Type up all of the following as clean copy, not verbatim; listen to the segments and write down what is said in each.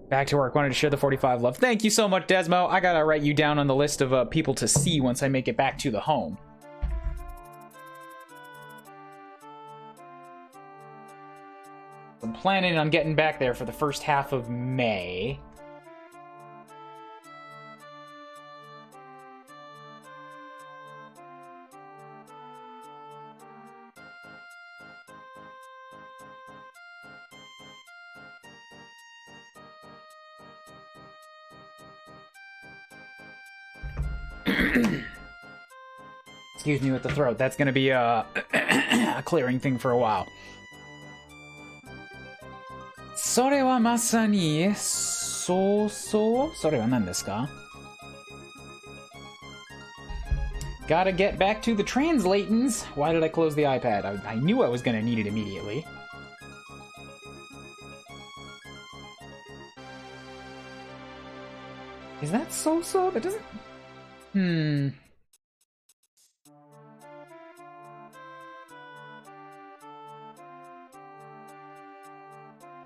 Back to work. Wanted to share the 45 love. Thank you so much, Desmo. I gotta write you down on the list of people to see once I make it back to the home. I'm planning on getting back there for the first half of May. Excuse me with the throat. That's gonna be a clearing thing for a while. それはまさにそうそう。それは何ですか? Gotta get back to the translatins. Why did I close the iPad? I knew I was gonna need it immediately. Is that so-so? That doesn't...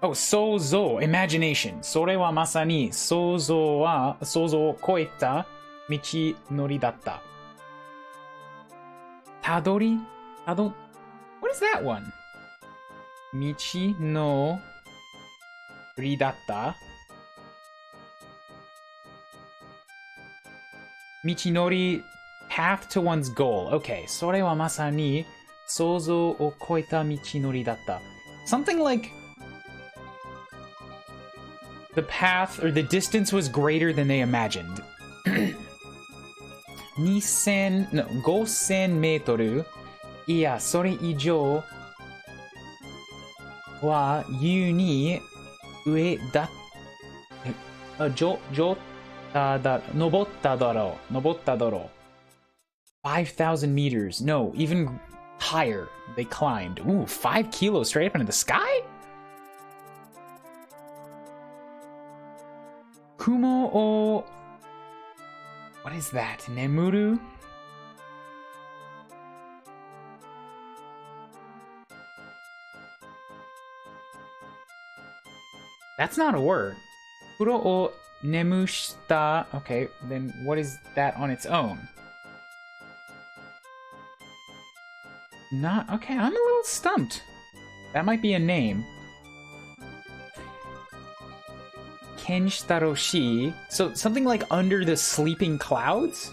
Oh, sozo, imagination. それはまさに想像を超えた道のりだった。What is that one? 道のりだった。道のり path to one's goal. Okay, それはまさに想像を超えた道のりだった。Something like the path or the distance was greater than they imagined. 5000メートル。いや、それ以上は優に上だ。登っただろう。5,000 meters. No, even higher. They climbed. Ooh, 5 kilos straight up into the sky? Kumo o... What is that? Nemuru? That's not a word. Kuro o nemushita. Okay, then what is that on its own? Not... Okay, I'm a little stumped. That might be a name. Kenshitaro Shi. So something like under the sleeping clouds?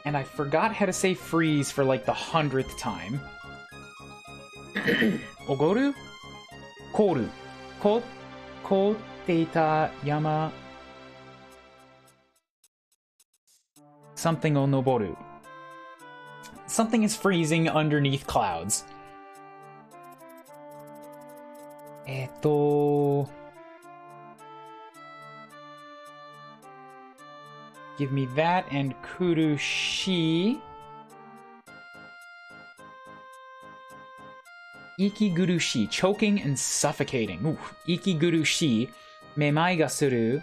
And I forgot how to say freeze for like the 100th time. Ogoru? Koru. Koteita yama. Something o noboru. Something is freezing underneath clouds. Give me that and kurushi. Ikigurushi, choking and suffocating. Ooh, ikigurushi, memai ga suru.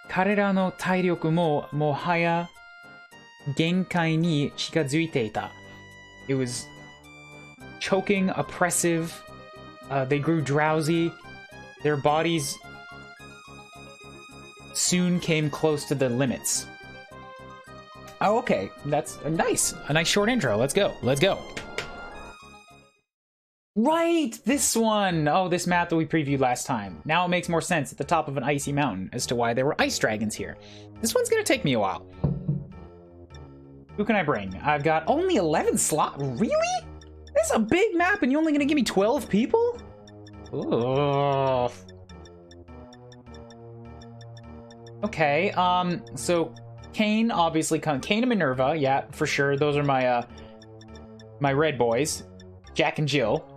Karera no tairyoku mo mohaya genkai ni chikazuite ita. It was choking, oppressive. They grew drowsy. Their bodies soon came close to the limits. Oh, okay. That's a nice short intro. Let's go. Right! This one! Oh, this map that we previewed last time. Now it makes more sense at the top of an icy mountain as to why there were ice dragons here. This one's gonna take me a while. Who can I bring? I've got only 11 slots. Really? This is a big map and you're only gonna give me 12 people? Ugh. Okay, so Kane, obviously, Kane and Minerva, yeah, for sure. Those are my, my red boys. Jack and Jill.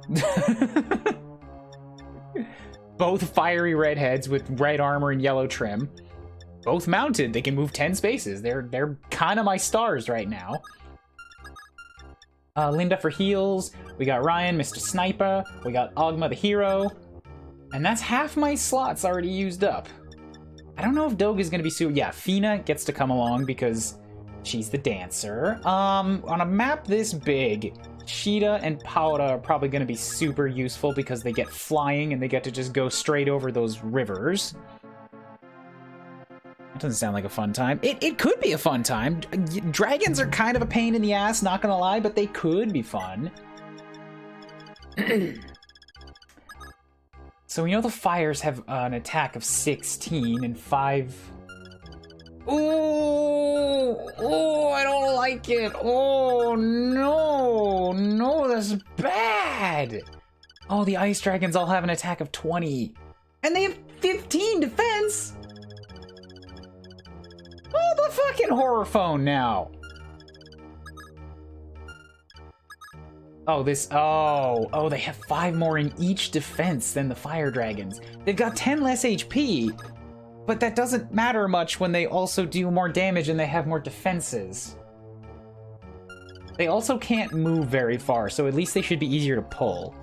Both fiery redheads with red armor and yellow trim. Both mounted. They can move 10 spaces. They're kind of my stars right now. Linda for heals. We got Ryan, Mr. Sniper. We got Ogma the hero. And that's half my slots already used up. I don't know if Doge is going to be Yeah, Fina gets to come along because She's the dancer. On a map this big, Sheeta and Paola are probably going to be super useful because they get flying and they get to just go straight over those rivers. That doesn't sound like a fun time. It could be a fun time. Dragons are kind of a pain in the ass, not gonna lie, but they could be fun. So we know the fires have an attack of 16 and 5... Oh, I don't like it. Oh, no. No, that's bad. Oh, the ice dragons all have an attack of 20. And they have 15 defense. Oh, the fucking horror phone now. Oh, oh, they have 5 more in each defense than the fire dragons. They've got 10 less HP. But that doesn't matter much when they also do more damage and they have more defenses. They also can't move very far, so at least they should be easier to pull.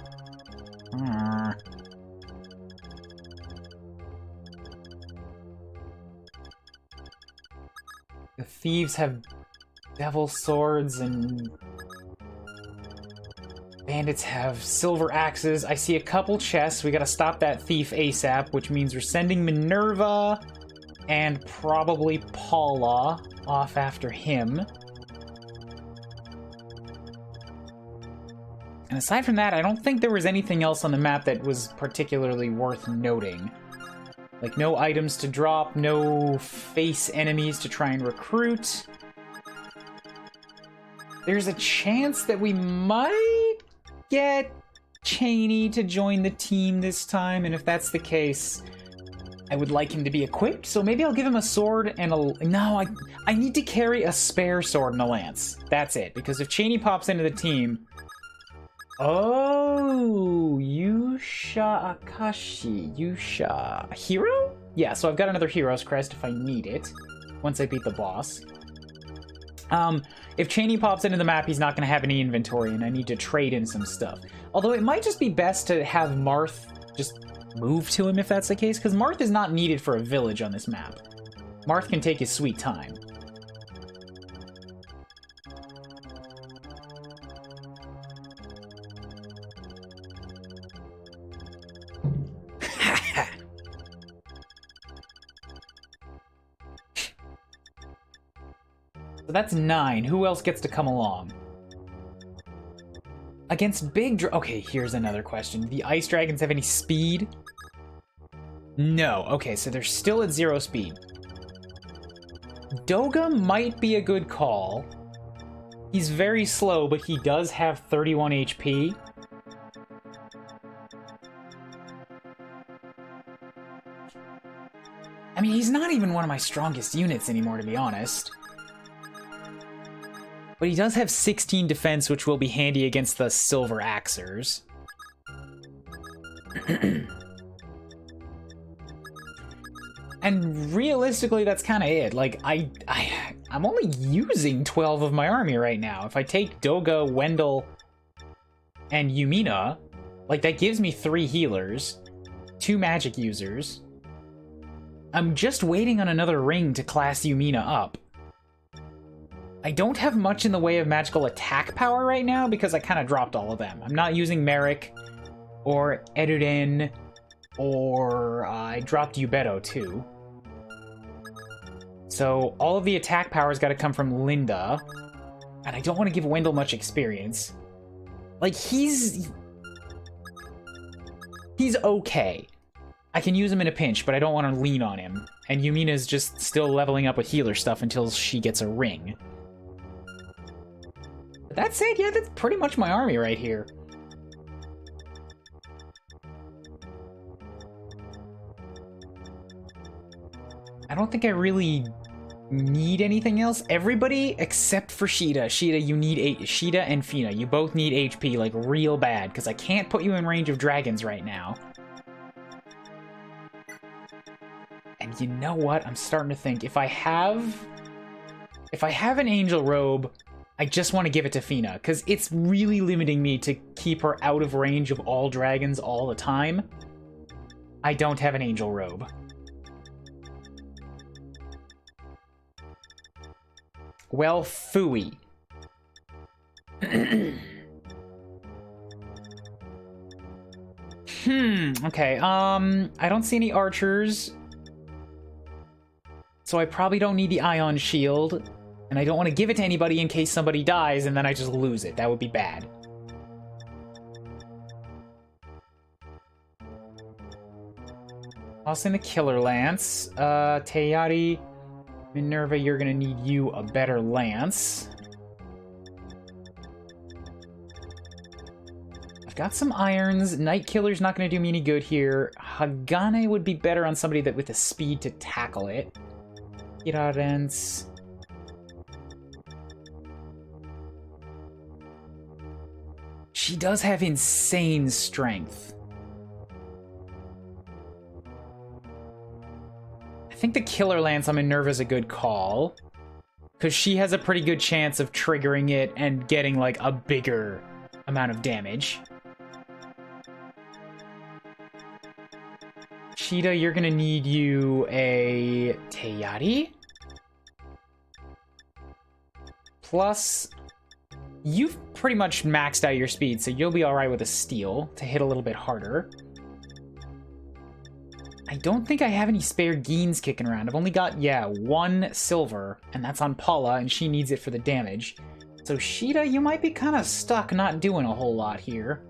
The thieves have devil swords and bandits have silver axes. I see a couple chests. We gotta stop that thief ASAP, which means we're sending Minerva and probably Paula off after him. And aside from that, I don't think there was anything else on the map that was particularly worth noting. Like, no items to drop, no face enemies to try and recruit. There's a chance that we might get Cheney to join the team this time, and if that's the case, I would like him to be equipped, so maybe I'll give him a sword and a... No, I need to carry a spare sword and a lance. That's it, because if Cheney pops into the team... Oh, Yusha Akashi. Yusha... A hero? Yeah, so I've got another hero's crest if I need it, once I beat the boss. If Cheney pops into the map, he's not going to have any inventory, and I need to trade in some stuff. Although it might just be best to have Marth just move to him if that's the case, because Marth is not needed for a village on this map. Marth can take his sweet time. So that's 9. Who else gets to come along? Against big okay, here's another question. The ice dragons have any speed? No. Okay, so they're still at 0 speed. Doga might be a good call. He's very slow, but he does have 31 HP. I mean, he's not even one of my strongest units anymore, to be honest. But he does have 16 defense, which will be handy against the Silver Axers. And realistically, that's kind of it. Like, I'm only using 12 of my army right now. If I take Doga, Wendell, and Yumina, like, that gives me 3 healers, 2 magic users. I'm just waiting on another ring to class Yumina up. I don't have much in the way of magical attack power right now because I kind of dropped all of them. I'm not using Merrick or Eduden, or I dropped Ubeto too. So all of the attack power's got to come from Linda, and I don't want to give Wendell much experience. Like, he's okay. I can use him in a pinch, but I don't want to lean on him. And Yumina's just still leveling up with healer stuff until she gets a ring. But that said, yeah, that's pretty much my army right here. I don't think I really need anything else. Everybody except for Sheeta. Sheeta, you need Sheeta and Fina. You both need HP, like, real bad, because I can't put you in range of dragons right now. And you know what? I'm starting to think, if I have an angel robe, I just want to give it to Fina, because it's really limiting me to keep her out of range of all dragons all the time. I don't have an angel robe. Well, phooey. Okay, I don't see any archers. So I probably don't need the ion shield. And I don't want to give it to anybody in case somebody dies and then I just lose it. That would be bad. Tossing the Killer Lance. Teyari, Minerva, you're gonna need you a better lance. I've got some irons. Night Killer's not gonna do me any good here. Hagane would be better on somebody that with the speed to tackle it. Hirarens. She does have insane strength. I think the Killer Lance on Minerva is a good call. Because she has a pretty good chance of triggering it and getting, like, a bigger amount of damage. Cheetah, you're gonna need you a Teyari. Plus, you've pretty much maxed out your speed, so you'll be alright with a steel to hit a little bit harder. I don't think I have any spare Geens kicking around. I've only got, yeah, 1 silver, and that's on Paula, and she needs it for the damage. So Sheeta, you might be kind of stuck not doing a whole lot here.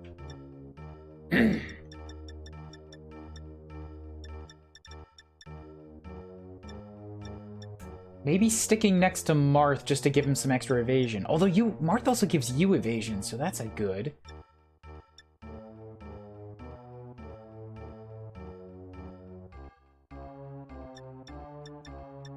Maybe sticking next to Marth just to give him some extra evasion. Although Marth also gives you evasion, so that's a good.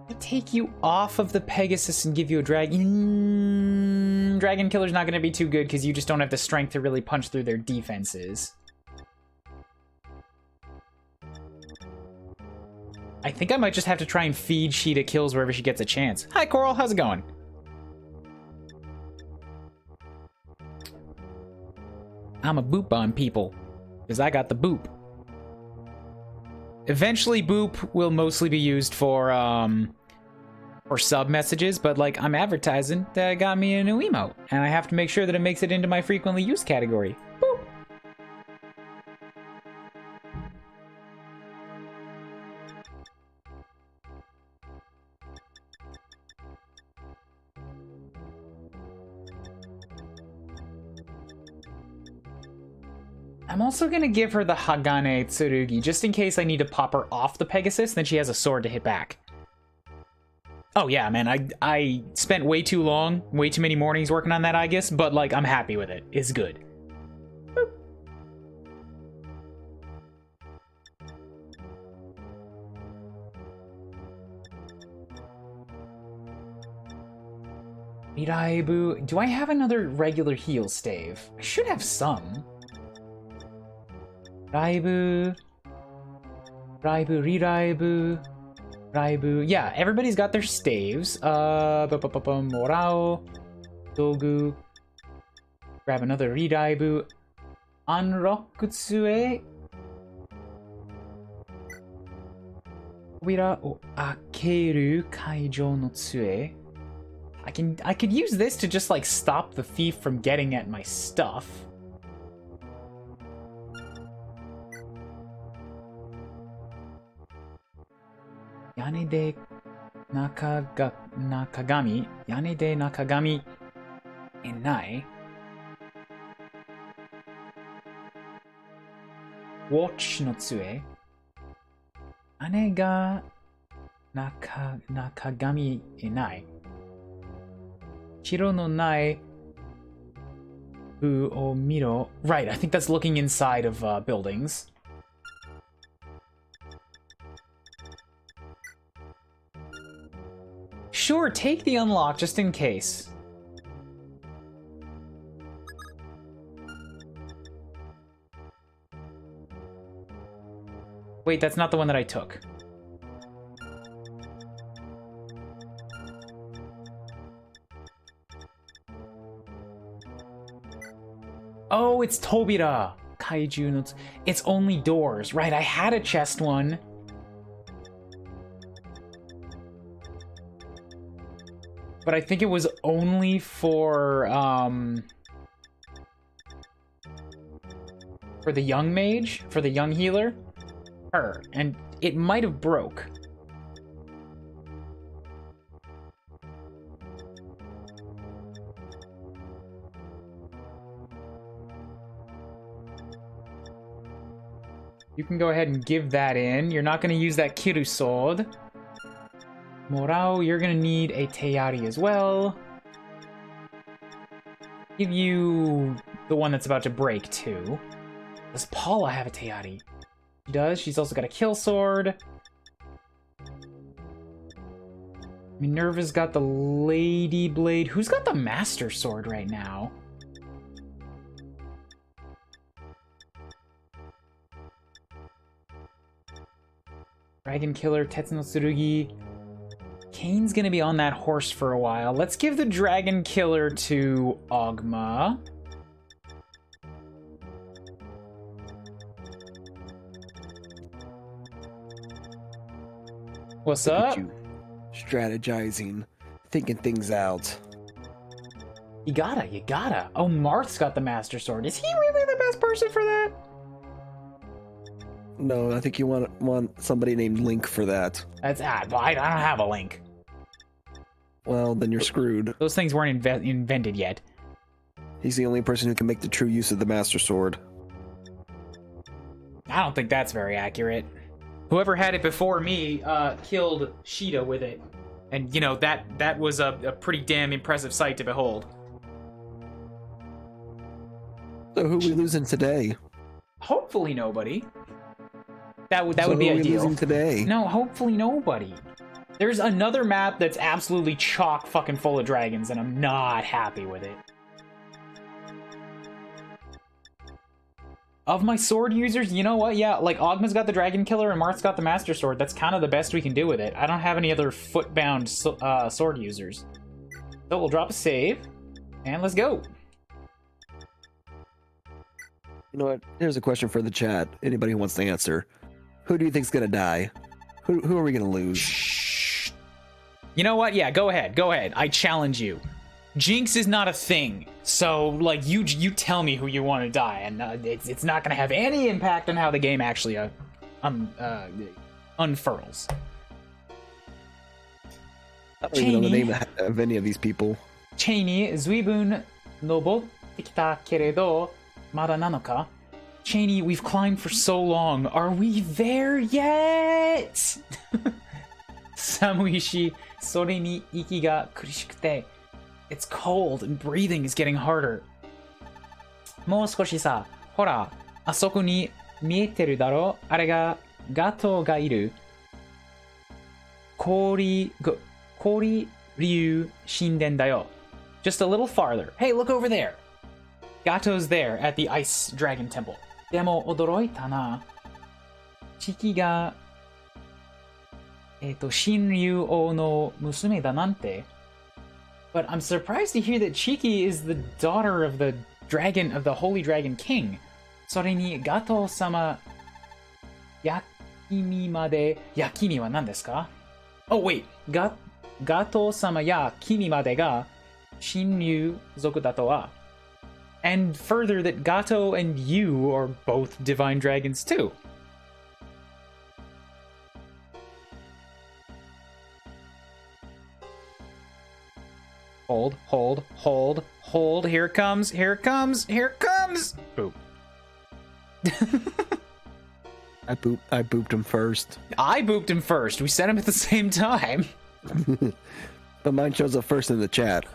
I'll take you off of the Pegasus and give you a Dragon. Dragon Killer's not going to be too good because you just don't have the strength to really punch through their defenses. I think I might just have to try and feed Sheeta kills wherever she gets a chance. Hi, Coral. How's it going? I'm a boop on people, because I got the boop. Eventually, boop will mostly be used for sub messages, but, like, I'm advertising that got me a new emote, and I have to make sure that it makes it into my frequently used category. Boop. I'm also gonna give her the Hagane Tsurugi, just in case I need to pop her off the Pegasus, then she has a sword to hit back. Oh yeah, man, I spent way too long, way too many mornings working on that, I guess, but, like, I'm happy with it. It's good. Boop. Miraibu, do I have another regular heal stave? I should have some. Raibu, Riraibu, Raibu. Yeah, everybody's got their staves. Morao, Dogu. Grab another Riraibu. Anrokutsue. Obira o akeru kaijou no tsue. I could use this to just, like, stop the thief from getting at my stuff. Yane de Nakagami. Yane de Nakagami enai. Watch no tsue. Ane ga Nakagami enai. Chiro no nai bu o miro. Right, I think that's looking inside of buildings. Sure, take the unlock just in case. Wait, that's not the one that I took. Oh, it's Tobira! Kaiju no... It's only doors. Right, I had a chest one. but I think it was only for the young mage, for the young healer, her, and it might have broke. You can go ahead and give that in. You're not going to use that Kiru sword. Morao, you're going to need a Teyari as well. Give you the one that's about to break, too. Does Paula have a Teyari? She does. She's also got a kill sword. Minerva's got the Lady Blade. Who's got the Master Sword right now? Dragon Killer, Tetsuno Tsurugi. Kane's gonna be on that horse for a while. Let's give the Dragon Killer to Ogma. What's Look up? at you, strategizing, thinking things out. You gotta. Oh, Marth's got the Master Sword. Is he really the best person for that? No, I think you want somebody named Link for that. That's I don't have a Link. Well, then you're screwed. Those things weren't invented yet. He's the only person who can make the true use of the Master Sword. I don't think that's very accurate. Whoever had it before me killed Sheeta with it. And, you know, that was a pretty damn impressive sight to behold. So who are we losing today? Hopefully nobody. That would be who are we ideal. losing today? No, hopefully nobody. There's another map that's absolutely chock fucking full of dragons, and I'm not happy with it. Of my sword users, you know what? Yeah, like Ogma's got the Dragon Killer and Marth's got the Master Sword. That's kind of the best we can do with it. I don't have any other footbound sword users. So we'll drop a save, and let's go. You know what? Here's a question for the chat. Anybody who wants to answer. Who do you think's gonna die? Who are we gonna lose? Shh. You know what? Yeah, go ahead. Go ahead. I challenge you. Jinx is not a thing, so like you tell me who you want to die, and it's not gonna have any impact on how the game actually unfurls. I don't even know the name of any of these people. Cheney, zuibun nobotte kita keredo mada nanoka. Cheney, we've climbed for so long. Are we there yet? Samuishi, sore ni iki ga kurishikute. It's cold and breathing is getting harder. もう少しさ、ほら、あそこに見えてるだろ？あれがガトがいる。氷竜神殿だよ。Just a little farther. Hey, look over there. Gato's there at the Ice Dragon Temple. でも驚いたな。チキが、神竜王の娘だなんて。But I'm surprised to hear that Chiki is the daughter of the dragon, of the Holy Dragon King. それにガト様、ヤキミまで、ヤキミは何ですか？ Oh wait, ガト様や君までが神竜族だとは。And further that Gato and you are both divine dragons too. Hold. Here it comes. Boop. I booped him first. I booped him first. We sent him at the same time. But mine shows up first in the chat.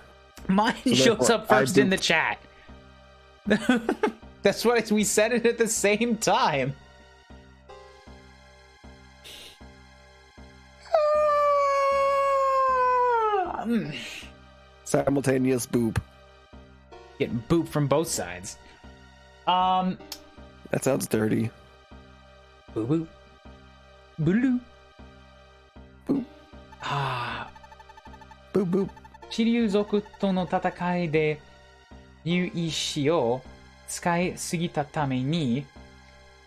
Mine shows up first in the chat. That's what we said it at the same time. Simultaneous boop. Getting booped from both sides. That sounds dirty. Boo boo. Boodaloo. Boop. Boop boop. 地竜族との戦いで竜石を使いすぎたために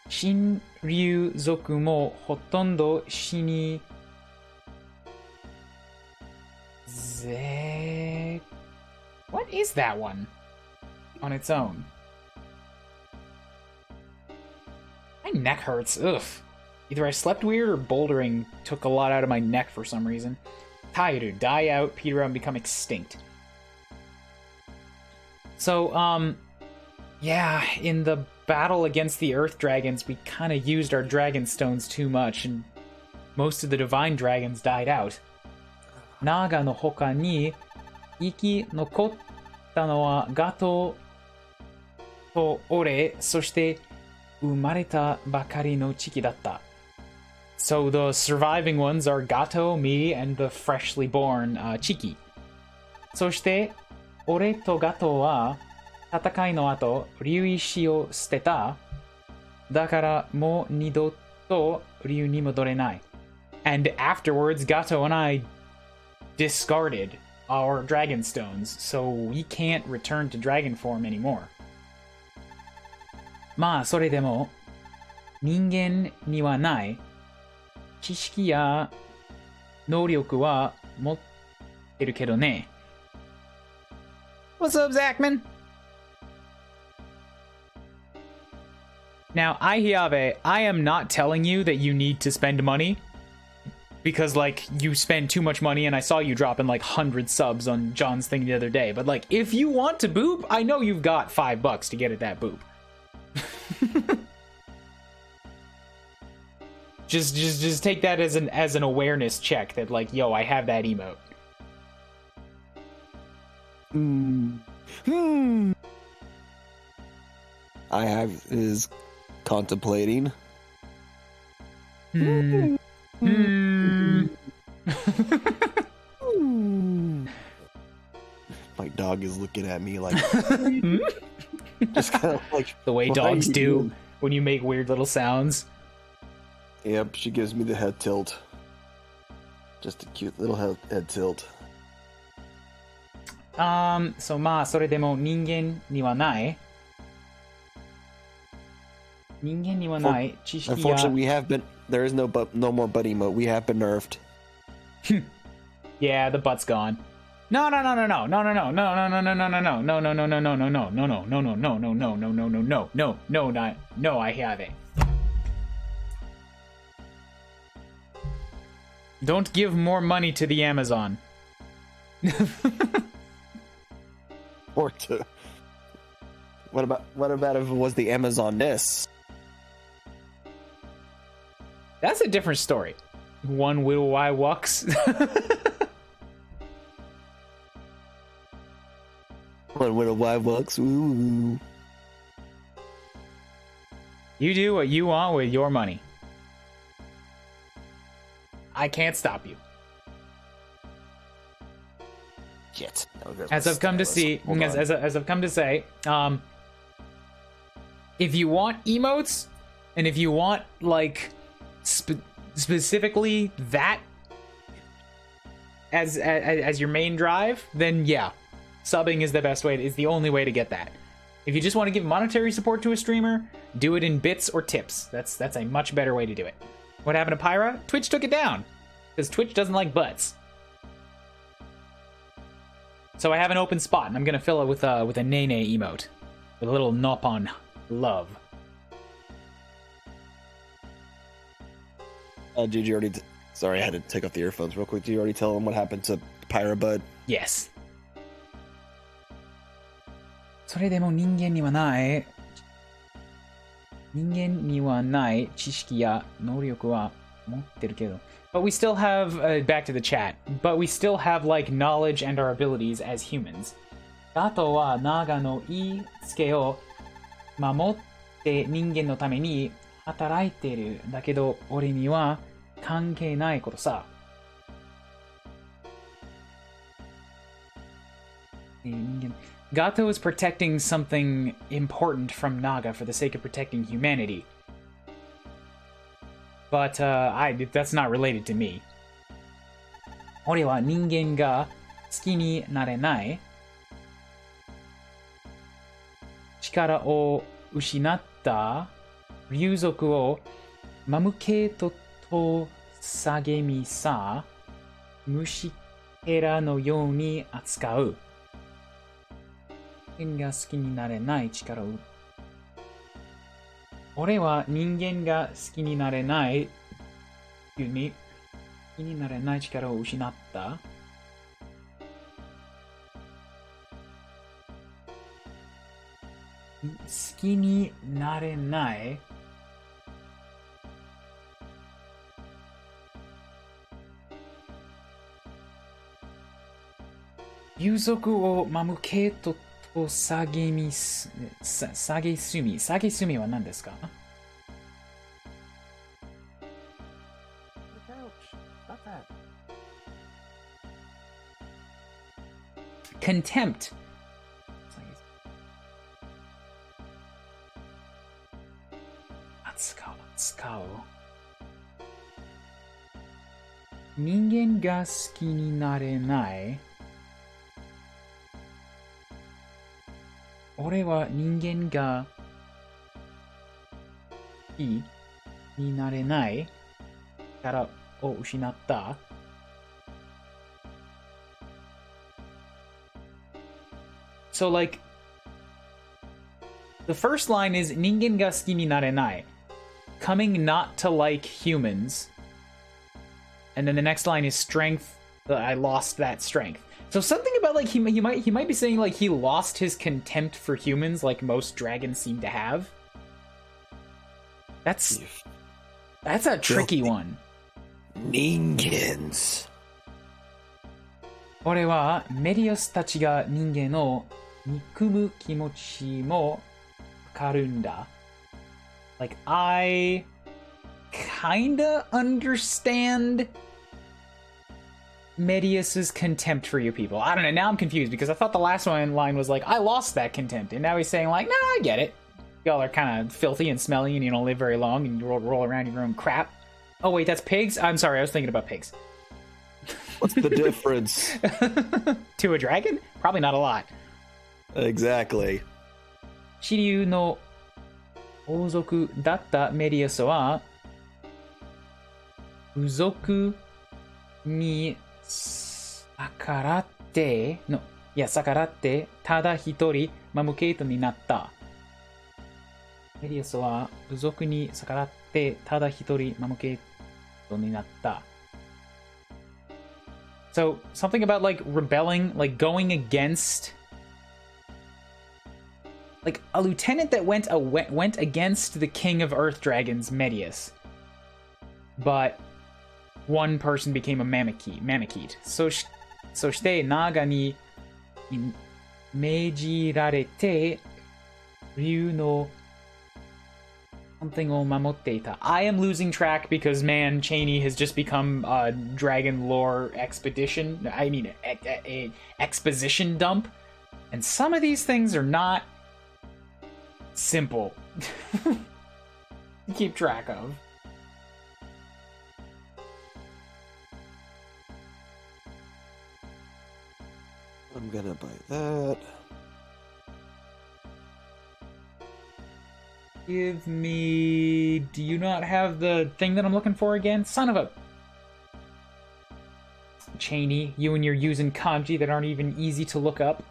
神竜族もほとんど死にぜ is that one on its own? My neck hurts. Ugh. Either I slept weird or bouldering took a lot out of my neck for some reason. Tairu, die out, peter out, and become extinct. So, yeah, in the battle against the Earth Dragons, we kind of used our Dragon Stones too much, and most of the Divine Dragons died out. Naga no hoka ni iki nokotta no wa Gato to ore, soshite umareta bakari no chiki datta. So the surviving ones are Gato, me, and the freshly born Chiki. そして俺とガトは戦いの後、竜石を捨てた。だからもう二度と竜に戻れない。And afterwards, Gato and I discarded our dragon stones, so we can't return to dragon form anymore. まあそれでも人間にはない知識や能力は持ってるけどね。What's up, Zachman? Now, Aihiave, I am not telling you that you need to spend money. Because, like, you spend too much money and I saw you dropping, like, 100 subs on John's thing the other day. But, like, if you want to boop, I know you've got $5 to get at that boop. Just take that as an awareness check that, like, yo, I have that emote. I have is contemplating. My dog is looking at me like just kind of like the way dogs do when you make weird little sounds. Yep, she gives me the head tilt. Just a cute little head tilt. So まあそれでも人間にはない。人間にはない知識や。Unfortunately, we have been. There is no more butt emote. We have been nerfed. Yeah, the butt's gone. No. No, I have it. Don't give more money to the Amazon. Or to. What about if it was the Amazon-ness? That's a different story. One will why walks. One will why walks. Ooh. You do what you want with your money. I can't stop you. Shit. As I've come to see, as I've come to say, if you want emotes, and if you want like specifically that as your main drive, then yeah, subbing is the best way. Is the only way to get that. If you just want to give monetary support to a streamer, do it in bits or tips. That's a much better way to do it. What happened to Pyra? Twitch took it down because Twitch doesn't like butts. So I have an open spot, and I'm gonna fill it with a Nene emote, with a little Nopon love. Did you already? Sorry, I had to take off the earphones real quick. Did you already tell them what happened to Pyra Bud? Yes. それでも人間にはない知識や能力は持ってるけど。But we still have, back to the chat, but we still have, like, knowledge and our abilities as humans. あとは、長の言いつけを守って人間のために働いてる。だけど、俺には関係ないことさ。Gato is protecting something important from Naga for the sake of protecting humanity. But that's not related to me. 俺は人間が好きになれない。力を失った竜族をマムケートと励みさ、虫けらのように扱う。人間が好きになれない力を。俺は人間が好きになれない、好きになれない力を失った。好きになれない。竜族を守けと下げみす、下げすみ。下げすみは何ですか？ Contempt. 使う。人間が好きになれない。俺は人間が好きになれない力を失った。So like, the first line is 人間が好きになれない. Coming not to like humans. And then the next line is strength. I lost that strength. So something about like he might be saying like he lost his contempt for humans like most dragons seem to have. That's a tricky one. 人間。俺はメディオスたちが人間を憎む気持ちもわかるんだ。Like, I kinda understand Medius's contempt for you people. I don't know, now I'm confused because I thought the last line was like, I lost that contempt. And now he's saying like, no, I get it. Y'all are kind of filthy and smelly and you don't live very long and you roll around in your own crap. Oh wait, that's pigs? I'm sorry, I was thinking about pigs. What's the difference? To a dragon? Probably not a lot. Exactly. 支流の王族だったメディアスは、部族に逆らって、ただ一人マムケイトになった。メディアスは部族に逆らって、ただ一人マムケイトになった。So, something about like rebelling, like going against, like a lieutenant that went against the king of earth dragons, Medius. But one person became a Mammokeet. そしてナガに命じられて竜の something を守っていた. I am losing track because, man, Cheney has just become a dragon lore expedition. I mean, a exposition dump. And some of these things are not simple to keep track of. I'm gonna buy that. Give me... Do you not have the thing that I'm looking for again? Son of a... Cheney, you and your using kanji that aren't even easy to look up.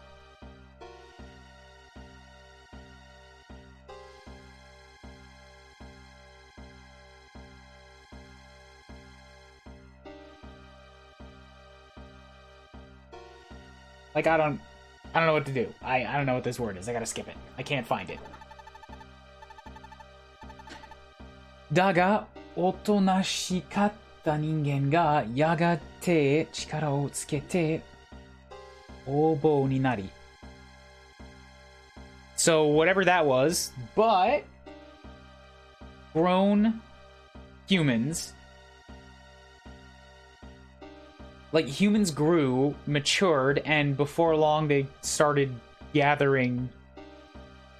Like, I don't know what to do. I don't know what this word is. I gotta skip it. I can't find it. だが、おとなしかった人間がやがて力をつけて横暴になり。So, whatever that was, but grown humans, like humans grew, matured, and before long they started gathering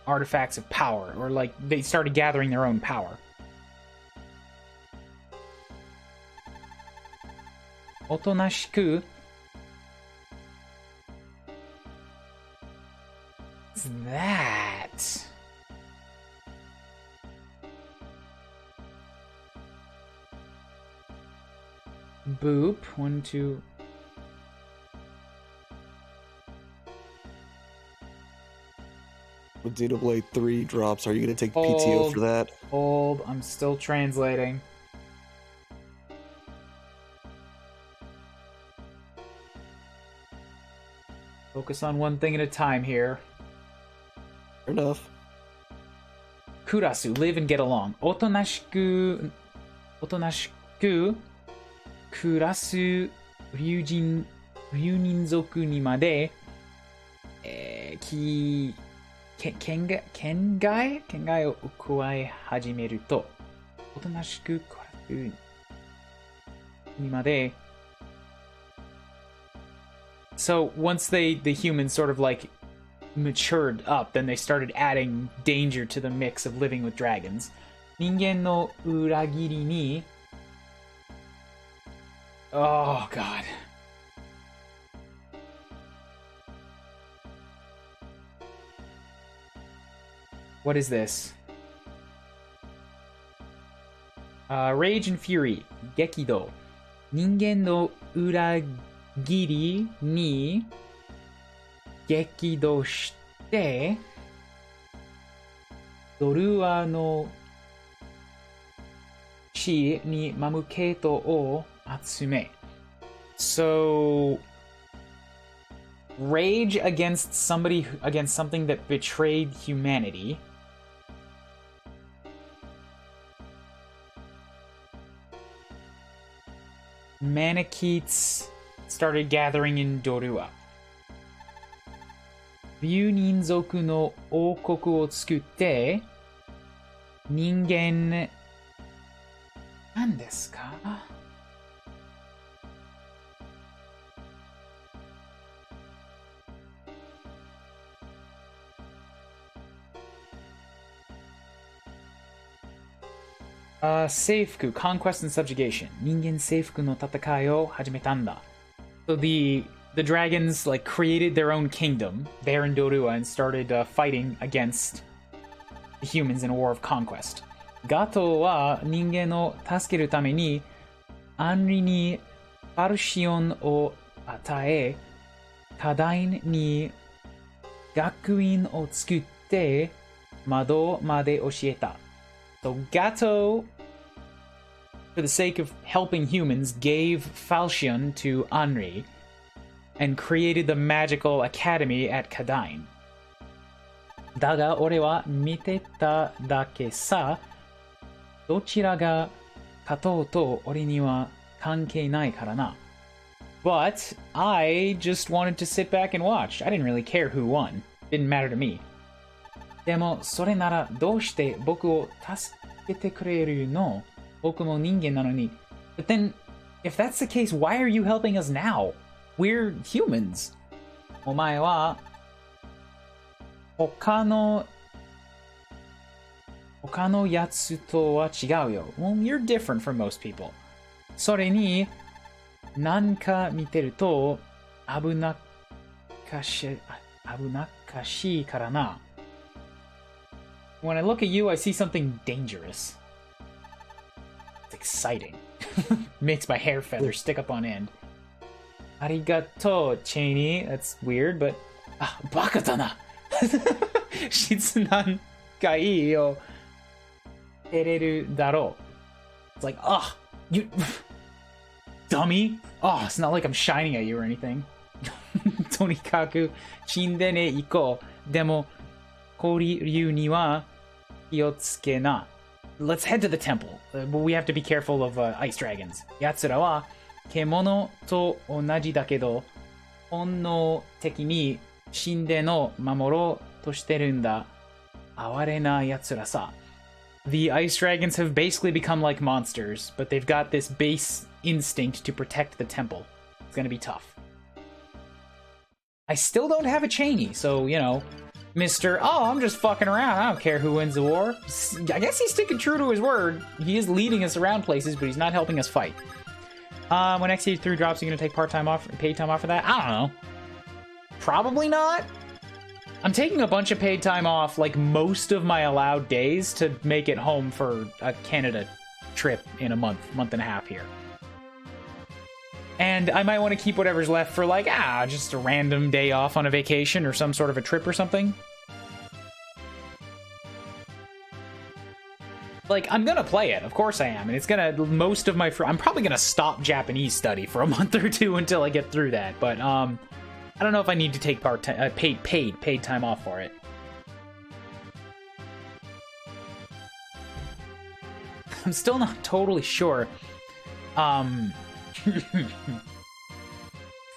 artifacts of power, or like they started gathering their own power. おとなしく What's that? Boop. 1, 2. With Xenoblade 3 drops, are you going to take Hold. PTO for that? Hold. I'm still translating. Focus on one thing at a time here. Fair enough. Kurasu, live and get along. Otonashiku kurasu ryuninzoku ni made kengai o ukuai hajimeru to otonashiku kurasu ni made. So once the humans sort of like matured up, then they started adding danger to the mix of living with dragons. Ningen no uragiri ni. Oh god. What is this? Rage and Fury. Gekido. Ningen no uragiri ni gekido shite Dorua no chi ni mamuketo o atsume. So rage against something that betrayed humanity. Manaketes started gathering in Dorua. Ryuninzoku no okoku o tsukutte ningen... 何ですか? Seifuku, conquest and subjugation. Ningen seifuku no tatakai o hajimetanda. So the dragons like created their own kingdom there in Dorua and started fighting against the humans in a war of conquest. Gato wa ningen o tasukeru tame ni Anri ni falchion o atae Kadain ni gakuin o tsukutte Mado made oshieta. So Gato, for the sake of helping humans, gave falchion to Anri and created the magical academy at Kadain. Daga ore wa mite ta dake sa, dochira ga katou to ore ni wa kankei nai kara na. But I just wanted to sit back and watch. I didn't really care who won. Didn't matter to me. でもそれならどうして僕を助けてくれるの? 僕も人間なのに. But then, if that's the case, why are you helping us now? We're humans. お前は他のやつとは違うよ. Well, you're different from most people. それになんか見てると危なっかしいからな. When I look at you, I see something dangerous. It's exciting. Makes my hair feathers stick up on end. Arigato, Cheney. That's weird, but... Ah, baka da na! Shitsunan ga ii yo tereru daro. It's like, ah, you... dummy! Oh, it's not like I'm shining at you or anything. Tonikaku, shinde ne iko. Demo, Kuuribro ni wa kiotsuke na. Let's head to the temple. But we have to be careful of ice dragons. Yatsura wa kemono to onaji dakedo, honno teki ni shinde no mamoro to shiteru nda. Aware na yatsura sa. The ice dragons have basically become like monsters, but they've got this base instinct to protect the temple. It's gonna be tough. I still don't have a Cheney, so, you know, Mr. Oh, I'm just fucking around. I don't care who wins the war. I guess he's sticking true to his word. He is leading us around places, but he's not helping us fight. When XE3 drops, are you going to take paid time off for that? I don't know. Probably not. I'm taking a bunch of paid time off, like most of my allowed days, to make it home for a Canada trip in a month and a half here. And I might want to keep whatever's left for, like, just a random day off on a vacation or some sort of a trip or something. like, I'm gonna play it, of course I am, and it's gonna, most of my, I'm probably gonna stop Japanese study for a month or two until I get through that, but, I don't know if I need to take paid time off for it. I'm still not totally sure,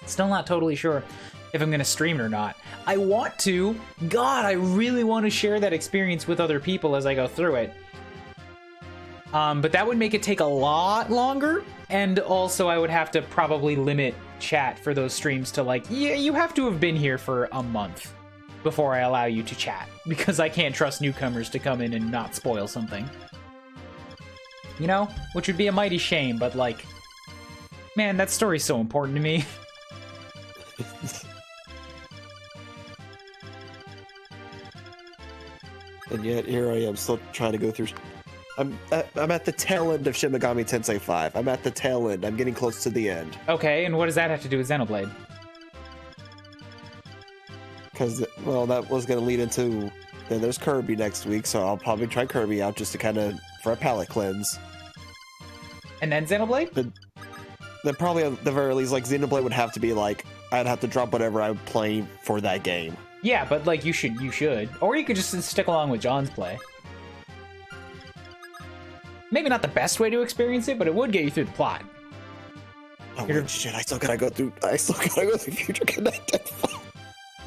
still not totally sure if I'm gonna stream it or not. I want to, God, I really want to share that experience with other people as I go through it. But that would make it take a lot longer, and also I would have to probably limit chat for those streams to, like, yeah, you have to have been here for a month before I allow you to chat, because I can't trust newcomers to come in and not spoil something. You know? Which would be a mighty shame, but, like, man, that story's so important to me. And yet, here I am, still trying to go through... I'm at the tail end of Shin Megami Tensei 5. I'm at the tail end. I'm getting close to the end. Okay, and what does that have to do with Xenoblade? Because, well, that was going to lead into... Then there's Kirby next week, so I'll probably try Kirby out just to kind of... for a palate cleanse. And then Xenoblade? Then probably at the very least, like, Xenoblade would have to be like... I'd have to drop whatever I'm playing for that game. Yeah, but, like, you should. Or you could just stick along with John's play. Maybe not the best way to experience it, but it would get you through the plot. Oh, wait, shit, I still gotta go through Future Connected.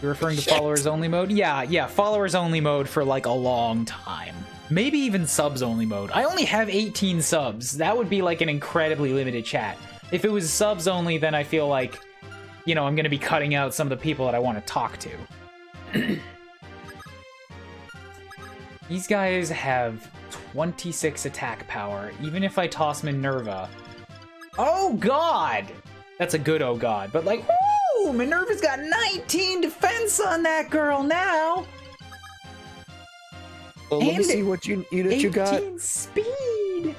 You're referring to followers only mode? Yeah, followers only mode for, like, a long time. Maybe even subs only mode. I only have 18 subs. That would be, like, an incredibly limited chat. If it was subs only, then I feel like, you know, I'm gonna be cutting out some of the people that I want to talk to. These guys have 26 attack power, even if I toss Minerva. Oh god! That's a good oh god, but like, woo! Minerva's got 19 defense on that girl now! Well, let me see what unit you got. 18 speed!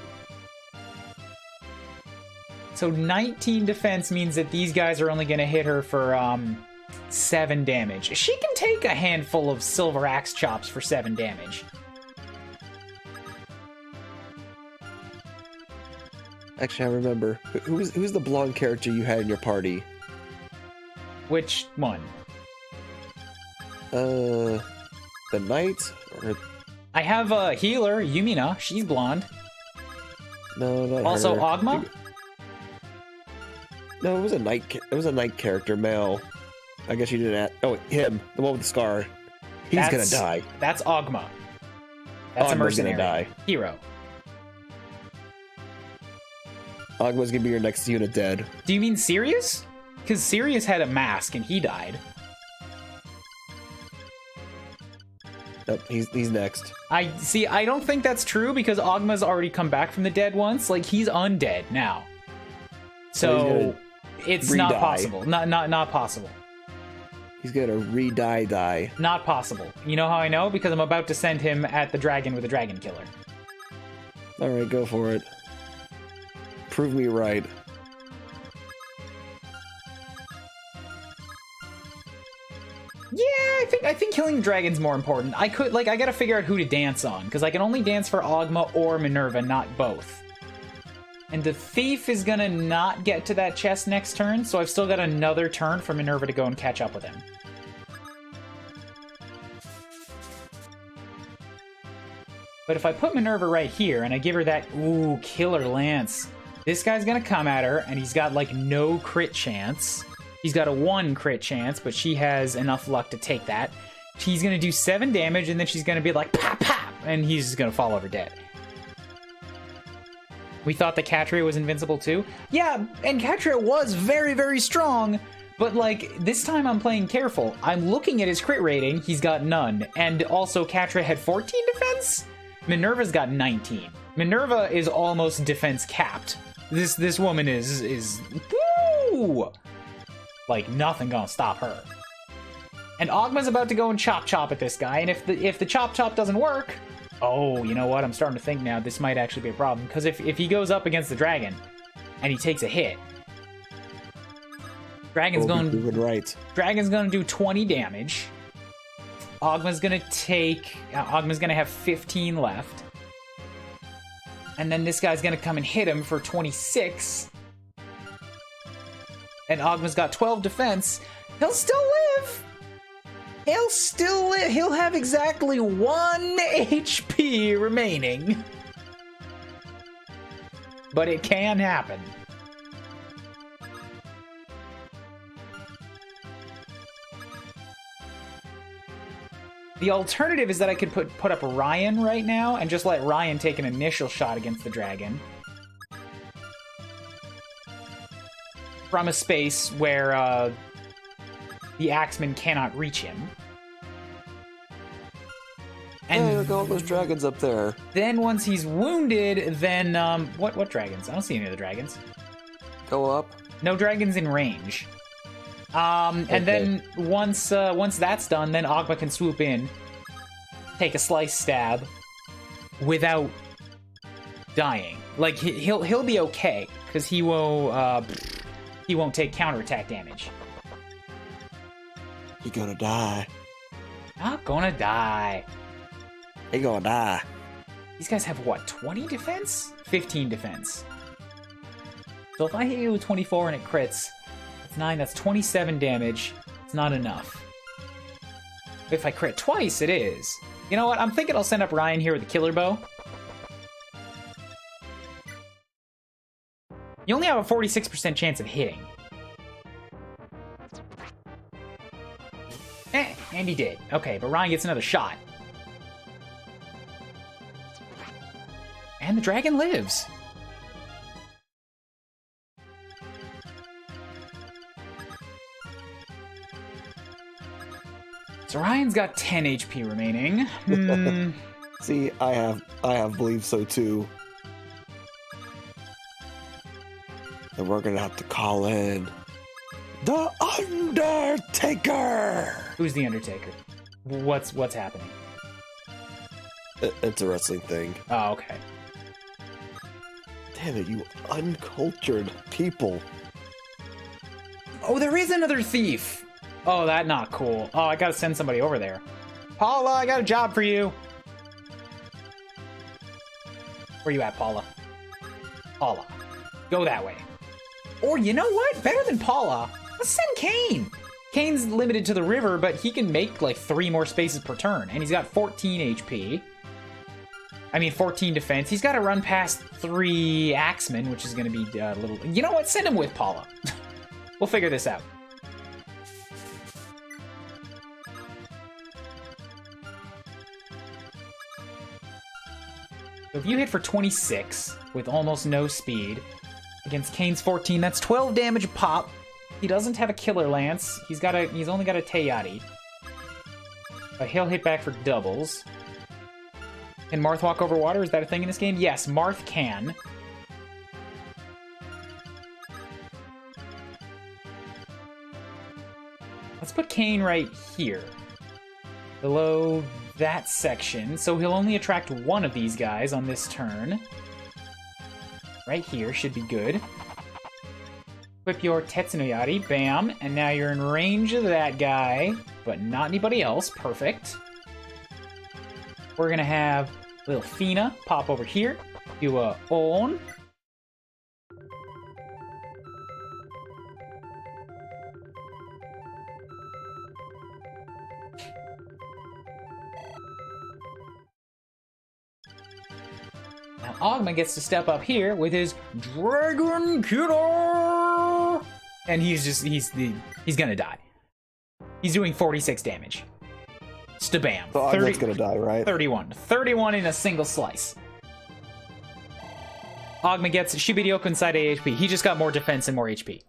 So 19 defense means that these guys are only gonna hit her for, 7 damage. She can take a handful of silver axe chops for 7 damage. Actually, I remember. Who's the blonde character you had in your party? Which one? The knight? Or... I have a healer, Yumina. She's blonde. No, not also her. Ogma? No, it was a knight. It was a knight character, male. I guess you didn't add... Oh, him. The one with the scar. He's gonna die. That's Ogma. That's Ogma's a mercenary. Gonna die. Hero. Ogma's gonna be your next unit dead. Do you mean Sirius? Because Sirius had a mask and he died. Nope, he's next. I don't think that's true because Ogma's already come back from the dead once. Like, he's undead now. So, it's not possible. Not possible. He's gonna die. Not possible. You know how I know? Because I'm about to send him at the dragon with a dragon killer. Alright, go for it. Prove me right. Yeah, I think killing the dragon's more important. I gotta figure out who to dance on, because I can only dance for Ogma or Minerva, not both. And the thief is gonna not get to that chest next turn, so I've still got another turn for Minerva to go and catch up with him. But if I put Minerva right here, and I give her that, ooh, killer lance, this guy's gonna come at her, and he's got, like, no crit chance. He's got a 1 crit chance, but she has enough luck to take that. He's gonna do 7 damage, and then she's gonna be like, pop, pop, and he's just gonna fall over dead. We thought that Catria was invincible too? Yeah, and Catria was very, very strong, but, like, this time I'm playing careful. I'm looking at his crit rating, he's got none, and also Catria had 14 defense? Minerva's got 19. Minerva is almost defense capped. This woman is woo! Like, nothing gonna stop her. And Ogma's about to go and chop at this guy, and if the chop doesn't work, oh, you know what? I'm starting to think now this might actually be a problem, because if he goes up against the dragon and he takes a hit, Dragon's gonna do 20 damage. Ogma's gonna have 15 left. And then this guy's gonna come and hit him for 26. And Ogma's got 12 defense. He'll still live! He'll still live. He'll have exactly 1 HP remaining. But it can happen. The alternative is that I could put up Ryan right now and just let Ryan take an initial shot against the dragon. From a space where the Axeman cannot reach him. And hey, look at all those dragons up there. Then once he's wounded, then what dragons? I don't see any of the dragons. Go up. No dragons in range. And then once that's done, then Ogma can swoop in, take a slice stab, without dying. Like he'll be okay because he won't take counterattack damage. He gonna die. Not gonna die. He gonna die. These guys have what? 20 defense? 15 defense. So if I hit you with 24 and it crits. 9, that's 27 damage. It's not enough. If I crit twice, it is. You know what? I'm thinking I'll send up Ryan here with the killer bow. You only have a 46% chance of hitting. And he did. Okay, but Ryan gets another shot. And the dragon lives. So Ryan's got 10 HP remaining. See, I have believed so too. And we're gonna have to call in the Undertaker. Who's the Undertaker? What's happening? It's a wrestling thing. Oh, okay. Damn it, you uncultured people. Oh, there is another thief. Oh, that's not cool. Oh, I gotta send somebody over there. Paula, I got a job for you. Where you at, Paula? Paula. Go that way. Or you know what? Better than Paula. Let's send Kane. Kane's limited to the river, but he can make like 3 more spaces per turn. And he's got 14 HP. I mean, 14 defense. He's got to run past 3 Axemen, which is going to be a little... You know what? Send him with Paula. We'll figure this out. So if you hit for 26 with almost no speed against Kane's 14, that's 12 damage a pop. He doesn't have a killer lance. He's only got a Teyati. But he'll hit back for doubles. Can Marth walk over water? Is that a thing in this game? Yes, Marth can. Let's put Kane right here. Below that section. So he'll only attract one of these guys on this turn. Right here should be good. Equip your Tetsunoyari. Bam. And now you're in range of that guy, but not anybody else. Perfect. We're going to have little Fina pop over here. Do a own. Now Ogma gets to step up here with his Dragon Killer, and he's gonna die. He's doing 46 damage. Stabam. So Ogma's gonna die, right? 31 in a single slice. Ogma gets Shibiryoku inside AHP. He just got more defense and more HP.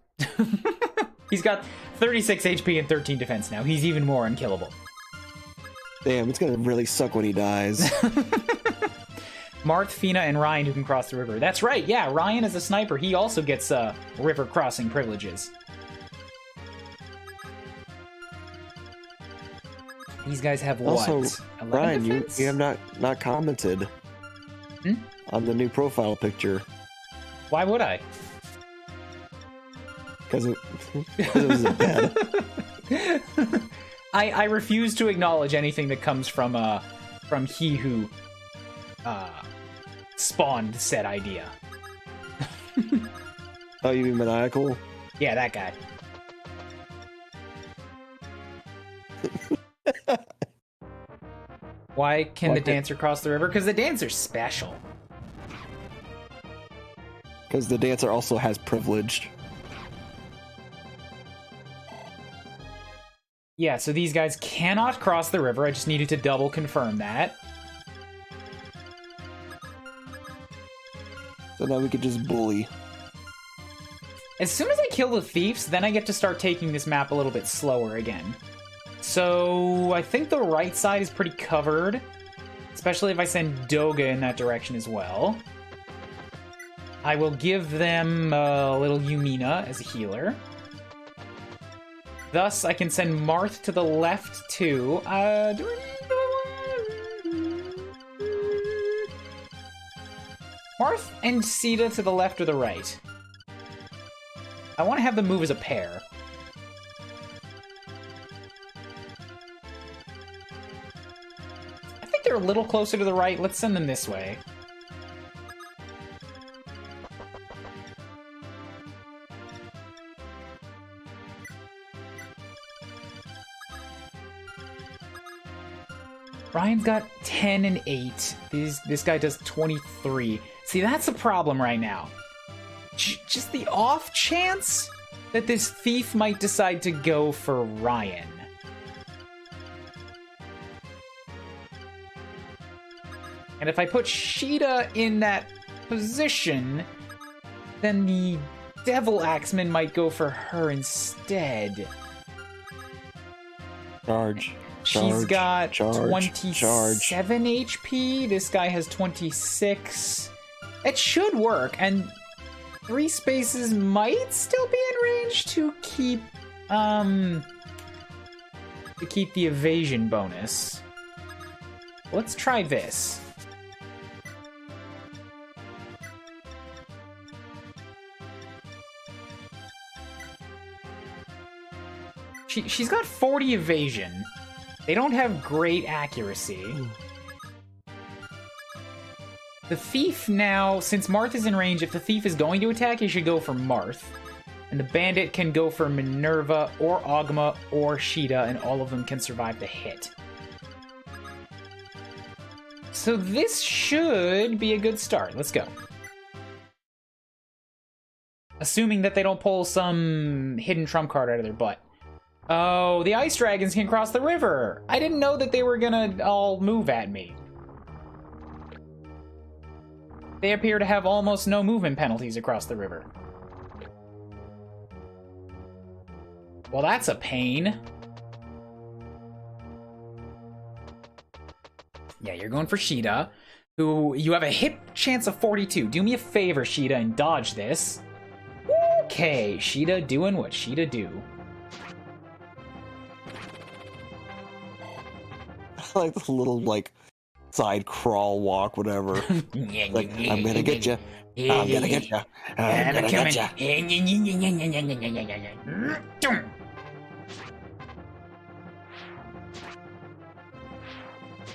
He's got 36 HP and 13 defense now. He's even more unkillable. Damn, it's gonna really suck when he dies. Marth, Fina, and Ryan who can cross the river. That's right, yeah, Ryan is a sniper. He also gets river crossing privileges. These guys have what? Also, Ryan, you have not commented on the new profile picture. Why would I? Because it was a bed. I refuse to acknowledge anything that comes from he who spawned said idea. Oh, you mean maniacal? Yeah, that guy. Why can the dancer cross the river? Because the dancer's special. Because the dancer also has privilege. Yeah, so these guys cannot cross the river. I just needed to double confirm that. So now we could just bully. As soon as I kill the thieves, then I get to start taking this map a little bit slower again. So I think the right side is pretty covered, especially if I send Doga in that direction as well. I will give them a little Yumina as a healer. Thus, I can send Marth to the left too. Marth and Sita to the left or the right? I want to have them move as a pair. I think they're a little closer to the right. Let's send them this way. Ryan's got 10 and 8. This guy does 23. See, that's the problem right now. Just the off chance that this thief might decide to go for Ryan. And if I put Sheeta in that position, then the Devil Axeman might go for her instead. Charge. She's got charge, 27 HP. This guy has 26. It should work, and 3 spaces might still be in range to keep the evasion bonus. Let's try this. She's got 40 evasion. They don't have great accuracy. The thief now, since Marth is in range, if the thief is going to attack, he should go for Marth. And the bandit can go for Minerva or Ogma or Sheeta, and all of them can survive the hit. So this should be a good start. Let's go. Assuming that they don't pull some hidden trump card out of their butt. Oh, the ice dragons can cross the river. I didn't know that they were gonna all move at me. They appear to have almost no movement penalties across the river. Well, that's a pain. Yeah, you're going for Sheeta, who you have a hit chance of 42. Do me a favor, Sheeta, and dodge this. Okay, Sheeta doing what Sheeta do. I like this little, like, side crawl walk, whatever. Like, I'm gonna get you. I'm gonna get you. I'm gonna get you.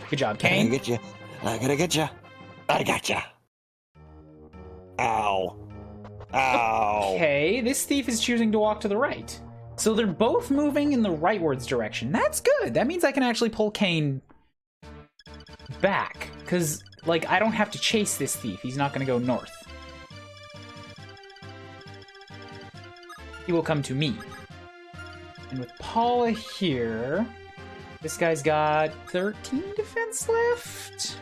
Good job, I'm Kane. gonna get you. I'm gonna get you. I got you. Ow. Ow. Okay, this thief is choosing to walk to the right. So they're both moving in the rightwards direction. That's good. That means I can actually pull Kane back. Because, like, I don't have to chase this thief. He's not going to go north. He will come to me. And with Paula here, this guy's got 13 defense left.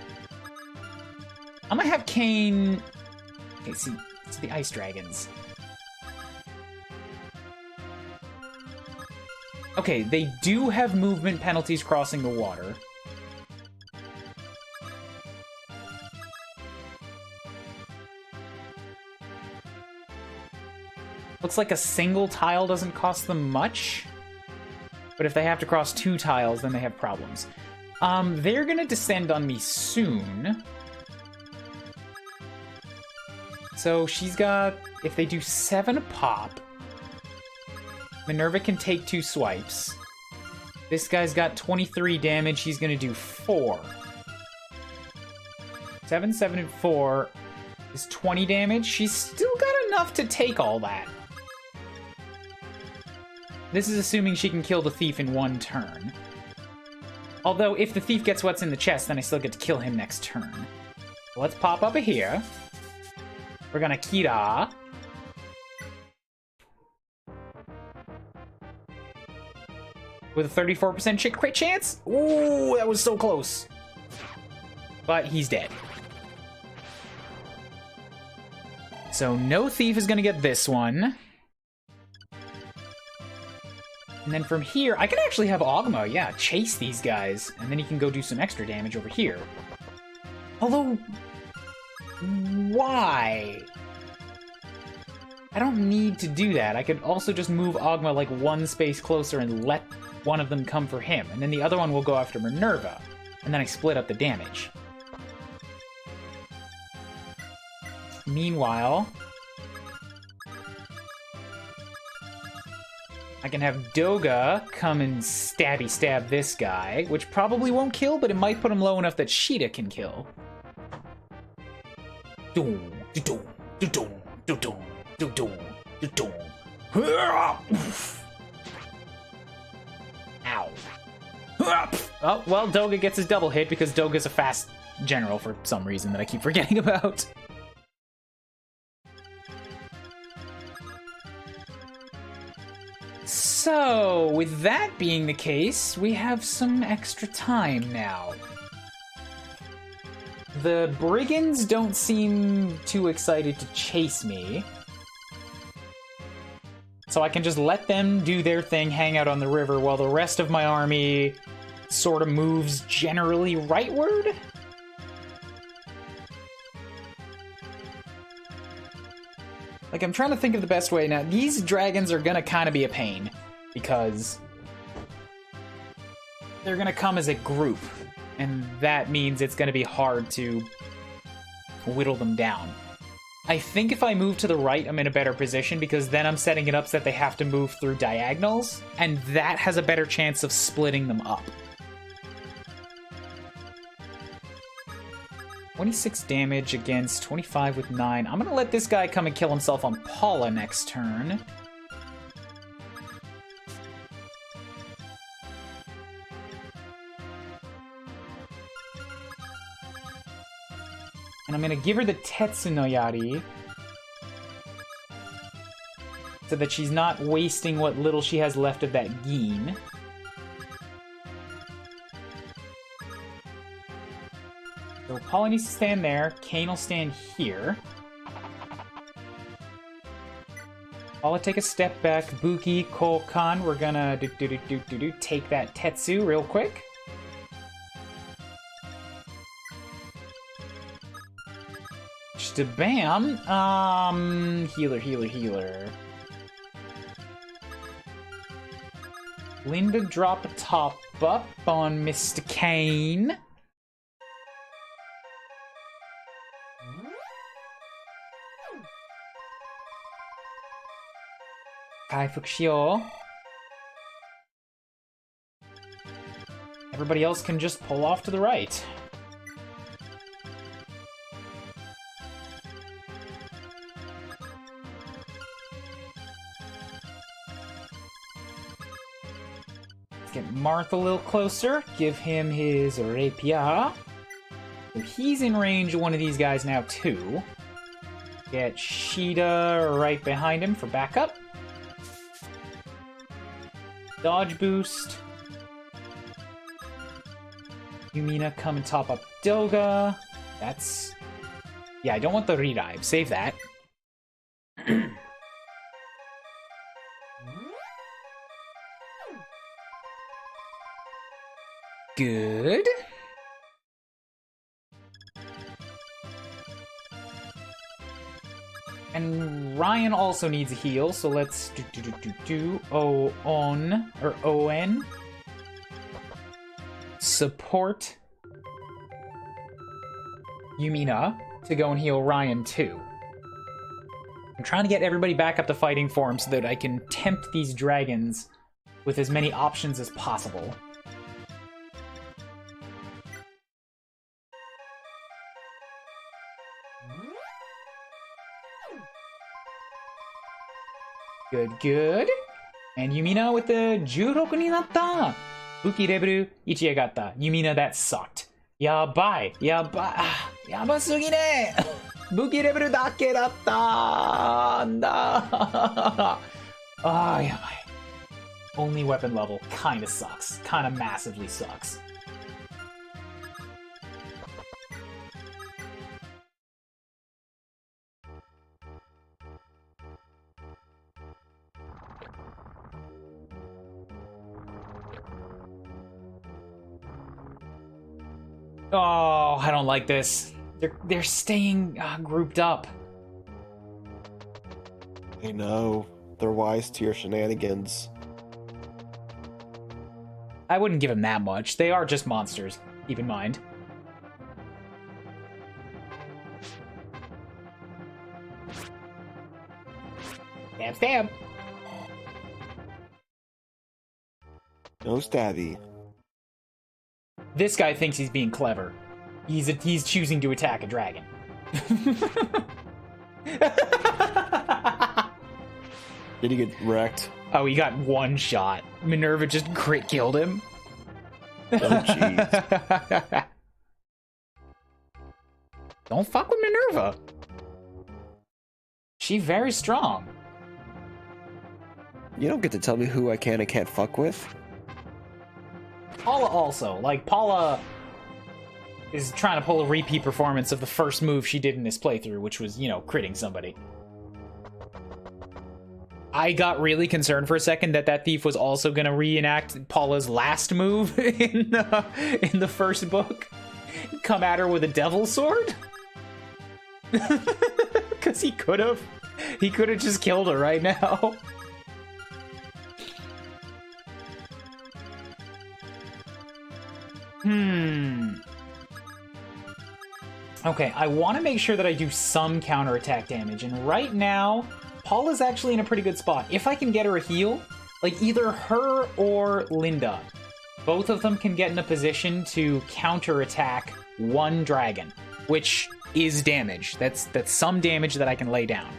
I'm going to have Kane... Okay, see, it's the ice dragons. Okay, they do have movement penalties crossing the water. Looks like a single tile doesn't cost them much. But if they have to cross 2 tiles, then they have problems. They're gonna descend on me soon. So she's got, if they do 7 a pop, Minerva can take 2 swipes. This guy's got 23 damage, he's gonna do 4. 7, 7, and 4 is 20 damage. She's still got enough to take all that. This is assuming she can kill the thief in one turn. Although, if the thief gets what's in the chest, then I still get to kill him next turn. So let's pop up here. We're gonna Kira. With a 34% crit chance? Ooh, that was so close. But he's dead. So no thief is gonna get this one. And then from here, I can actually have Ogma, yeah, chase these guys. And then he can go do some extra damage over here. Although, why? I don't need to do that. I could also just move Ogma like one space closer and let one of them come for him. And then the other one will go after Minerva. And then I split up the damage. Meanwhile, I can have Doga come and stabby stab this guy, which probably won't kill, but it might put him low enough that Sheeta can kill. Ow. Oh, well, Doga gets his double hit because Doga's a fast general for some reason that I keep forgetting about. So, with that being the case, we have some extra time now. The brigands don't seem too excited to chase me. So I can just let them do their thing, hang out on the river, while the rest of my army sort of moves generally rightward? Like, I'm trying to think of the best way. Now, these dragons are gonna kind of be a pain, because they're gonna come as a group, and that means it's gonna be hard to whittle them down. I think if I move to the right, I'm in a better position, because then I'm setting it up so that they have to move through diagonals, and that has a better chance of splitting them up. 26 damage against 25 with 9. I'm gonna let this guy come and kill himself on Paula next turn. And I'm gonna give her the Tetsu no Yari, so that she's not wasting what little she has left of that Gin. So Paula needs to stand there, Kane will stand here. Paula, take a step back, Buki, Kokan, we're gonna take that Tetsu real quick. Bam! Healer, healer, healer. Linda, drop a top up on Mr. Kane. Kaifukushio. Everybody else can just pull off to the right. Get Marth a little closer, give him his rapier. So he's in range of one of these guys now too. Get Sheeta right behind him for backup. Dodge boost. Yumina, come and top up Doga. That's... yeah, I don't want the re-dive. Save that. Good. And Ryan also needs a heal, so let's do O-on, or O-N. Support Yumina to go and heal Ryan too. I'm trying to get everybody back up to fighting form so that I can tempt these dragons with as many options as possible. Good, good. And Yumina with the 16になった。武器レベル1上がった。Yumina, that sucked. やばい。やばい。あ、やばすぎね。武器レベルだけだったんだ。あ、やばい。Only weapon level kinda sucks. Kinda massively sucks. Oh, I don't like this. They're staying grouped up. I know. They're wise to your shenanigans. I wouldn't give them that much. They are just monsters. Keep in mind. Stab, stab. No stabby. This guy thinks he's being clever. He's choosing to attack a dragon. Did he get wrecked? Oh, he got one shot. Minerva just crit killed him. Oh, jeez. Don't fuck with Minerva. She's very strong. You don't get to tell me who I can and can't fuck with. Paula also. Like, Paula is trying to pull a repeat performance of the first move she did in this playthrough, which was, you know, critting somebody. I got really concerned for a second that that thief was also going to reenact Paula's last move in the first book. Come at her with a devil sword. Because he could have just killed her right now. Okay, I want to make sure that I do some counterattack damage, and right now, Paula's actually in a pretty good spot. If I can get her a heal, like either her or Linda, both of them can get in a position to counterattack one dragon, which is damage. That's some damage that I can lay down.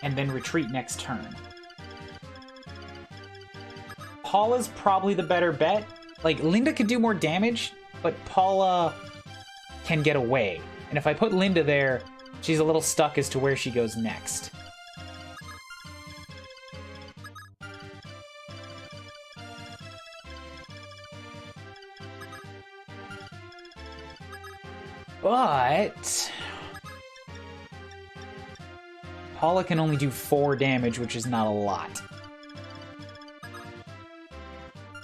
And then retreat next turn. Paula's probably the better bet. Like, Linda could do more damage, but Paula can get away. And if I put Linda there, she's a little stuck as to where she goes next. But Paula can only do 4 damage, which is not a lot.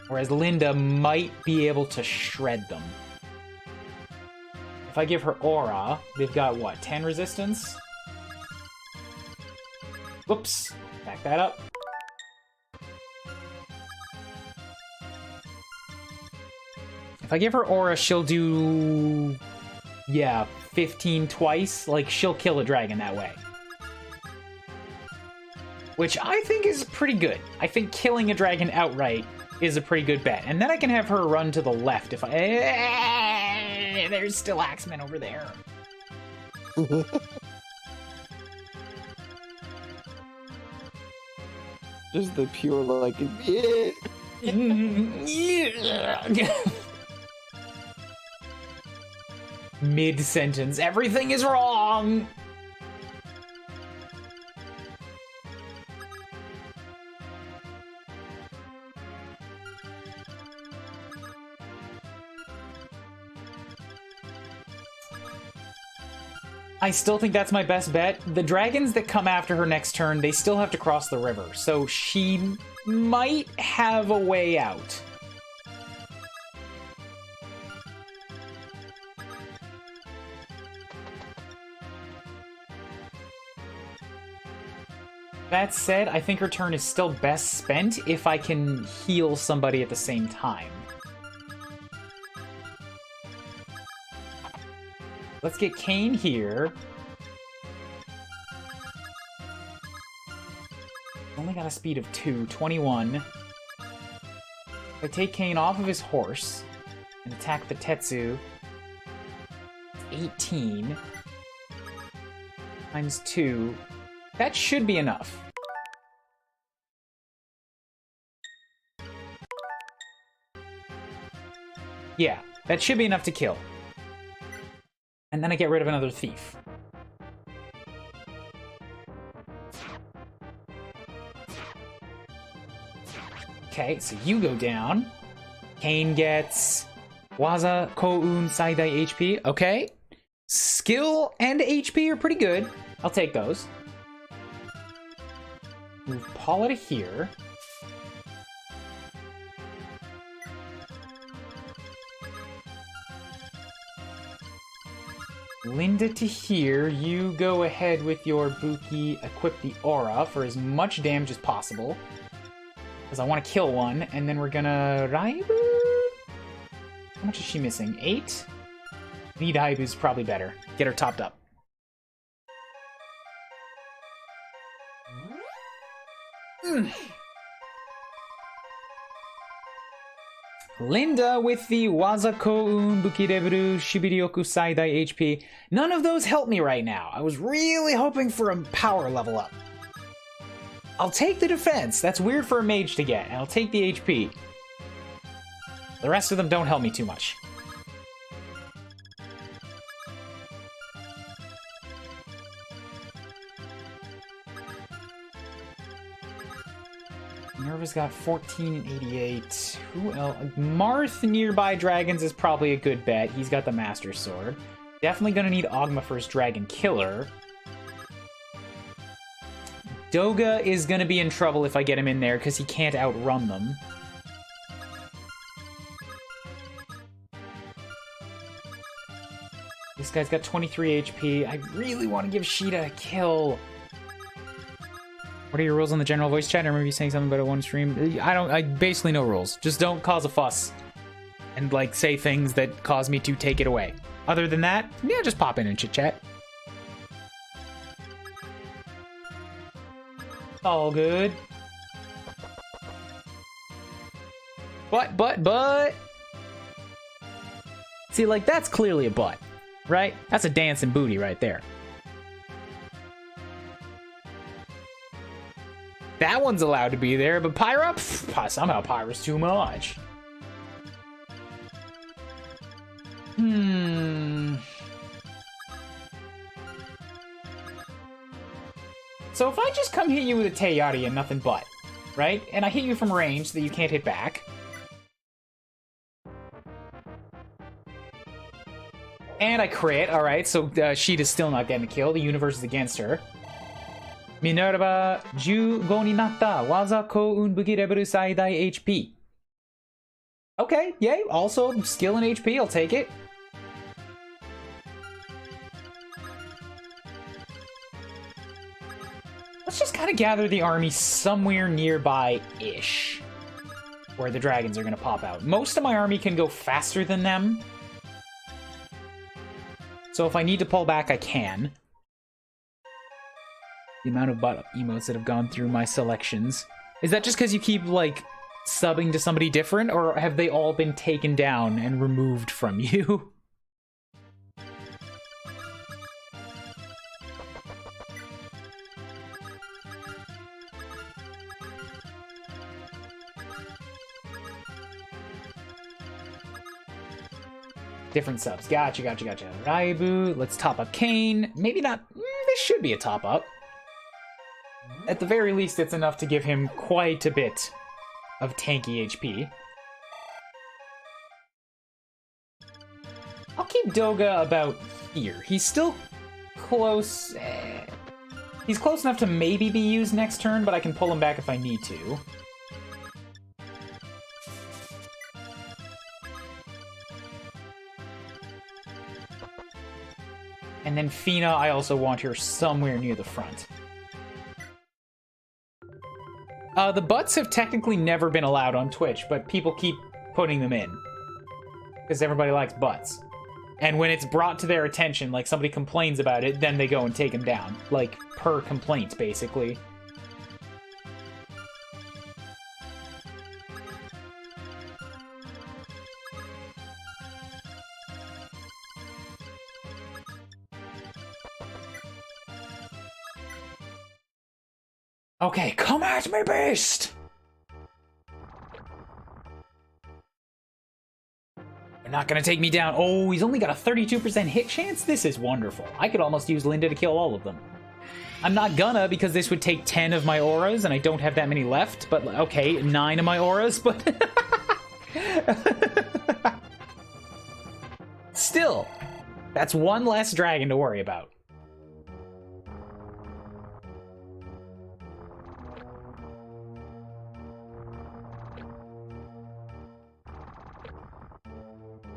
Whereas Linda might be able to shred them. If I give her Aura, they've got, what, 10 resistance? Whoops. Back that up. If I give her Aura, she'll do... yeah, 15 twice. Like, she'll kill a dragon that way. Which I think is pretty good. I think killing a dragon outright is a pretty good bet. And then I can have her run to the left if I... there's still Axemen over there. Just the pure, like... Mid-sentence, everything is wrong! I still think that's my best bet. The dragons that come after her next turn, they still have to cross the river, so she might have a way out. That said, I think her turn is still best spent if I can heal somebody at the same time. Let's get Kane here. Only got a speed of 2, 21. If I take Kane off of his horse and attack the Tetsu, 18. times 2. That should be enough. Yeah, that should be enough to kill. And then I get rid of another thief. Okay, so you go down. Kane gets Waza Koun Saidai HP. Okay. Skill and HP are pretty good. I'll take those. Move Paula to here. Linda to here. You go ahead with your Buki, equip the aura for as much damage as possible. Because I want to kill one, and then we're gonna... Raibu? How much is she missing? 8? Need Raibu's probably better. Get her topped up. Linda with the Waza Koun Bukireburu Shibiryoku Saidai HP. None of those help me right now. I was really hoping for a power level up. I'll take the defense. That's weird for a mage to get. And I'll take the HP. The rest of them don't help me too much. Nerva's got 14 and 88. Who else? Marth nearby dragons is probably a good bet. He's got the Master Sword. Definitely gonna need Ogma for his Dragon Killer. Doga is gonna be in trouble if I get him in there because he can't outrun them. This guy's got 23 HP. I really want to give Sheeta a kill. What are your rules on the general voice chat? I remember you saying something about it one stream. I basically no rules. Just don't cause a fuss. And, like, say things that cause me to take it away. Other than that, yeah, just pop in and chit-chat. All good. But. See, like, that's clearly a butt, right? That's a dancing booty right there. That one's allowed to be there, but Pyra? Pff, somehow Pyra's too much. So if I just come hit you with a Teyari and nothing but, right? And I hit you from range so that you can't hit back. And I crit, alright, so Sheeta's still not getting a kill. The universe is against her. Minerva 15になった Waza Koun Bukireburu Saidai HP. Okay, yay. Also, skill and HP, I'll take it. Let's just kind of gather the army somewhere nearby-ish, where the dragons are going to pop out. Most of my army can go faster than them. So if I need to pull back, I can. The amount of butt emotes that have gone through my selections. Is that just because you keep, like, subbing to somebody different, or have they all been taken down and removed from you? Different subs. Gotcha. Raibu. Let's top up Kane. Maybe not. This should be a top up. At the very least, it's enough to give him quite a bit of tanky HP. I'll keep Doga about here. He's still close. He's close enough to maybe be used next turn, but I can pull him back if I need to. And then Fina, I also want her somewhere near the front. The butts have technically never been allowed on Twitch, but people keep putting them in. Because everybody likes butts. And when it's brought to their attention, like somebody complains about it, then they go and take them down. Like, per complaint, basically. Okay, come at me, beast! You're not gonna take me down. Oh, he's only got a 32% hit chance? This is wonderful. I could almost use Linda to kill all of them. I'm not gonna, because this would take 10 of my auras, and I don't have that many left. But, okay, 9 of my auras, but... Still, that's one less dragon to worry about.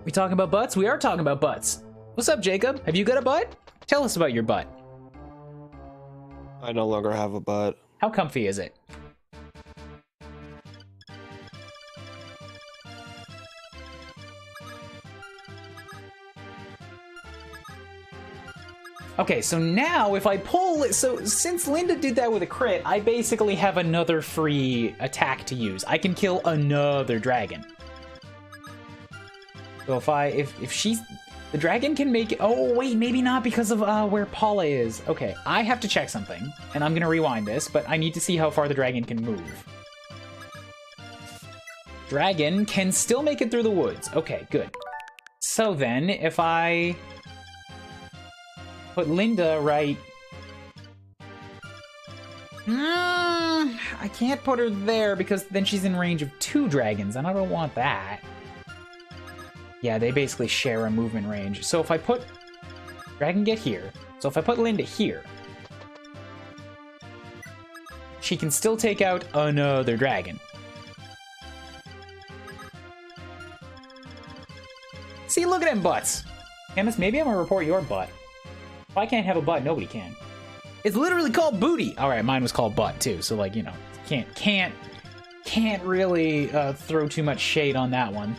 We talking about butts? We are talking about butts. What's up, Jacob? Have you got a butt? Tell us about your butt. I no longer have a butt. How comfy is it? Okay, so now if I pull... So since Linda did that with a crit, I basically have another free attack to use. I can kill another dragon. So if she's... The dragon can make... Oh, wait, maybe not because of where Paula is. Okay, I have to check something, and I'm going to rewind this, but I need to see how far the dragon can move. Dragon can still make it through the woods. Okay, good. So then, if I put Linda right... I can't put her there because then she's in range of 2 dragons, and I don't want that. Yeah, they basically share a movement range. So if I put... Dragon get here. So if I put Linda here, she can still take out another dragon. See, look at them butts. Chemist, maybe I'm gonna report your butt. If I can't have a butt, nobody can. It's literally called booty. All right, mine was called butt too. So like, you know, can't really throw too much shade on that one.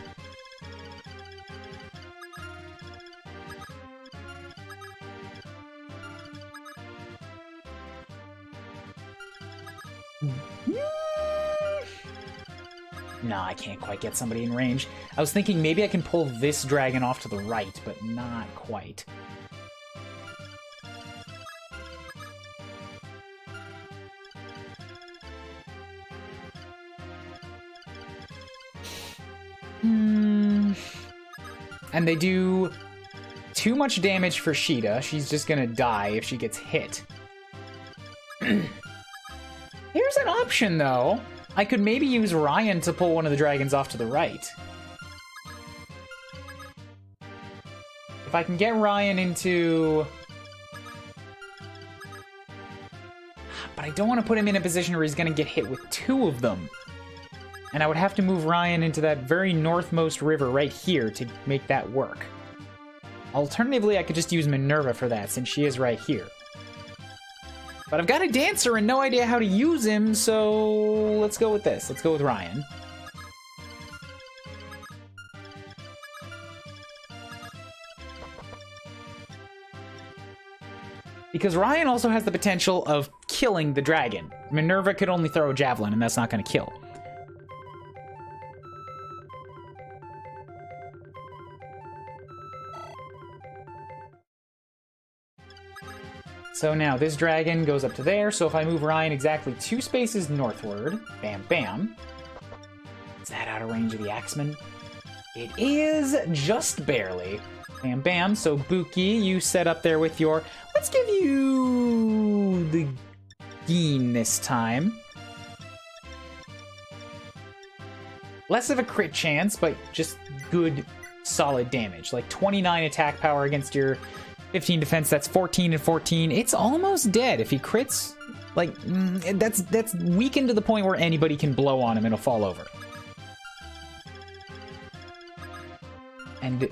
No, I can't quite get somebody in range. I was thinking maybe I can pull this dragon off to the right, but not quite. And they do too much damage for Sheeta. She's just gonna die if she gets hit. Here's an option, though. I could maybe use Ryan to pull one of the dragons off to the right. If I can get Ryan into... But I don't want to put him in a position where he's going to get hit with 2 of them. And I would have to move Ryan into that very northmost river right here to make that work. Alternatively, I could just use Minerva for that, since she is right here. But I've got a dancer and no idea how to use him, so let's go with this. Let's go with Ryan. Because Ryan also has the potential of killing the dragon. Minerva could only throw a javelin, and that's not going to kill. So now this dragon goes up to there, so if I move Ryan exactly 2 spaces northward, bam, bam. Is that out of range of the Axeman? It is, just barely. Bam, bam, so Buki, you set up there with your... Let's give you the Geen this time. Less of a crit chance, but just good, solid damage. Like 29 attack power against your... 15 defense, that's 14 and 14. It's almost dead. If he crits, like, that's weakened to the point where anybody can blow on him and he'll fall over. And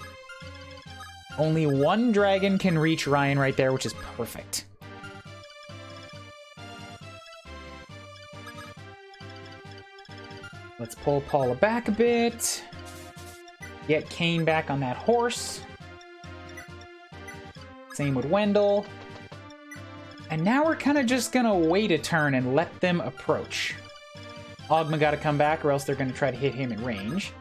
only 1 dragon can reach Ryan right there, which is perfect. Let's pull Paula back a bit. Get Kane back on that horse. Same with Wendell. And now we're kind of just gonna wait a turn and let them approach. Ogma gotta come back or else they're gonna try to hit him at range.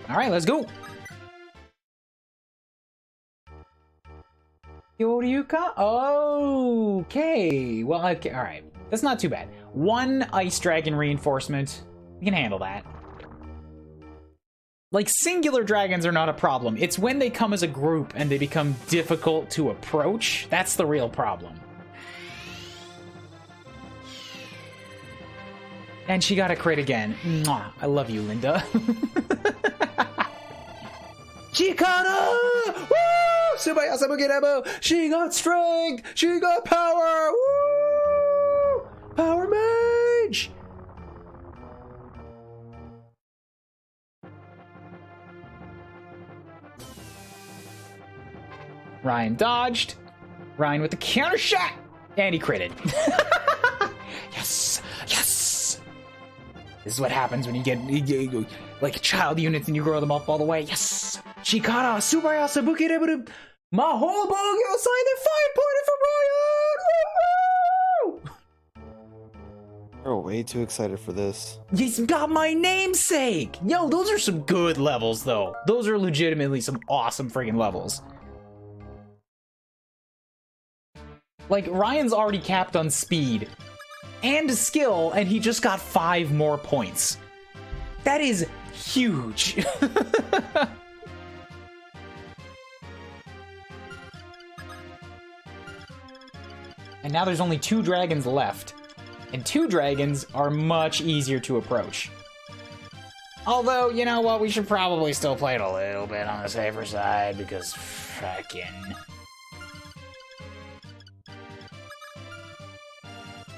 All right, let's go. Kyoryuka? Okay. Well, okay, all right. That's not too bad. 1 ice dragon reinforcement. We can handle that. Like, singular dragons are not a problem. It's when they come as a group and they become difficult to approach. That's the real problem. And she got a crit again. Mwah. I love you, Linda. Chikara! Woo! Subayasa Mugenebo! She got strength! She got power! Woo! Power mage! Ryan dodged. Ryan with the counter shot! And he critted. Yes! Yes! This is what happens when you get like child units and you grow them up all the way. Yes! Shikara, Subayasa, Bukirebu, Maholbogyo, sign the 5-pointer for Ryan! Woo! You're way too excited for this. He's got my namesake! Yo, those are some good levels, though. Those are legitimately some awesome freaking levels. Like, Ryan's already capped on speed and skill, and he just got 5 more points. That is huge. And now there's only 2 dragons left. And 2 dragons are much easier to approach. Although, you know what, we should probably still play it a little bit on the safer side, because frickin'...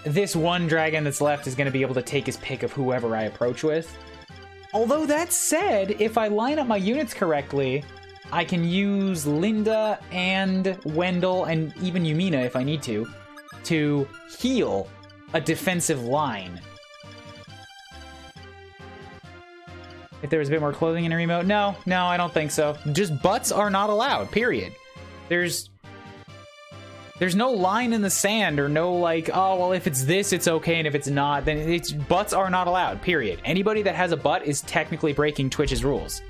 This 1 dragon that's left is going to be able to take his pick of whoever I approach with. Although that said, if I line up my units correctly, I can use Linda and Wendell and even Yumina if I need to heal a defensive line. If there was a bit more clothing in a remote? No, I don't think so. Just butts are not allowed, period. There's no line in the sand or no like, oh, well, if it's this, it's okay, and if it's not, then it's butts are not allowed, period. Anybody that has a butt is technically breaking Twitch's rules.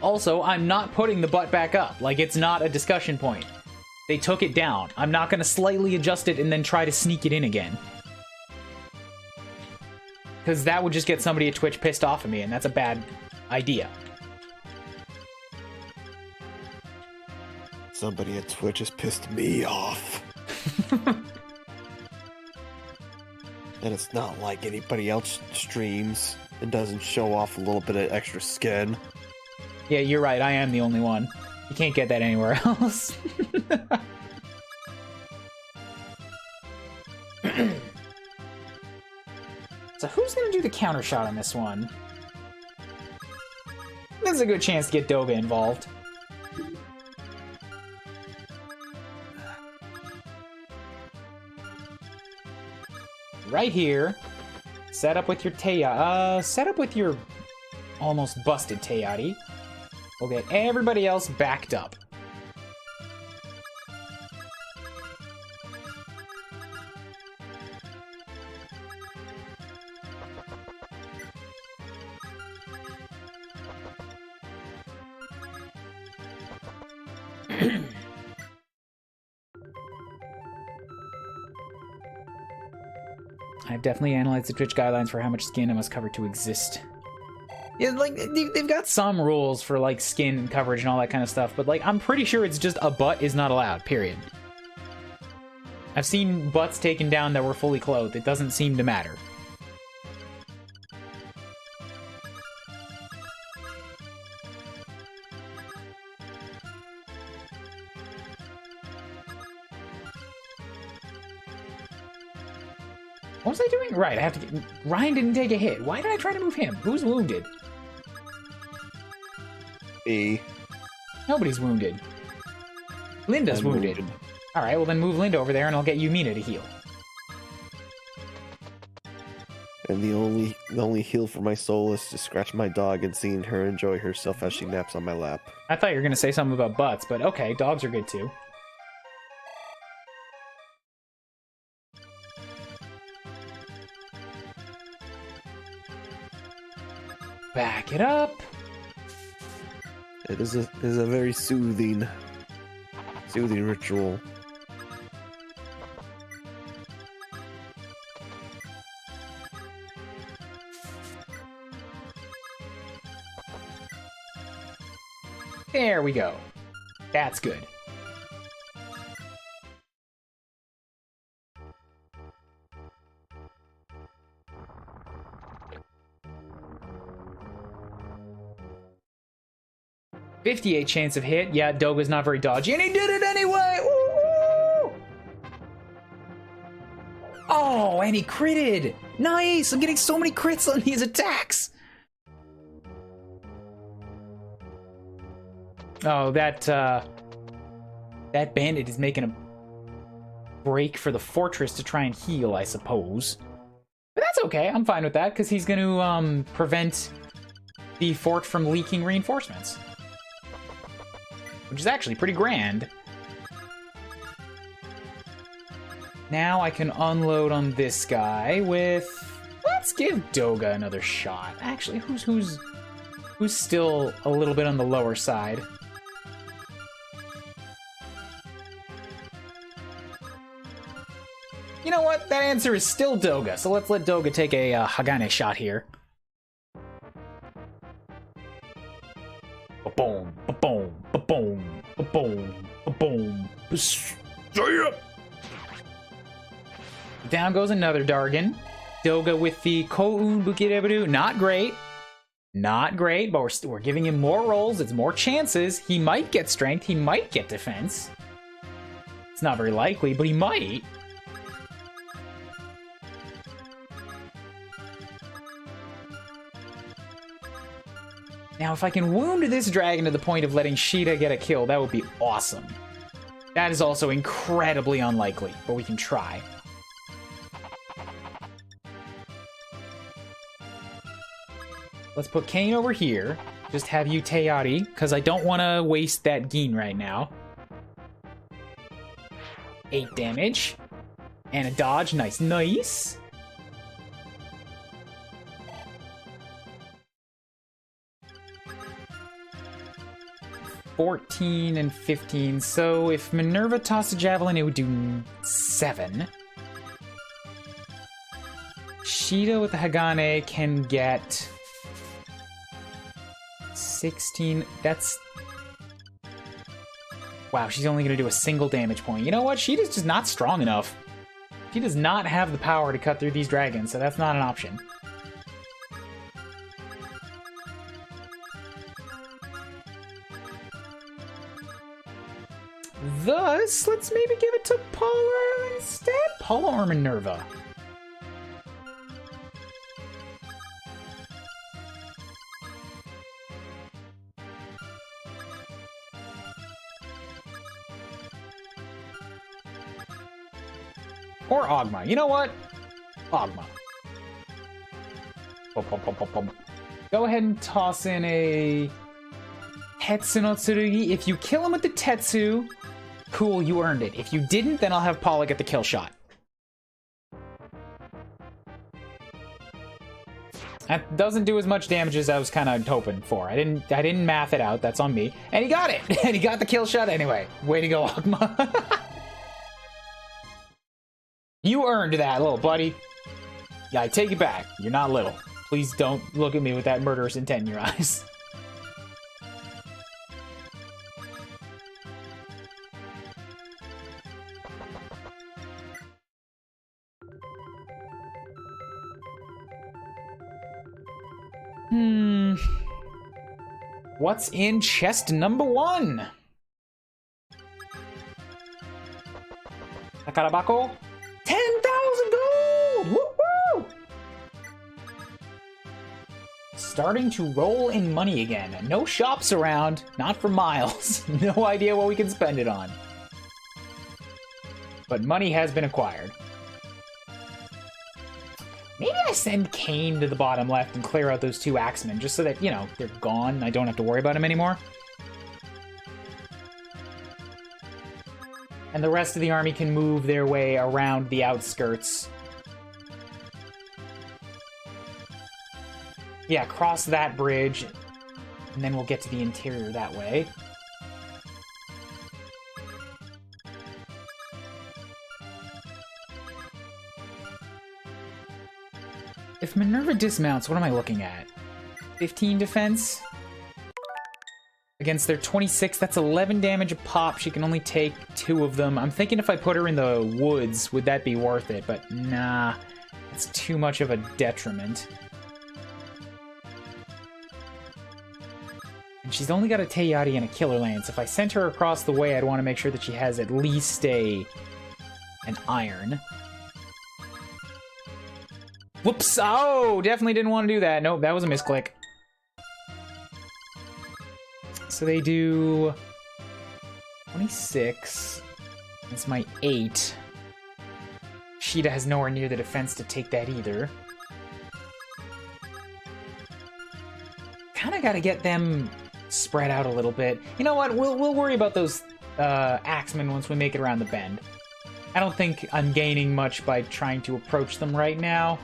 Also, I'm not putting the butt back up. Like, it's not a discussion point. They took it down. I'm not going to slightly adjust it and then try to sneak it in again. Because that would just get somebody at Twitch pissed off at me, and that's a bad idea. Somebody at Twitch has pissed me off. And it's not like anybody else streams and doesn't show off a little bit of extra skin. Yeah, you're right. I am the only one. You can't get that anywhere else. So who's going to do the counter shot on this one? There's a good chance to get Doga involved. Right here. Set up with your set up with your almost busted Teyari. We'll get everybody else backed up. I've definitely analyzed the Twitch guidelines for how much skin I must cover to exist. Yeah, like, they've got some rules for, like, skin and coverage and all that kind of stuff, but, like, I'm pretty sure it's just a butt is not allowed, period. I've seen butts taken down that were fully clothed. It doesn't seem to matter. What was I doing? Right, I have to get... Ryan didn't take a hit. Why did I try to move him? Who's wounded? Me. Nobody's wounded. Linda's wounded. Alright, well then move Linda over there and I'll get Yumina to heal. And the only heal for my soul is to scratch my dog and seeing her enjoy herself as she naps on my lap. I thought you were gonna say something about butts, but okay, dogs are good too. Back it up. It is a very soothing ritual. There we go. That's good. .58 chance of hit. Yeah, Doga's not very dodgy, and he did it anyway! Ooh! Oh, and he critted! Nice! I'm getting so many crits on these attacks! Oh, that bandit is making a break for the fortress to try and heal, I suppose. But that's okay, I'm fine with that, because he's going to prevent the fort from leaking reinforcements. Which is actually pretty grand. Now I can unload on this guy with... Let's give Doga another shot. Actually, who's still a little bit on the lower side? You know what? That answer is still Doga, so let's let Doga take a Hagane shot here. Ba-boom, ba-boom, ba-boom, ba-boom, ba-boom. Down goes another Dargan. Doga with the Koun Bukirebaru. Not great. Not great, but we're giving him more rolls. It's more chances. He might get strength. He might get defense. It's not very likely, but he might. Now, if I can wound this dragon to the point of letting Sheeta get a kill, that would be awesome. That is also incredibly unlikely, but we can try. Let's put Kane over here. Just have you Teari, because I don't want to waste that Geen right now. 8 damage. And a dodge. Nice. Nice. $14 and $15. So if Minerva tossed a javelin, it would do 7. Sheeta with the Hagane can get 16. That's... Wow, she's only going to do a single damage point. You know what? Sheeta's just not strong enough. She does not have the power to cut through these dragons, so that's not an option. Thus, let's maybe give it to Paula instead? Paula or Minerva? Or Ogma. You know what? Ogma. Go ahead and toss in a Tetsu no Tsurugi. If you kill him with the Tetsu, cool, you earned it. If you didn't, then I'll have Paula get the kill shot. That doesn't do as much damage as I was kind of hoping for. I didn't math it out. That's on me. And he got it. And he got the kill shot anyway. Way to go, Ogma. You earned that, little buddy. Yeah, I take it back. You're not little. Please don't look at me with that murderous intent in your eyes. What's in chest number 1? Takarabako? 10,000 gold! Woo-woo! Starting to roll in money again. No shops around, not for miles. No idea what we can spend it on. But money has been acquired. Maybe gonna send Kane to the bottom left and clear out those 2 axemen, just so that, you know, they're gone. I don't have to worry about them anymore. And the rest of the army can move their way around the outskirts. Yeah, cross that bridge, and then we'll get to the interior that way. If Minerva dismounts, what am I looking at? 15 defense? Against their 26, that's 11 damage a pop. She can only take 2 of them. I'm thinking if I put her in the woods, would that be worth it? But nah, it's too much of a detriment. And she's only got a Teyati and a Killer Lance. If I sent her across the way, I'd want to make sure that she has at least an iron. Whoops! Oh, definitely didn't want to do that. Nope, that was a misclick. So they do 26. That's my 8. Sheeta has nowhere near the defense to take that either. Kind of got to get them spread out a little bit. You know what? We'll worry about those axemen once we make it around the bend. I don't think I'm gaining much by trying to approach them right now.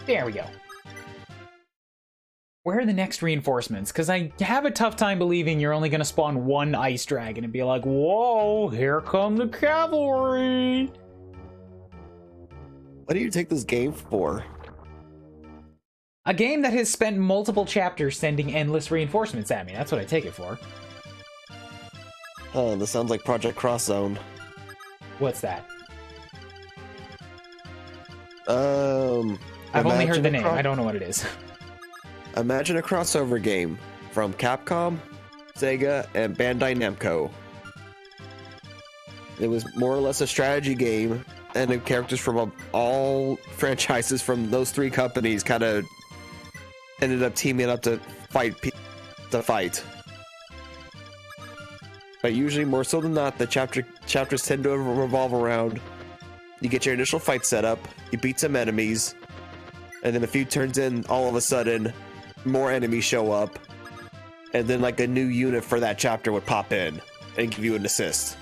There we go. Where are the next reinforcements? Because I have a tough time believing you're only going to spawn 1 ice dragon and be like, whoa, here come the cavalry. What do you take this game for? A game that has spent multiple chapters sending endless reinforcements at me. That's what I take it for. Oh, this sounds like Project Cross Zone. What's that? I've only heard the name. I don't know what it is. Imagine a crossover game from Capcom, Sega, and Bandai Namco. It was more or less a strategy game, and the characters from all franchises from those 3 companies kind of ended up teaming up to fight. But usually, more so than not, the chapters tend to revolve around: you get your initial fight set up, you beat some enemies, and then a few turns in, all of a sudden, more enemies show up, and then like a new unit for that chapter would pop in and give you an assist,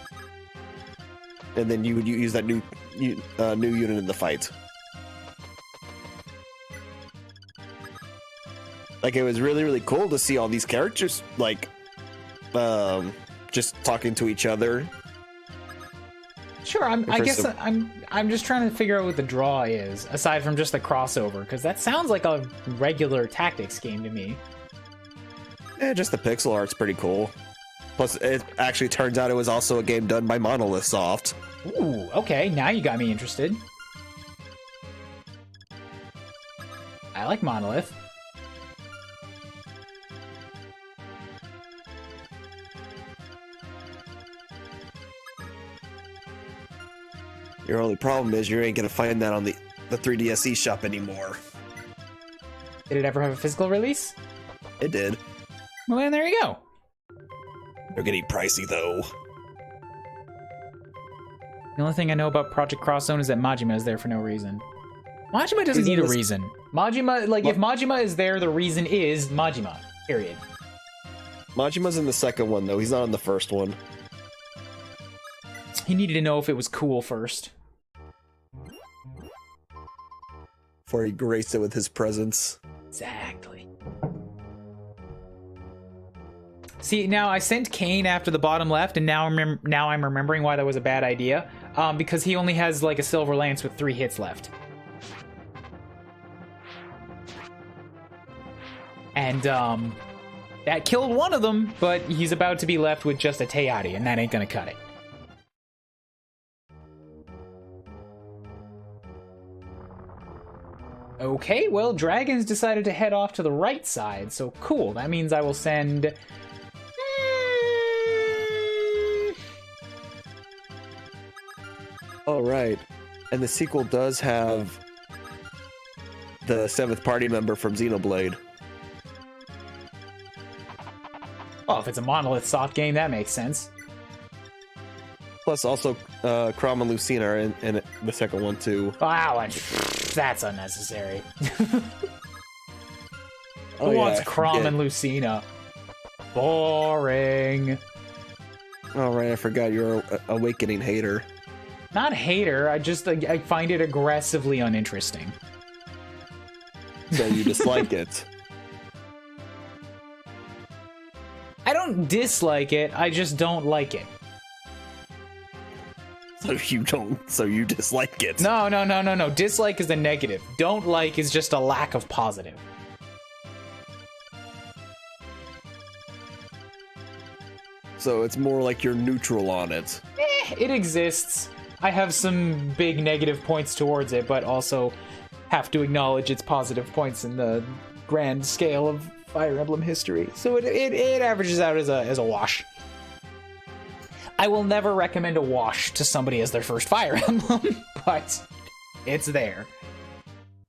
and then you would use that new unit in the fight. Like, it was really, really cool to see all these characters like just talking to each other. Sure, I guess I'm just trying to figure out what the draw is, aside from just the crossover, because that sounds like a regular tactics game to me. Yeah, just the pixel art's pretty cool. Plus, it actually turns out it was also a game done by Monolith Soft. Ooh, okay, now you got me interested. I like Monolith. Your only problem is you ain't gonna find that on the 3DSe shop anymore. Did it ever have a physical release? It did. Well, then there you go. They're getting pricey, though. The only thing I know about Project Cross Zone is that Majima is there for no reason. Majima doesn't need a reason. Majima, like, if Majima is there, the reason is Majima. Period. Majima's in the second one, though. He's not in the first one. He needed to know if it was cool first. Before he graced it with his presence. Exactly. See, now I sent Kane after the bottom left, and now I'm remembering why that was a bad idea. Because he only has like a silver lance with 3 hits left. And That killed one of them, but he's about to be left with just a Teati, and that ain't gonna cut it. Okay, well, dragons decided to head off to the right side, so cool. That means I will send... All right. And the sequel does have the 7th party member from Xenoblade. Well, if it's a Monolith soft game, that makes sense. Plus, also, Chrom and Lucina are in the second one, too. Wow, that's unnecessary. Oh, Who wants yeah, Chrom and Lucina? Boring. All right, I forgot you're an Awakening hater. Not hater, I find it aggressively uninteresting. So you dislike it. I don't dislike it, I just don't like it. So you dislike it. No. Dislike is a negative. Don't like is just a lack of positive. So it's more like you're neutral on it. It exists. I have some big negative points towards it, but also have to acknowledge its positive points in the grand scale of Fire Emblem history. So it averages out as a wash. I will never recommend a wash to somebody as their first Fire Emblem, but it's there.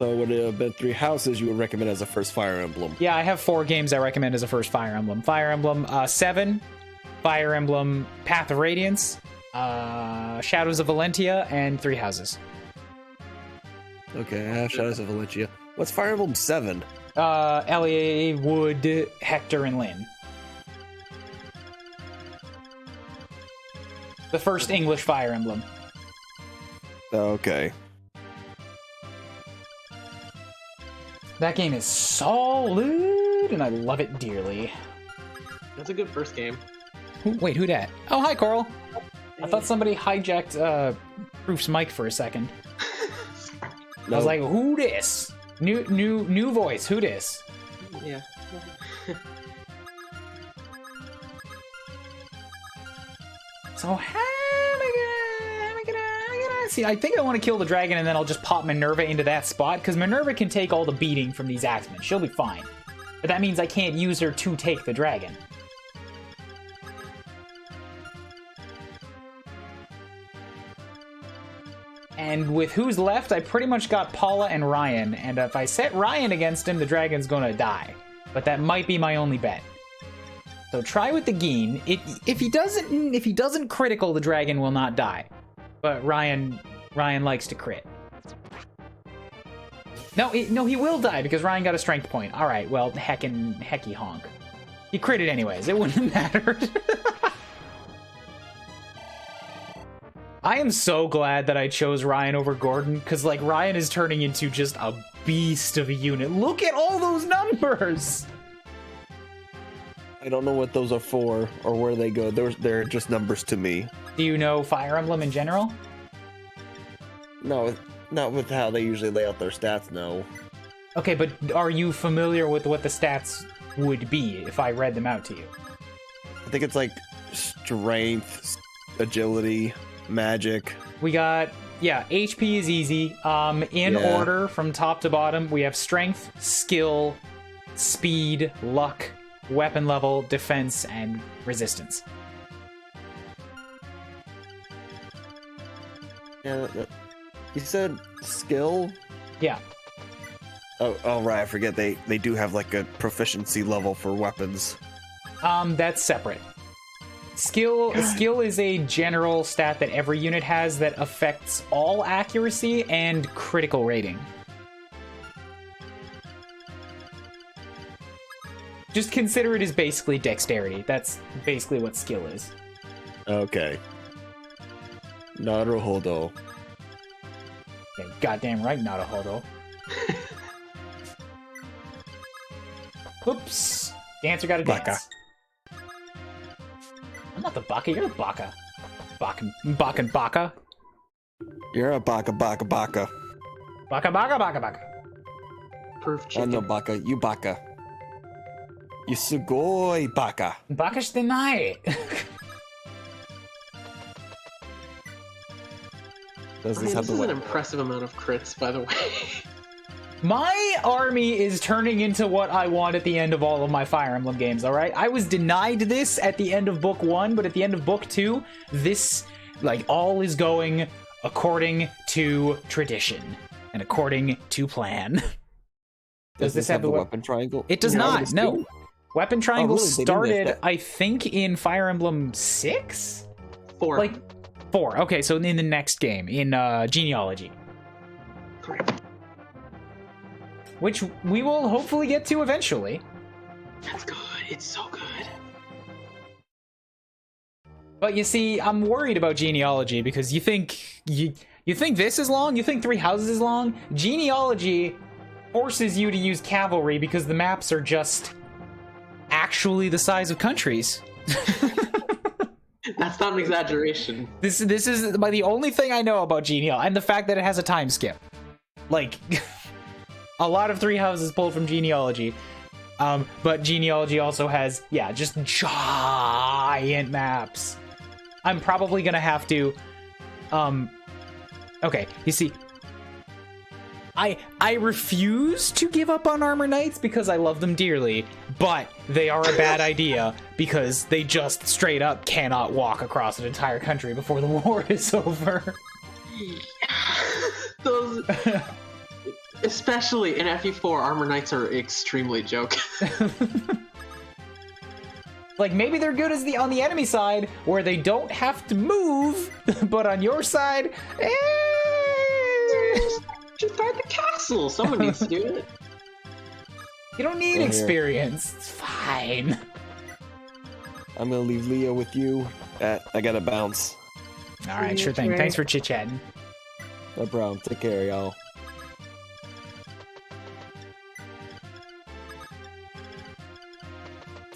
So would it have been 3 houses you would recommend as a first Fire Emblem? Yeah, I have 4 games I recommend as a first Fire Emblem. Fire Emblem 7, Fire Emblem Path of Radiance, Shadows of Valentia, and 3 Houses. Okay, I have Shadows of Valentia. What's Fire Emblem 7? Elia, Wood, Hector, and Lyn. The first English Fire Emblem. Okay. That game is solid, and I love it dearly. That's a good first game. Wait, who dat? Oh, hi, Coral. I thought somebody hijacked Proof's mic for a second. I was like, who dis? New voice, who dis? Yeah. So how am I gonna see? I think I want to kill the dragon and then I'll just pop Minerva into that spot because Minerva can take all the beating from these axemen. She'll be fine. But that means I can't use her to take the dragon. And with who's left, I pretty much got Paula and Ryan. And if I set Ryan against him, the dragon's gonna die. But that might be my only bet. So try with the Geen. If he doesn't critical, the dragon will not die. But Ryan likes to crit. No, he will die because Ryan got a strength point. All right, well, hecky honk. He critted anyways. It wouldn't have mattered. I am so glad that I chose Ryan over Gordon because like Ryan is turning into just a beast of a unit. Look at all those numbers. I don't know what those are for or where they go. They're just numbers to me. Do you know Fire Emblem in general? No, not with how they usually lay out their stats, no. Okay, but are you familiar with what the stats would be if I read them out to you? I think it's like strength, agility, magic. We got, yeah, HP is easy. In order from top to bottom, we have strength, skill, speed, luck, weapon level, defense, and resistance. Yeah, you said skill? Yeah. Oh, right, I forget they do have like a proficiency level for weapons. That's separate. Skill is a general stat that every unit has that affects all accuracy and critical rating. Just consider it as basically dexterity. That's basically what skill is. Okay. Naruhodo. Yeah, goddamn right, not a hodo. Oops. Dancer got a dance. Baka. I'm not the baka, you're the baka. Baka. You're a baka. Baka. Proof chicken. I'm no baka, you baka. You sugoi baka. Baka shite nai. Does I this mean, have this the is an weapon? impressive amount of crits, by the way. My army is turning into what I want at the end of all of my Fire Emblem games, alright? I was denied this at the end of Book 1, but at the end of Book 2, this, like, all is going according to tradition and according to plan. Does this have the weapon triangle? It does Yeah, not, it's no. good. Weapon triangle really? They didn't started, have that. I think, in Fire Emblem 6? 4. Like, 4. Okay, so in the next game, in Genealogy. Correct. Which we will hopefully get to eventually. That's good. It's so good. But you see, I'm worried about Genealogy because you think this is long? You think 3 houses is long? Genealogy forces you to use cavalry because the maps are just actually the size of countries. That's not an exaggeration. This is the only thing I know about Genealogy, and the fact that it has a time skip. Like, a lot of 3 houses pulled from Genealogy. But Genealogy also has, yeah, just giant maps. I'm probably gonna have to, okay, you see, I refuse to give up on Armor Knights because I love them dearly, but they are a bad idea because they just straight up cannot walk across an entire country before the war is over. Those, especially in FE4, Armor Knights are extremely joke. Like, maybe they're good as on the enemy side, where they don't have to move, but on your side, Just guard the castle. Someone needs to do it. you don't need Here. experience. It's fine. I'm gonna leave Leo with you. I gotta bounce. All right, sure thing. Thanks for chit-chatting. No problem. Take care, y'all.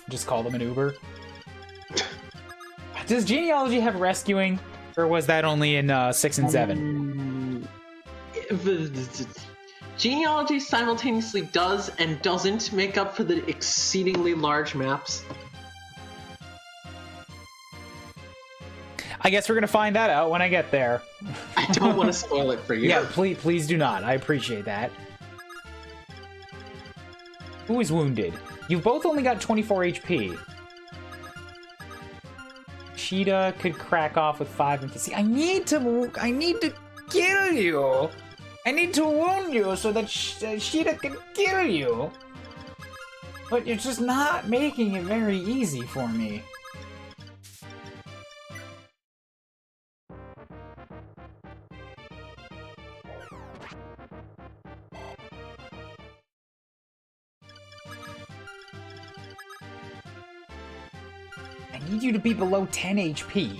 Just call them an Uber. Does Genealogy have rescuing, or was that only in 6 and 7? Genealogy simultaneously does and doesn't make up for the exceedingly large maps. I guess we're gonna find that out when I get there. I don't want to spoil it for you. Yeah, please do not. I appreciate that. Who is wounded? You've both only got 24 HP. Sheeta could crack off with 5 and see. I need to kill you. I need to wound you so that Sheeta can kill you. But you're just not making it very easy for me. I need you to be below 10 HP.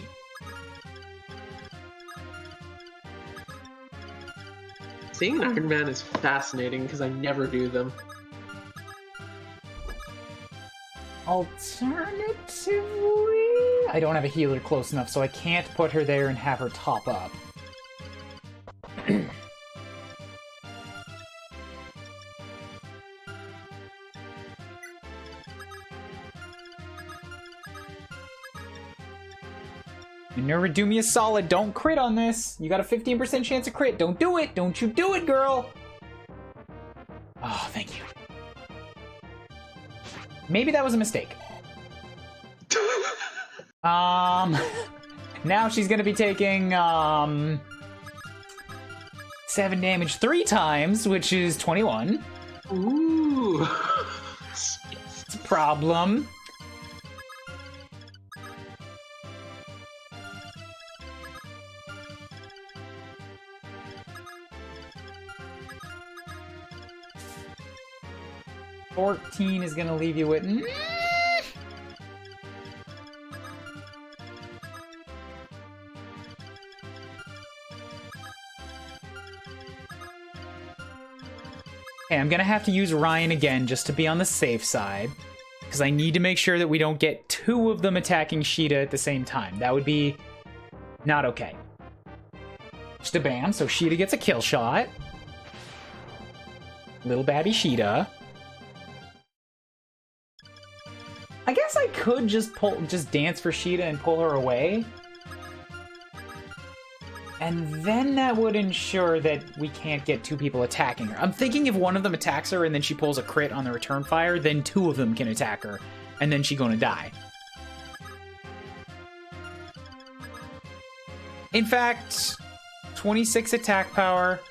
Seeing Ironman is fascinating because I never do them. Alternatively, I don't have a healer close enough, so I can't put her there and have her top up. Minerva, do me a solid. Don't crit on this. You got a 15% chance of crit. Don't do it. Don't you do it, girl. Oh, thank you. Maybe that was a mistake. Now she's gonna be taking 7 damage 3 times, which is 21. Ooh. It's a problem. $14 is gonna leave you with. Okay, I'm gonna have to use Ryan again just to be on the safe side, because I need to make sure that we don't get 2 of them attacking Sheeta at the same time. That would be not okay. Just a bam, so Sheeta gets a kill shot. Little babby Sheeta. could just dance for Sheeta and pull her away. And then that would ensure that we can't get two people attacking her. I'm thinking if one of them attacks her and then she pulls a crit on the return fire, then two of them can attack her, and then she's gonna die. In fact, 26 attack power,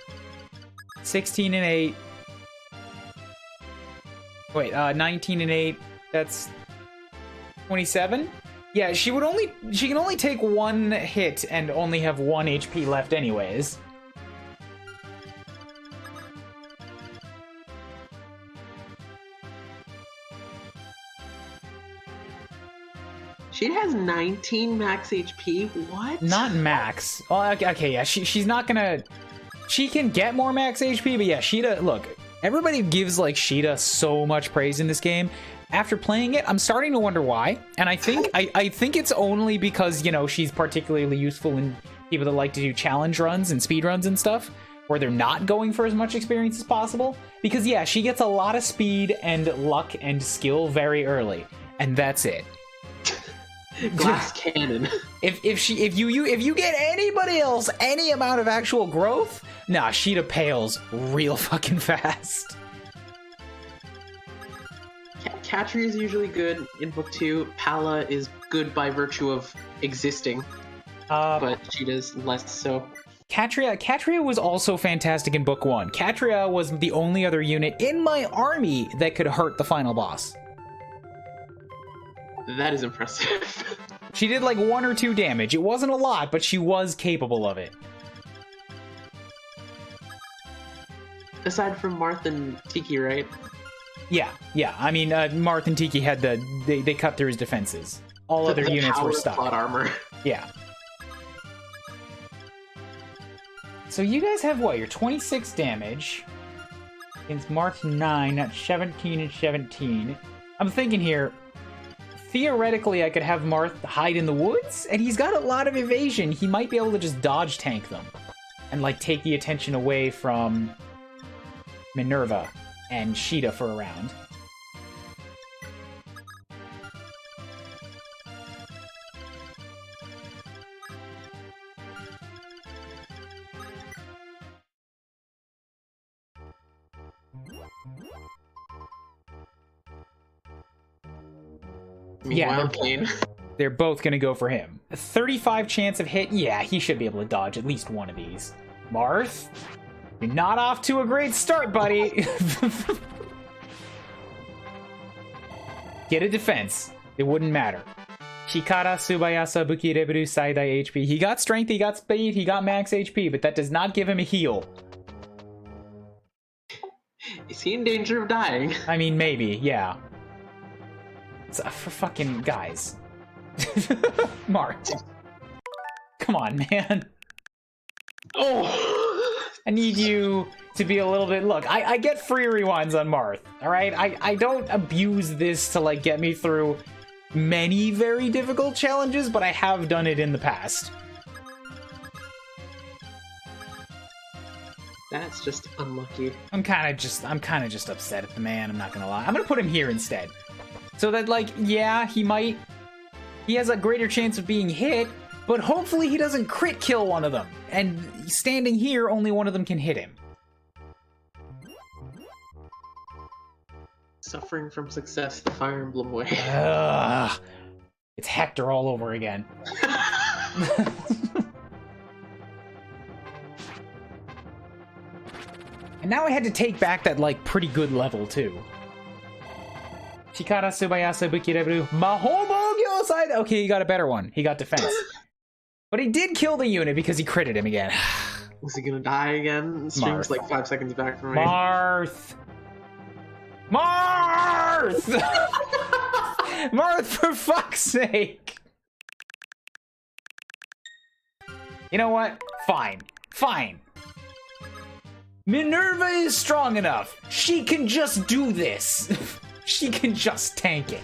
16 and 8. Wait, 19 and 8. That's 27? Yeah, she can only take one hit and only have 1 HP left anyways. She has 19 max HP? What? Not max. Oh, okay, yeah, she's not gonna... She can get more max HP, but yeah, Sheeta... Look, everybody gives, like, Sheeta so much praise in this game. After playing it, I'm starting to wonder why, and I think I think it's only because, you know, she's particularly useful in people that like to do challenge runs and speed runs and stuff, where they're not going for as much experience as possible. Because yeah, she gets a lot of speed and luck and skill very early, and that's it. Glass cannon. If you get anybody else any amount of actual growth, nah, Sheeta pales real fucking fast. Katria is usually good in book 2. Pala is good by virtue of existing, but Sheeta's less so. Katria was also fantastic in book 1. Katria was the only other unit in my army that could hurt the final boss. That is impressive. She did like 1 or 2 damage. It wasn't a lot, but she was capable of it. Aside from Marth and Tiki, right? Yeah. I mean, Marth and Tiki had they cut through his defenses. All other units were stuck. Plot armor. Yeah. So you guys have what? Your 26 damage against Marth 9, that's 17 and 17. I'm thinking here, theoretically, I could have Marth hide in the woods, and he's got a lot of evasion. He might be able to just dodge tank them and like take the attention away from Minerva and Sheeta for a round. Yeah, they're both gonna go for him. A 35 chance of hit? Yeah, he should be able to dodge at least one of these. Marth? You're not off to a great start, buddy. Get a defense. It wouldn't matter. Shikara, Subayasa, Bukireburu, Saidai HP. He got strength, he got speed, he got max HP, but that does not give him a heal. Is he in danger of dying? I mean, maybe, yeah. It's, for fucking guys. Marth. Come on, man. Oh! I need you to be a little bit... Look, I get free rewinds on Marth, alright? I don't abuse this to, like, get me through many very difficult challenges, but I have done it in the past. That's just unlucky. I'm kind of just upset at the man, I'm not gonna lie. I'm gonna put him here instead. So that, like, yeah, he has a greater chance of being hit, but hopefully he doesn't crit kill one of them. And standing here, only one of them can hit him. Suffering from success the Fire Emblem way. Ugh. It's Hector all over again. And now I had to take back that, like, pretty good level, too. Shikara, Subayasa, Bukireburu, Mahobo Gyosai! Okay, he got a better one. He got defense. But he did kill the unit because he critted him again. Was he gonna die again? Stream's like 5 seconds back from me. Marth! Marth! Marth, for fuck's sake! You know what? Fine. Fine. Minerva is strong enough. She can just do this. She can just tank it.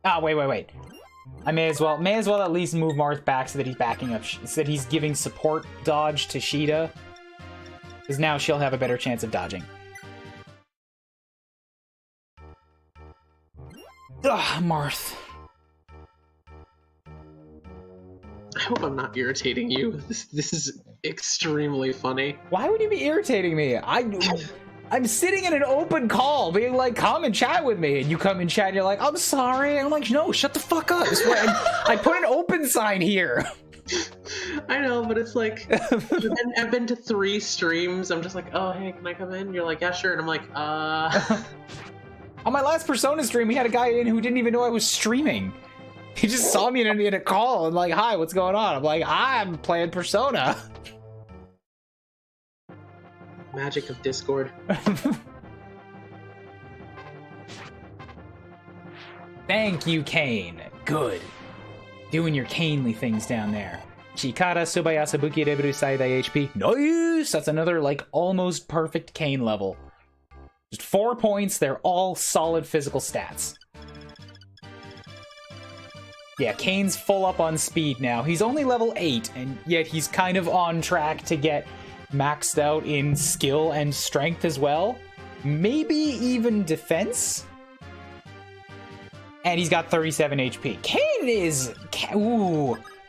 Ah, wait. I may as well at least move Marth back so that he's backing up, so that he's giving support dodge to Sheeta Because now she'll have a better chance of dodging. Ugh, Marth. I hope I'm not irritating you. This is extremely funny. Why would you be irritating me? I'm sitting in an open call being like, come and chat with me. And you come and chat and you're like, I'm sorry. And I'm like, no, shut the fuck up. I put an open sign here. I know, but it's like, I've been to 3 streams. I'm just like, oh, hey, can I come in? You're like, yeah, sure. And I'm like, On my last Persona stream, we had a guy in who didn't even know I was streaming. He just saw me in a call and like, hi, what's going on? I'm like, I'm playing Persona. Magic of Discord. Thank you, Kane. Good. Doing your Canely things down there. Chikara Subayasa Buki Reberu Saidai HP. Nice! That's another, like, almost perfect Kane level. Just 4 points. They're all solid physical stats. Yeah, Kane's full up on speed now. He's only level 8, and yet he's kind of on track to get maxed out in skill and strength as well. Maybe even defense? And he's got 37 HP.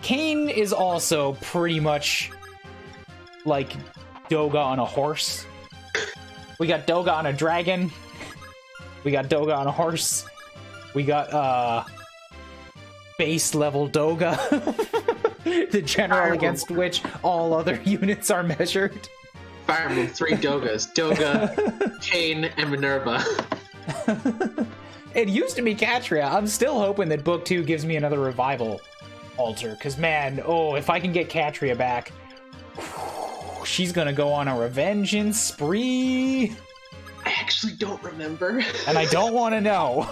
Kane is also pretty much like Doga on a horse. We got Doga on a dragon. We got Doga on a horse. We got, base level Doga. The general against which all other units are measured. Fire Emblem, 3 Dogas. Doga, Kane, and Minerva. It used to be Katria. I'm still hoping that Book 2 gives me another revival altar. Because, man, if I can get Katria back, she's gonna go on a revenge spree. I actually don't remember. And I don't want to know.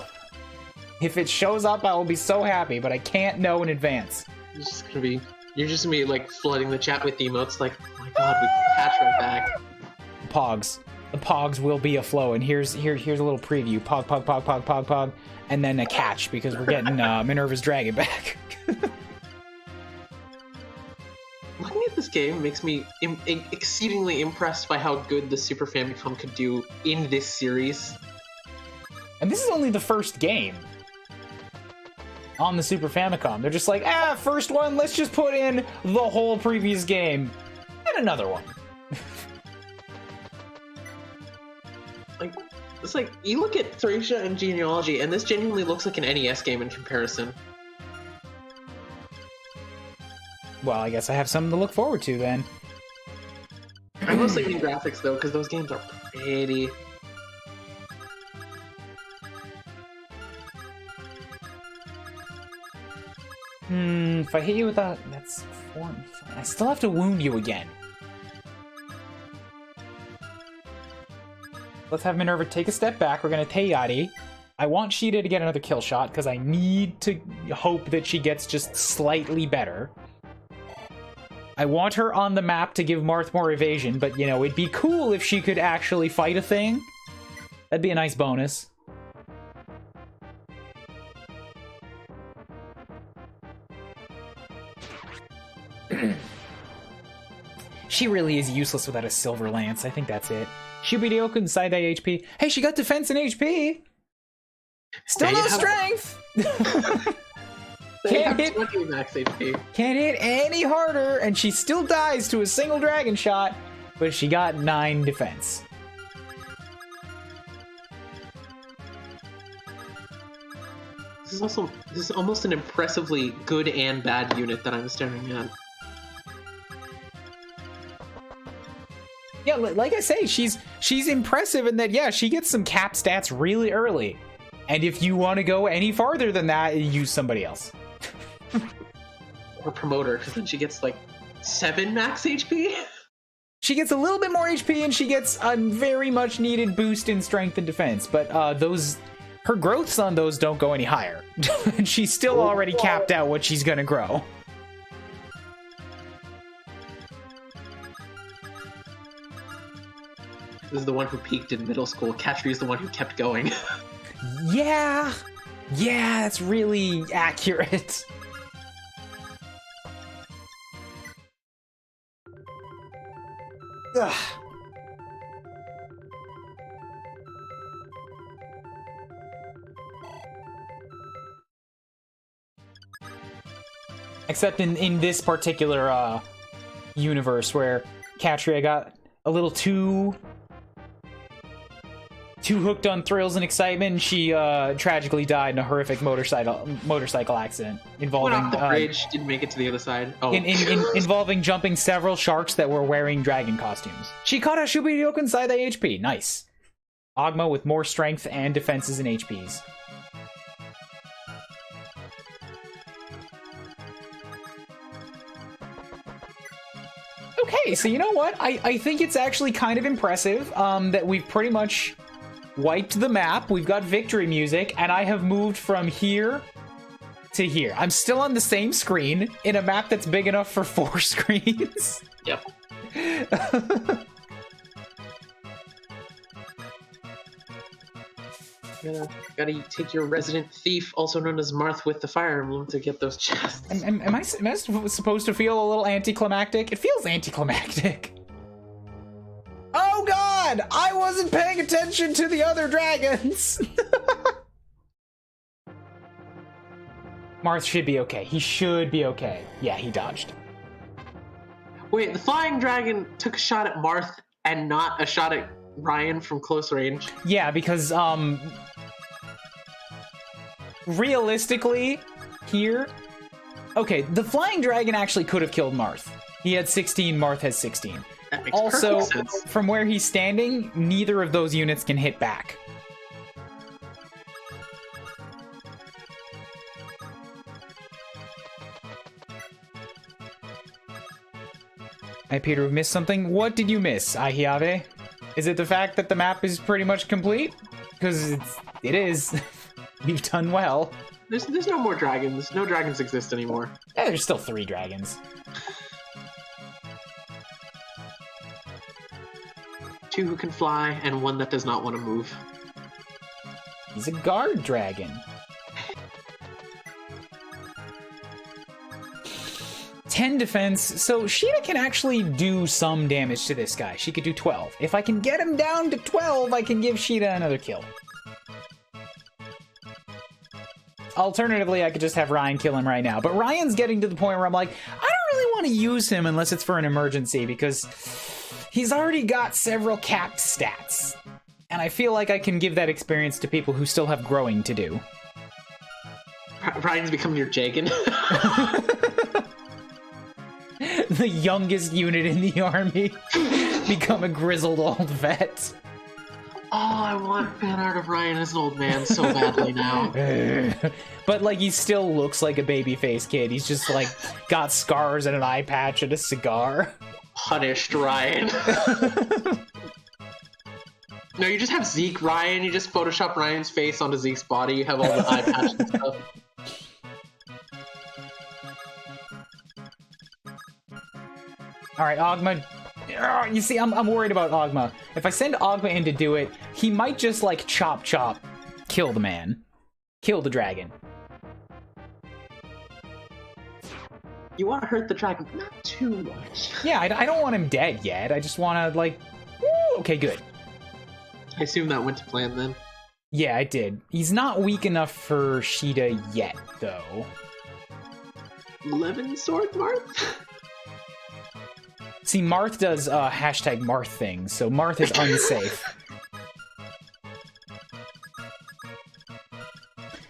If it shows up, I will be so happy, but I can't know in advance. You're just gonna be like flooding the chat with emotes like, oh my god, we can catch right back. Pogs. The Pogs will be a flow, and here's a little preview. Pog, pog, pog, pog, pog, pog, and then a catch, because we're getting Minerva's dragon back. Looking at this game makes me exceedingly impressed by how good the Super Famicom could do in this series. And this is only the first game on the Super Famicom. They're just like, first one, let's just put in the whole previous game and another one. It's like, you look at Thracia and Genealogy, and this genuinely looks like an NES game in comparison. Well, I guess I have something to look forward to then. I mostly mean graphics though, because those games are pretty. If I hit you with that, that's 4 and 5. I still have to wound you again. Let's have Minerva take a step back. We're going to Teyari. I want Sheeta to get another kill shot, because I need to hope that she gets just slightly better. I want her on the map to give Marth more evasion, but, you know, it'd be cool if she could actually fight a thing. That'd be a nice bonus. She really is useless without a silver lance. I think that's it. Shubidioku and Saidai HP. Hey, she got defense and HP. Still no strength. Can't hit max HP. Can't hit any harder, and she still dies to a single dragon shot, but she got 9 defense. This is almost an impressively good and bad unit that I'm staring at. Yeah, like I say, she's impressive in that, yeah, she gets some cap stats really early. And if you want to go any farther than that, use somebody else. Or promote her, because then she gets like 7 max HP. She gets a little bit more HP, and she gets a very much needed boost in strength and defense. But her growths on those don't go any higher. And she's still already capped out what she's gonna grow. This is the one who peaked in middle school. Katri is the one who kept going. Yeah, that's really accurate. Ugh. Except in this particular universe where Katria got a little too hooked on thrills and excitement, she tragically died in a horrific motorcycle accident involving went off the bridge, didn't make it to the other side. Oh, involving jumping several sharks that were wearing dragon costumes. She caught a Shubidyoku inside the HP. Nice. Ogma with more strength and defenses and HPs. Okay, so you know what? I think it's actually kind of impressive that we've pretty much wiped the map. We've got victory music, and I have moved from here to here. I'm still on the same screen in a map that's big enough for 4 screens. Yep. Gotta take your resident thief, also known as Marth, with the Fire Emblem to get those chests. Am I supposed to feel a little anticlimactic? It feels anticlimactic. Oh god! I wasn't paying attention to the other dragons! Marth should be okay. He should be okay. Yeah, he dodged. Wait, the flying dragon took a shot at Marth and not a shot at Ryan from close range? Yeah, because, realistically, here... Okay, the flying dragon actually could have killed Marth. He had 16, Marth has 16. That makes Also, perfect sense. from where he's standing, neither of those units can hit back. I appear to have missed something. What did you miss, Ahiave? Is it the fact that the map is pretty much complete? Because it is. We've done well. There's no more dragons. No dragons exist anymore. Yeah, there's still 3 dragons. 2 who can fly, and 1 that does not want to move. He's a guard dragon. 10 defense, so Sheeta can actually do some damage to this guy. She could do 12. If I can get him down to 12, I can give Sheeta another kill. Alternatively, I could just have Ryan kill him right now. But Ryan's getting to the point where I'm like, I don't really want to use him unless it's for an emergency, because he's already got several capped stats. And I feel like I can give that experience to people who still have growing to do. Ryan's become your Jagan. The youngest unit in the army. Become a grizzled old vet. Oh, I want fan art of Ryan as an old man so badly now. But, like, he still looks like a babyface kid. He's just, like, got scars and an eye patch and a cigar. Punished Ryan. No, you just have Zeke Ryan. You just Photoshop Ryan's face onto Zeke's body. You have all the eye patch and stuff. Alright, Ogma. You see, I'm worried about Ogma. If I send Ogma in to do it, he might just, like, chop, kill the man. Kill the dragon. You want to hurt the dragon, but not too much. Yeah, I don't want him dead yet. I just want to, like... Woo! Okay, good. I assume that went to plan, then. Yeah, it did. He's not weak enough for Sheeta yet, though. 11 sword Marth? See, Marth does hashtag Marth things, so Marth is unsafe.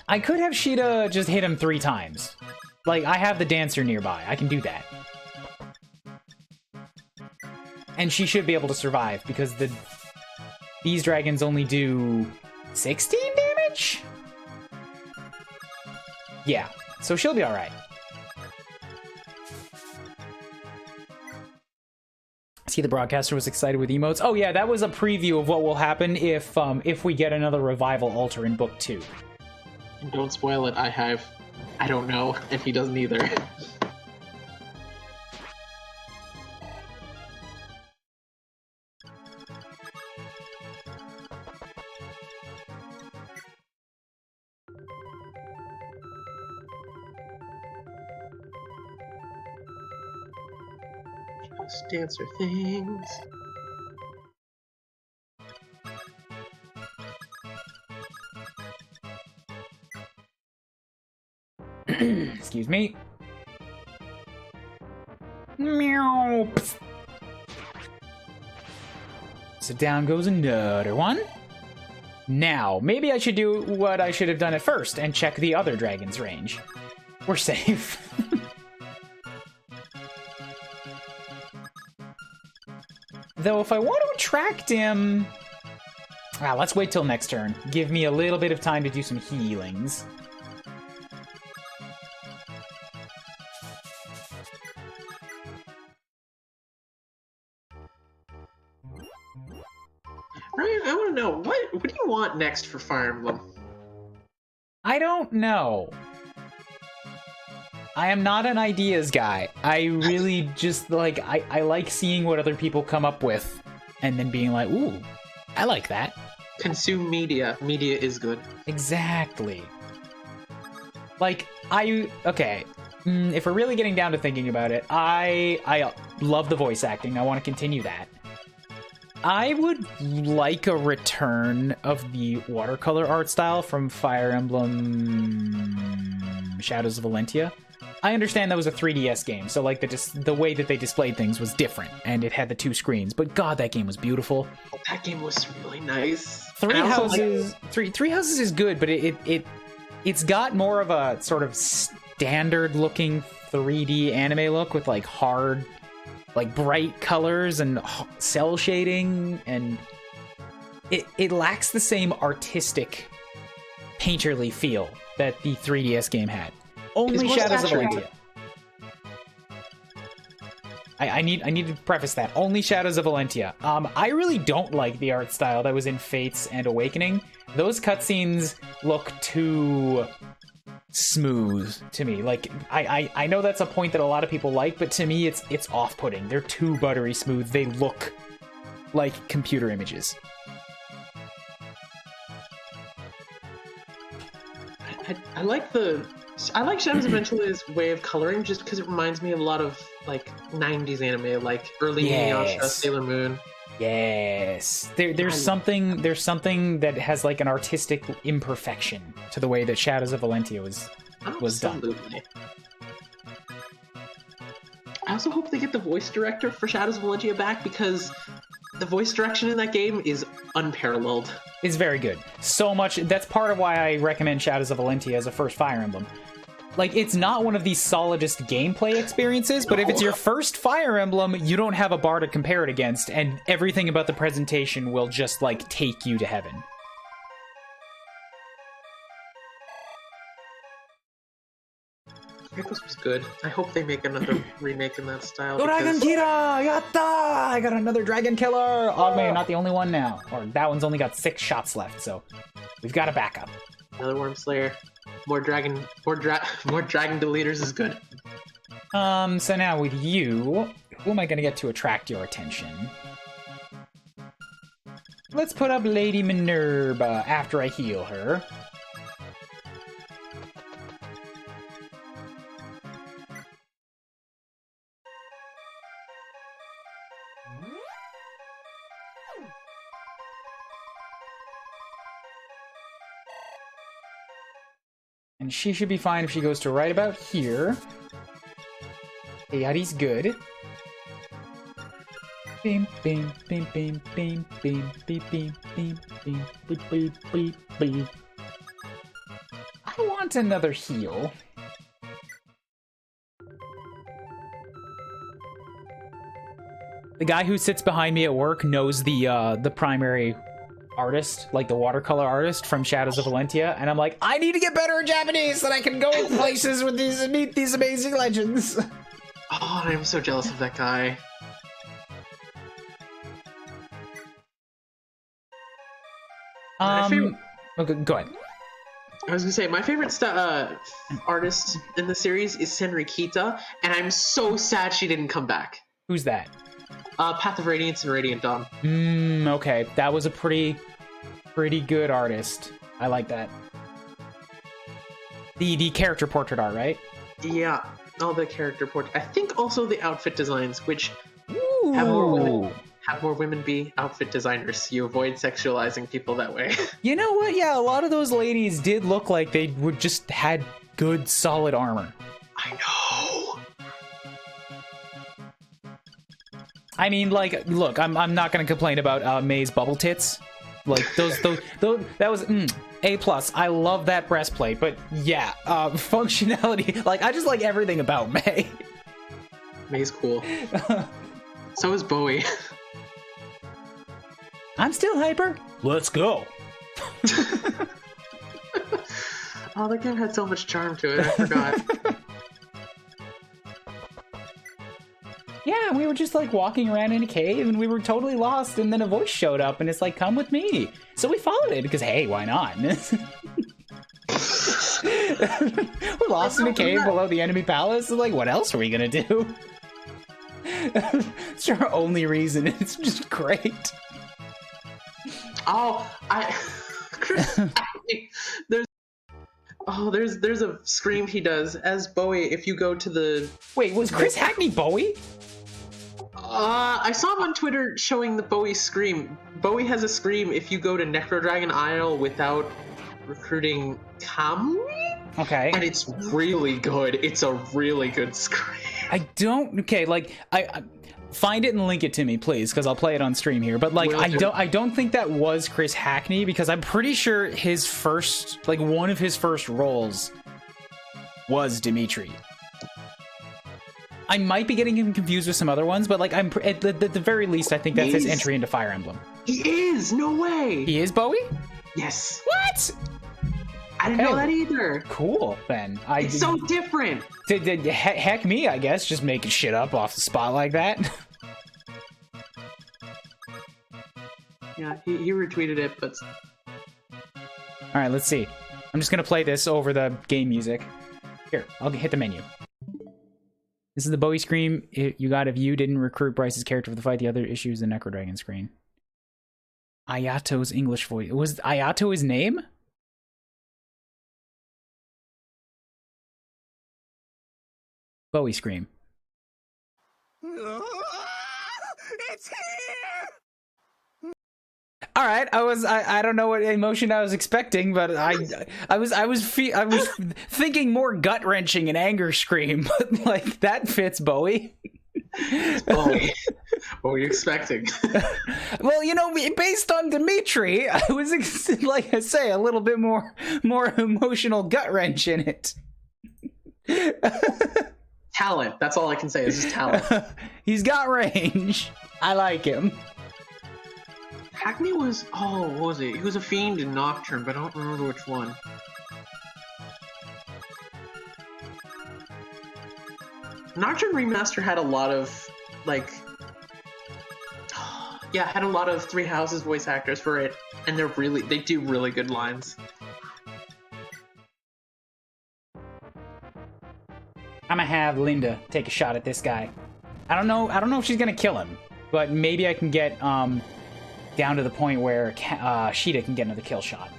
I could have Sheeta just hit him 3 times. Like, I have the dancer nearby. I can do that. And she should be able to survive, because these dragons only do 16 damage? Yeah, so she'll be alright. See, the broadcaster was excited with emotes. Oh yeah, that was a preview of what will happen if we get another revival altar in book 2. Don't spoil it. I don't know if he doesn't either. Just dancer things. Excuse me. Meow. So down goes another one. Now, maybe I should do what I should have done at first and check the other dragon's range. We're safe. Though if I want to attract him... let's wait till next turn. Give me a little bit of time to do some healings. Ryan, I want to know, what do you want next for Fire Emblem? I don't know. I am not an ideas guy. I really just, like, I like seeing what other people come up with and then being like, ooh, I like that. Consume media. Media is good. Exactly. Like, okay. If we're really getting down to thinking about it, I love the voice acting. I want to continue that. I would like a return of the watercolor art style from Fire Emblem Shadows of Valentia. I understand that was a 3DS game, so like the way that they displayed things was different, and it had the two screens. But God, that game was beautiful. That game was really nice. Three Houses is good, but it's got more of a sort of standard looking 3D anime look with like hard, like bright colors and cell shading, and it lacks the same artistic painterly feel that the 3DS game had. Only Shadows of Valentia. I need to preface that. Only Shadows of Valentia. I really don't like the art style that was in Fates and Awakening. Those cutscenes look too smooth to me. Like, I know that's a point that a lot of people like, but to me it's off-putting. They're too buttery smooth. They look like computer images. I like Shadows of Valentia's way of coloring just because it reminds me of a lot of like 90s anime, like early Inuyasha, Sailor Moon. Yes. There's something that has like an artistic imperfection to the way that Shadows of Valentia was done. I also hope they get the voice director for Shadows of Valentia back, because the voice direction in that game is unparalleled. It's very good. So much. That's part of why I recommend Shadows of Valentia as a first Fire Emblem. Like, it's not one of the solidest gameplay experiences, but if it's your first Fire Emblem, you don't have a bar to compare it against, and everything about the presentation will just, like, take you to heaven. This was good. I hope they make another remake in that style. Dragon Kira! Yatta! I got another Dragon Killer! Oh man, not the only one now. Or that one's only got 6 shots left, so we've got a backup. Another Worm Slayer. More dragon deleters is good. So now with you, who am I gonna get to attract your attention? Let's put up Lady Minerva after I heal her. And she should be fine if she goes to right about here. Yadi's good. Beam, beam, beam, beam, beam, beam, beam, beam, beam, beam, beep, beep, beep, beep. I want another heal. The guy who sits behind me at work knows the primary artist, like the watercolor artist from Shadows of Valentia, and I'm like, I need to get better at Japanese so that I can go places with these and meet these amazing legends. Oh, I'm so jealous of that guy. Okay, go ahead. I was gonna say, my favorite artist in the series is Senrikita, and I'm so sad she didn't come back. Who's that? Path of Radiance and Radiant Dawn. Okay. That was a pretty good artist. I like that. The character portrait art, right? Yeah, all the character portrait. I think also the outfit designs, which have more women be outfit designers. You avoid sexualizing people that way. You know what? Yeah, a lot of those ladies did look like they would just had good, solid armor. I know. I mean, like, look, I'm not gonna complain about May's bubble tits. Like those that was A+. I love that breastplate, but yeah, functionality. Like I just like everything about May. May's cool. So is Bowie. I'm still hyper. Let's go. Oh, that game had so much charm to it. I forgot. Yeah, we were just like walking around in a cave and we were totally lost, and then a voice showed up and it's like, come with me. So we followed it because, hey, why not? We're lost in a cave below the enemy palace. Like, what else are we gonna do? It's our only reason. It's just great. Oh, there's a scream he does as Bowie if you go to the... Wait, was Chris Hackney Bowie? I saw him on Twitter showing the Bowie scream. Bowie has a scream if you go to Necro Dragon Isle without recruiting Kamui? Okay. And it's really good. It's a really good scream. I don't... Okay, like, I find it and link it to me, please, because I'll play it on stream here. But, like, I don't think that was Chris Hackney, because I'm pretty sure his first... Like, one of his first roles was Dimitri. I might be getting him confused with some other ones, but like I'm at the very least, I think that's his entry into Fire Emblem. He is! No way! He is Bowie? Yes. What? I didn't know that either. Cool, then. It's so different. Heck me, I guess, just making shit up off the spot like that. Yeah, he retweeted it, but... All right, let's see. I'm just gonna play this over the game music. Here, I'll hit the menu. This is the Bowie scream you got if you didn't recruit Bryce's character for the fight. The other issue is the Necro Dragon screen. Ayato's English voice. Was Ayato his name? Bowie scream. It's here! All right, I don't know what emotion I was expecting, but I was thinking more gut wrenching and anger scream, but like that fits Bowie. Bowie, what were you expecting? Well, you know, based on Dimitri, I was like I say a little bit more emotional gut wrench in it. Talent. That's all I can say. Is just talent. He's got range. I like him. Hackney was... Oh, what was he? He was a fiend in Nocturne, but I don't remember which one. Nocturne Remaster had a lot of, like... Yeah, had a lot of Three Houses voice actors for it, and they do really good lines. I'm gonna have Linda take a shot at this guy. I don't know if she's gonna kill him, but maybe I can get, down to the point where Sheeta can get another kill shot.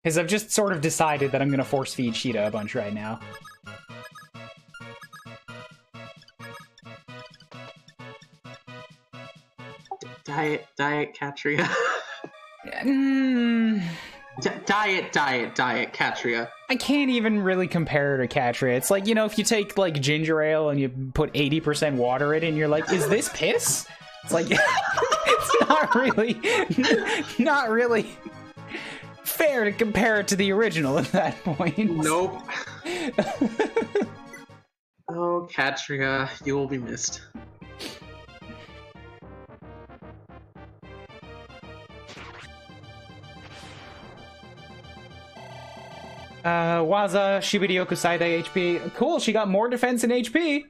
Because I've just sort of decided that I'm going to force feed Sheeta a bunch right now. Diet Katria. Diet Katria. I can't even really compare her to Katria. It's like, you know, if you take like ginger ale and you put 80% water in it and you're like, is this piss? It's like, it's not really fair to compare it to the original at that point. Nope. Oh, Katria, you will be missed. Waza Shibiryoku Saidai HP. Cool, she got more defense and HP.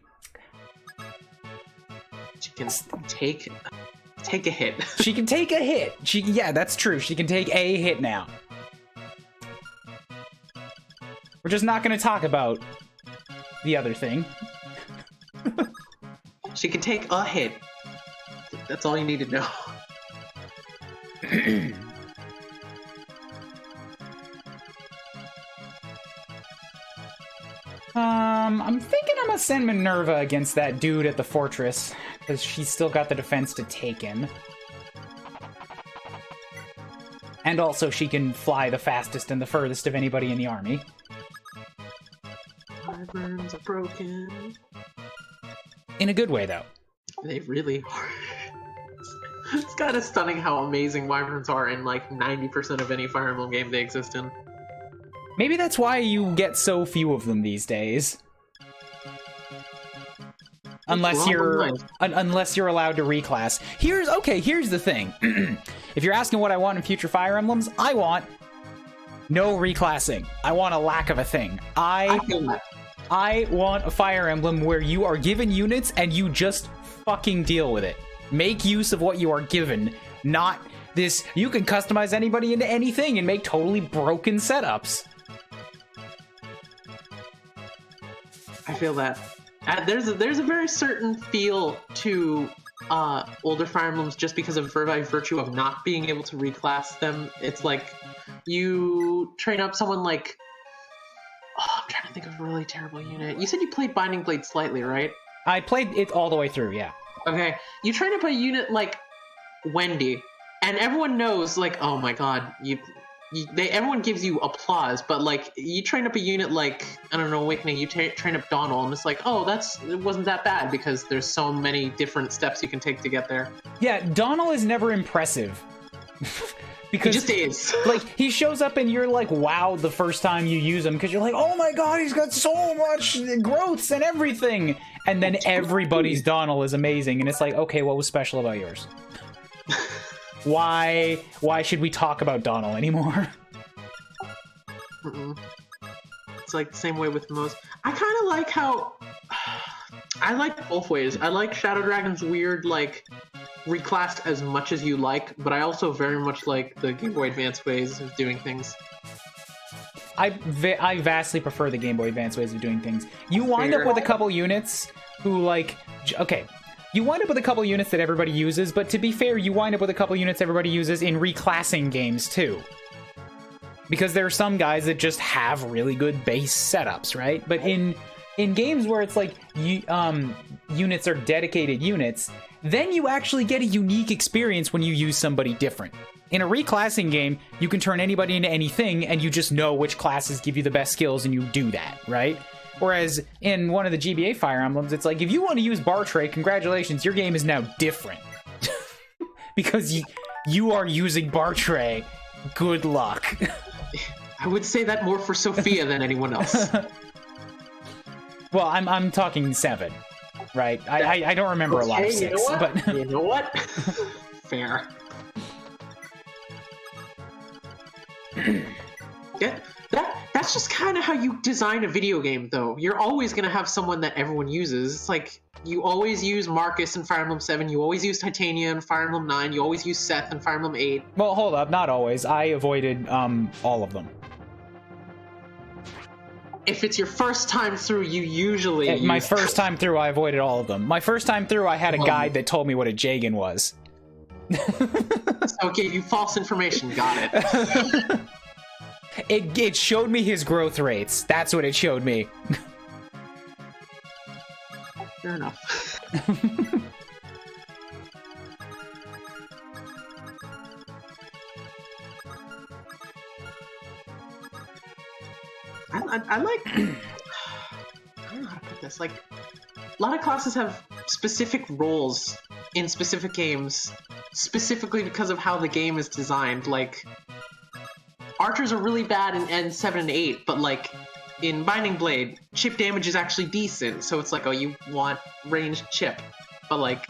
She can take a hit. She can take a hit. Yeah, that's true. She can take a hit now. We're just not going to talk about the other thing. She can take a hit. That's all you need to know. I'm thinking I'm gonna send Minerva against that dude at the fortress, because she's still got the defense to take him. And also she can fly the fastest and the furthest of anybody in the army. Wyverns are broken. In a good way, though. They really are. It's kind of stunning how amazing wyverns are in like 90% of any Fire Emblem game they exist in. Maybe that's why you get so few of them these days. Unless you're allowed to reclass. Here's the thing. If you're asking what I want in future Fire Emblems, I want no reclassing. I want a lack of a thing. I want a Fire Emblem where you are given units and you just fucking deal with it. Make use of what you are given, not this, you can customize anybody into anything and make totally broken setups. I feel that. There's a very certain feel to older Fire Emblems just because of by virtue of not being able to reclass them. It's like you train up someone like... Oh, I'm trying to think of a really terrible unit. You said you played Binding Blade slightly, right? I played it all the way through, yeah. Okay. You train up a unit like Wendy, and everyone knows, like, oh my god, everyone gives you applause, but like you train up a unit like, I don't know, Awakening, you train up Donald, and it's like, oh, it wasn't that bad because there's so many different steps you can take to get there. Yeah, Donald is never impressive. Because he just is. Like, he shows up and you're like, wow, the first time you use him, because you're like, oh my god, he's got so much growths and everything. And then everybody's Donald is amazing, and it's like, okay, what was special about yours? Why should we talk about Donald anymore? It's like the same way with most. I kind of like how... I like both ways. I like Shadow Dragon's weird, like, reclassed as much as you like, but I also very much like the Game Boy Advance ways of doing things. I vastly prefer the Game Boy Advance ways of doing things. You wind up with a couple units who, like... Okay, you wind up with a couple units that everybody uses, but to be fair, you wind up with a couple units everybody uses in reclassing games, too. Because there are some guys that just have really good base setups, right? But in games where it's like, units are dedicated units, then you actually get a unique experience when you use somebody different. In a reclassing game, you can turn anybody into anything, and you just know which classes give you the best skills, and you do that, right? Whereas in one of the GBA Fire Emblems, it's like, if you want to use Bartray, congratulations, your game is now different. Because you are using Bartray. Good luck. I would say that more for Sophia than anyone else. Well, I'm talking 7, right? I don't remember a lot of 6, you know but you know what? Fair. Yeah, that's just kind of how you design a video game, though. You're always gonna have someone that everyone uses. It's like you always use Marcus in Fire Emblem 7. You always use Titania in Fire Emblem 9. You always use Seth in Fire Emblem 8. Well, hold up, not always. I avoided all of them. If it's your first time through, you usually My first time through, I avoided all of them. My first time through, I had a guide that told me what a Jagan was. So it gave you false information. Got it. It showed me his growth rates. That's what it showed me. Fair enough. I like... I don't know how to put this. Like, a lot of classes have specific roles in specific games, specifically because of how the game is designed. Like, archers are really bad in 7 and 8, but like in Binding Blade, chip damage is actually decent. So it's like, oh, you want ranged chip, but like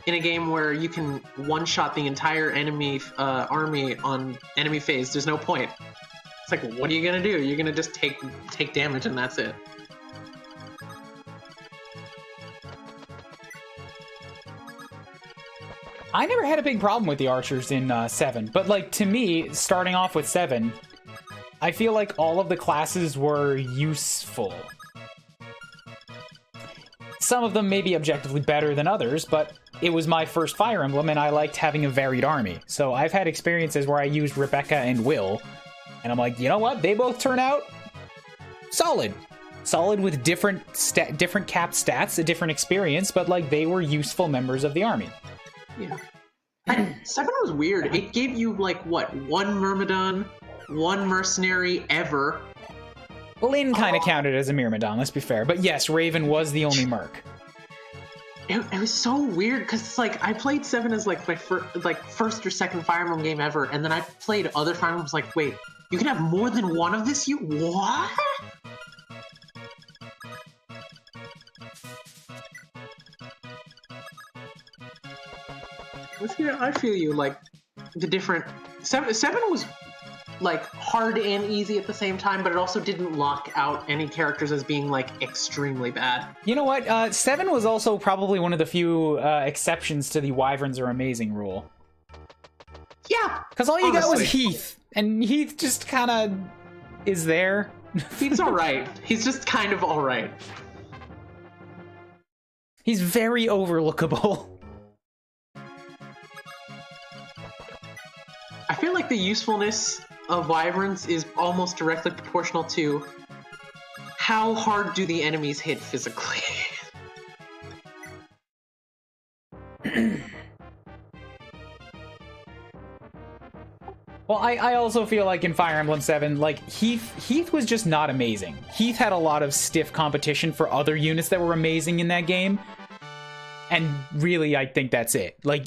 in a game where you can one-shot the entire enemy army on enemy phase, there's no point. It's like, what are you gonna do? You're gonna just take damage and that's it. I never had a big problem with the archers in 7, but like to me, starting off with 7, I feel like all of the classes were useful. Some of them may be objectively better than others, but it was my first Fire Emblem and I liked having a varied army. So I've had experiences where I used Rebecca and Will, and I'm like, you know what? They both turn out solid. Solid with different capped stats, a different experience, but like they were useful members of the army. Yeah. And 7 was weird. It gave you, like, what, 1 Myrmidon, 1 Mercenary ever, Lynn kind of counted as a Myrmidon, let's be fair. But yes, Raven was the only merc. It was so weird because it's like I played 7 as like my first or second Fire Emblem game ever, and then I played other Fire Emblems. Like, wait, you can have more than one of this? You what? I feel you. Like the different 7 was like hard and easy at the same time, but it also didn't lock out any characters as being like extremely bad. You know what? 7 was also probably one of the few exceptions to the Wyverns are amazing rule. Yeah, because all you got was Heath, and Heath just kind of is there. He's all right. He's just kind of all right. He's very overlookable. I feel like the usefulness of Wyverns is almost directly proportional to how hard do the enemies hit physically. Well, I also feel like in Fire Emblem 7, like, Heath was just not amazing. Heath had a lot of stiff competition for other units that were amazing in that game. And really, I think that's it. Like,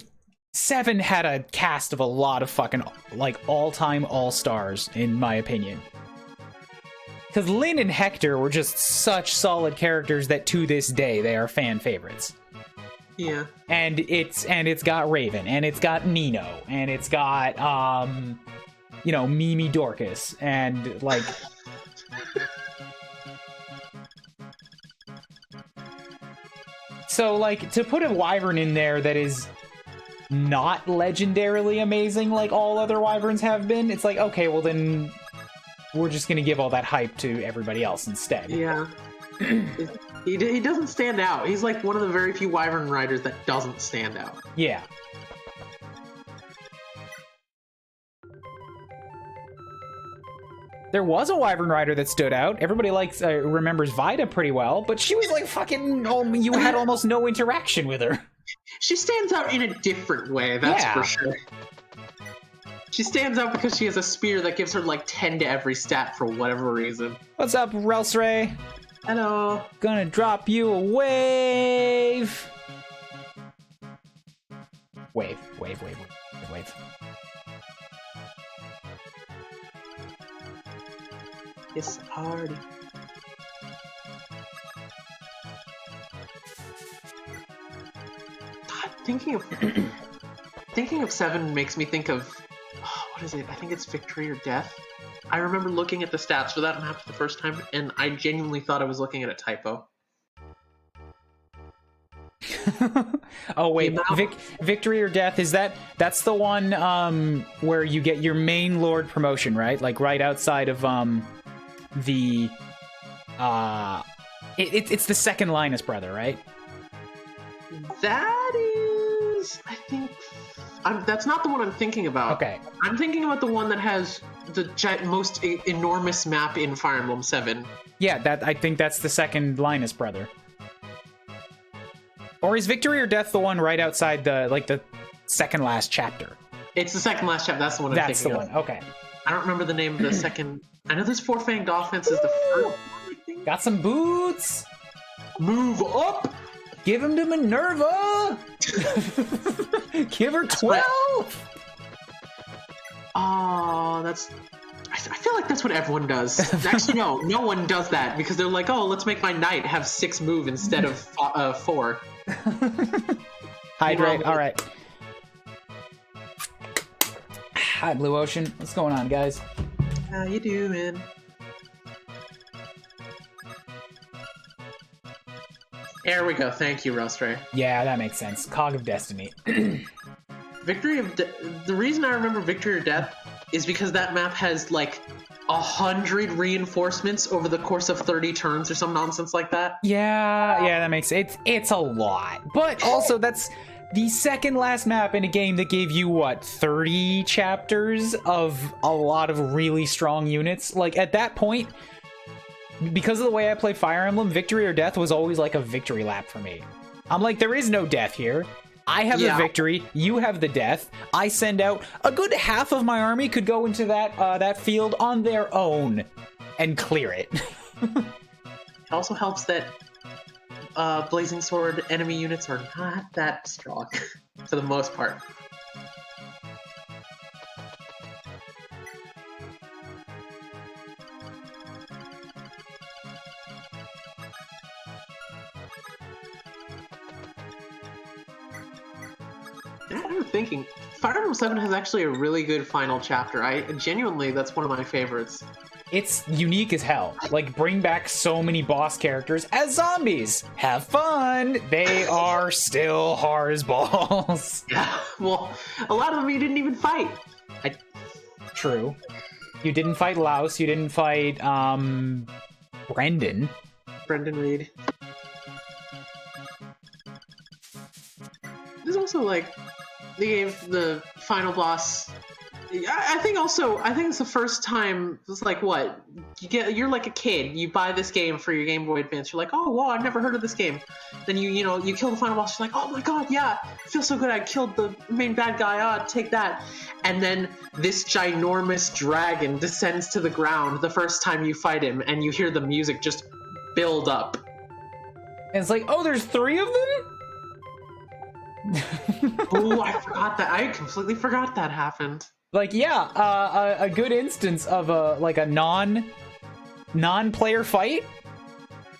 7 had a cast of a lot of fucking, like, all-time all-stars, in my opinion. Because Lynn and Hector were just such solid characters that to this day, they are fan favorites. Yeah. And it's got Raven, and it's got Nino, and it's got, you know, Mimi Dorcas, and, like... So, like, to put a Wyvern in there that is not legendarily amazing like all other Wyverns have been, it's like, okay, well then we're just gonna give all that hype to everybody else instead. Yeah. He doesn't stand out. He's like one of the very few Wyvern riders that doesn't stand out. Yeah. There was a Wyvern rider that stood out. Everybody remembers Vida pretty well, but she was like fucking, you had almost no interaction with her. She stands out in a different way, that's for sure. She stands out because she has a spear that gives her like 10 to every stat for whatever reason. What's up, Relsray? Hello. Gonna drop you a wave. Wave. It's a party. God, thinking of 7 makes me think of what is it? I think it's Victory or Death. I remember looking at the stats for that map the first time, and I genuinely thought I was looking at a typo. Oh wait, Victory or Death, that's the one where you get your main lord promotion, right? Like right outside of it's the second Linus brother, right? That is, I think, that's not the one I'm thinking about. Okay. I'm thinking about the one that has the most enormous map in Fire Emblem 7. Yeah, I think that's the second Linus brother. Or is Victory or Death the one right outside the second last chapter? It's the second last chapter. That's the one I'm thinking of. That's the one. Okay. I don't remember the name of the second. I know this Four-Fanged Offense is the first one, I think. Got some boots. Move up. Give him to Minerva. Give her 12. Oh, that's... I feel like that's what everyone does. Actually, no one does that because they're like, oh, let's make my knight have 6 move instead of 4. Hydrate. All right. Hi, Blue Ocean. What's going on, guys? How you doing? There we go. Thank you, Rostray. Yeah, that makes sense. Cog of Destiny. The reason I remember Victory or Death is because that map has like 100 reinforcements over the course of 30 turns or some nonsense like that. Yeah, that makes sense. It's a lot. But also, that's the second last map in a game that gave you, what, 30 chapters of a lot of really strong units? Like, at that point, because of the way I play Fire Emblem, Victory or Death was always like a victory lap for me. I'm like, there is no death here. I have the victory, you have the death. I send out a good half of my army could go into that field on their own. and clear it. It also helps that Blazing Sword enemy units are not that strong, for the most part. I'm thinking, Fire Emblem 7 has actually a really good final chapter. That's one of my favorites. It's unique as hell. Like, bring back so many boss characters as zombies. Have fun. They are still hard as balls. Yeah, well, a lot of them you didn't even fight. True. You didn't fight Laos. You didn't fight, Brendan. Brendan Reed. There's also, like, they gave the final boss... I think it's the first time, it's like, what? You're like a kid, you buy this game for your Game Boy Advance, you're like, oh, wow, I've never heard of this game. Then you kill the final boss, you're like, oh my god, yeah, it feels so good, I killed the main bad guy, take that. And then this ginormous dragon descends to the ground the first time you fight him, and you hear the music just build up. And it's like, oh, there's 3 of them? Oh, I forgot that. I completely forgot that happened. Like, yeah, a good instance of a non-player fight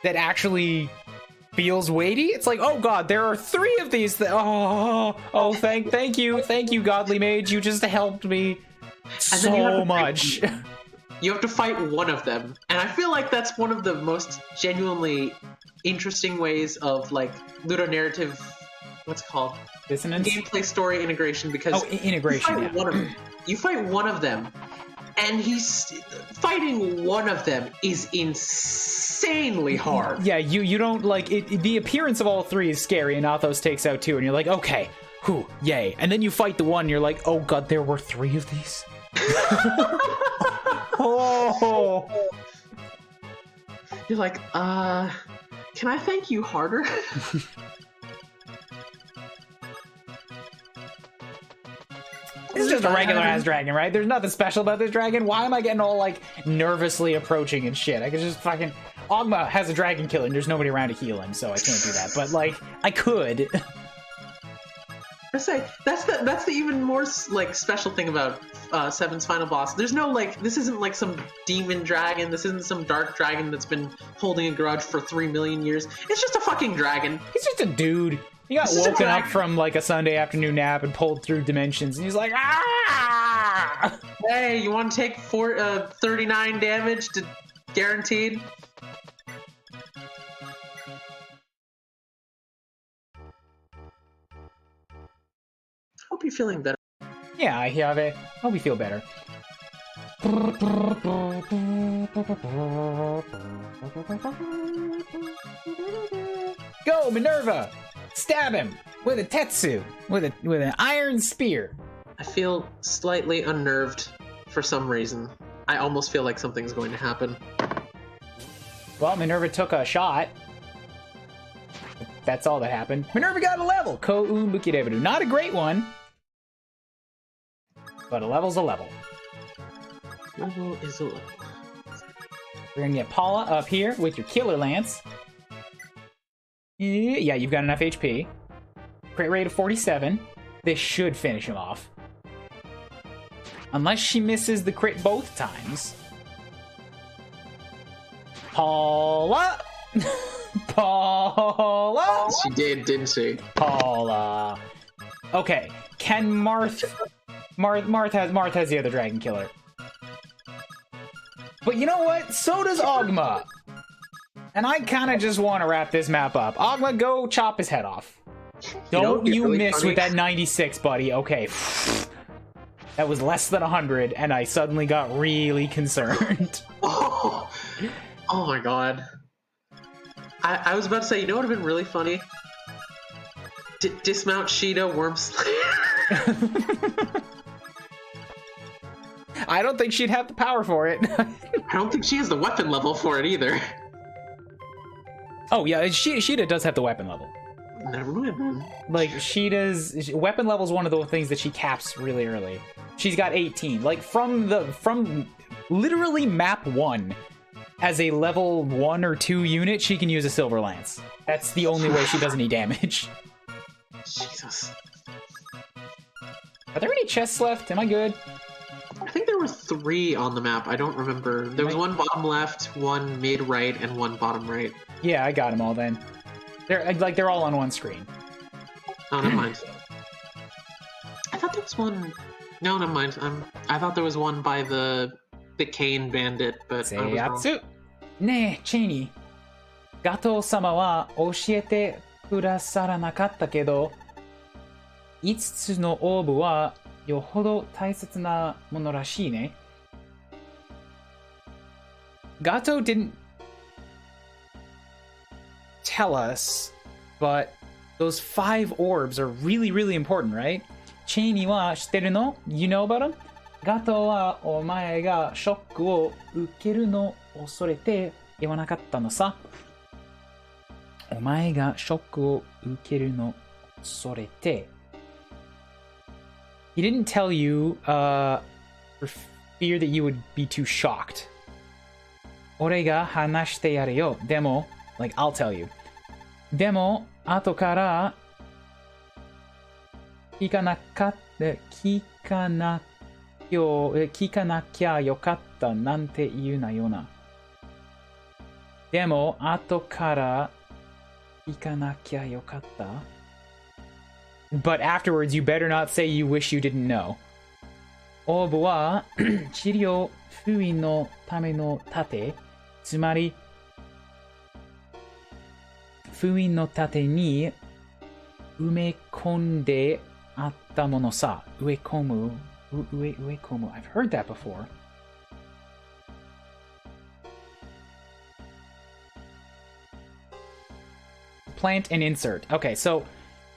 that actually feels weighty. It's like, oh god, there are 3 of these. Thank you, godly mage. You just helped me so much. You have to fight one of them, and I feel like that's one of the most genuinely interesting ways of like ludonarrative. What's it called? Dissonance? Gameplay story integration, because integration. You fight one of them, and fighting one of them is insanely hard. Yeah, you don't like it. The appearance of all 3 is scary, and Athos takes out 2, and you're like, okay, whew, yay. And then you fight the one, and you're like, oh god, there were 3 of these. Oh. You're like, can I thank you harder? This is just a regular ass dragon, right? There's nothing special about this dragon. Why am I getting all like nervously approaching and shit? I could just fucking... Ogma has a dragon killer and there's nobody around to heal him, so I can't do that. But like, I could. I say that's the even more like special thing about 7's final boss. There's no like, this isn't like some demon dragon. This isn't some dark dragon that's been holding a grudge for 3 million years. It's just a fucking dragon. He's just a dude. He got woken up from like a Sunday afternoon nap and pulled through dimensions, and he's like, ah! Hey, you want to take 39 damage to guaranteed? Hope you're feeling better. Yeah, I hope you feel better. Go, Minerva! Stab him with a tetsu, with an iron spear. I feel slightly unnerved for some reason. I almost feel like something's going to happen. Well, Minerva took a shot. That's all that happened. Minerva got a level. Ko-un Bukirebiru. Not a great one, but a level's a level. Level is a level. We're gonna get Paula up here with your killer lance. Yeah, you've got enough HP. Crit rate of 47. This should finish him off. Unless she misses the crit both times. Paula! Paula! She did, didn't she? Paula. Okay, can Marth has the other dragon killer. But you know what? So does Ogma. And I kind of just want to wrap this map up. Ogma, go chop his head off. Don't you really miss funny with that 96, buddy. Okay. That was less than 100, and I suddenly got really concerned. Oh my god. I was about to say, you know what would have been really funny? Dismount Sheeta Wormslayer. I don't think she'd have the power for it. I don't think she has the weapon level for it either. Oh yeah, Sheeta does have the weapon level. Never mind then. Like, weapon level is one of the things that she caps really early. She's got 18. Like, from literally map 1, as a level 1 or 2 unit, she can use a Silver Lance. That's the only way she does any damage. Jesus. Are there any chests left? Am I good? I think there were 3 on the map. I don't remember. There was one bottom left, one mid right, and one bottom right. Yeah, I got them all then. They're all on one screen. Oh, never mind. I thought there was one. No, never mind. I thought there was one by the cane bandit, but I was wrong. Seiatsu! ねえ、チェイニー。ガトー様は教えてくださらなかったけど、5つのオーブはよほど大切なものらしいね。Gato didn't tell us, but those 5 orbs are really, really important, right? チェイニーは知ってるの? You know about them? ガトはお前がショックを受けるのを恐れて言わなかったのさ。お前がショックを受けるのを恐れて。He didn't tell you for fear that you would be too shocked. 俺が話してやるよ。でも、like, I'll tell you. でも、後から聞かなきゃよかったなんて言うなよな。でも、後から聞かなきゃよかった。But afterwards, you better not say you wish you didn't know. オーブは治療封印のための盾、つまり封印の盾に埋め込んであったものさ。植え込む。I've heard that before. Plant and insert. Okay, so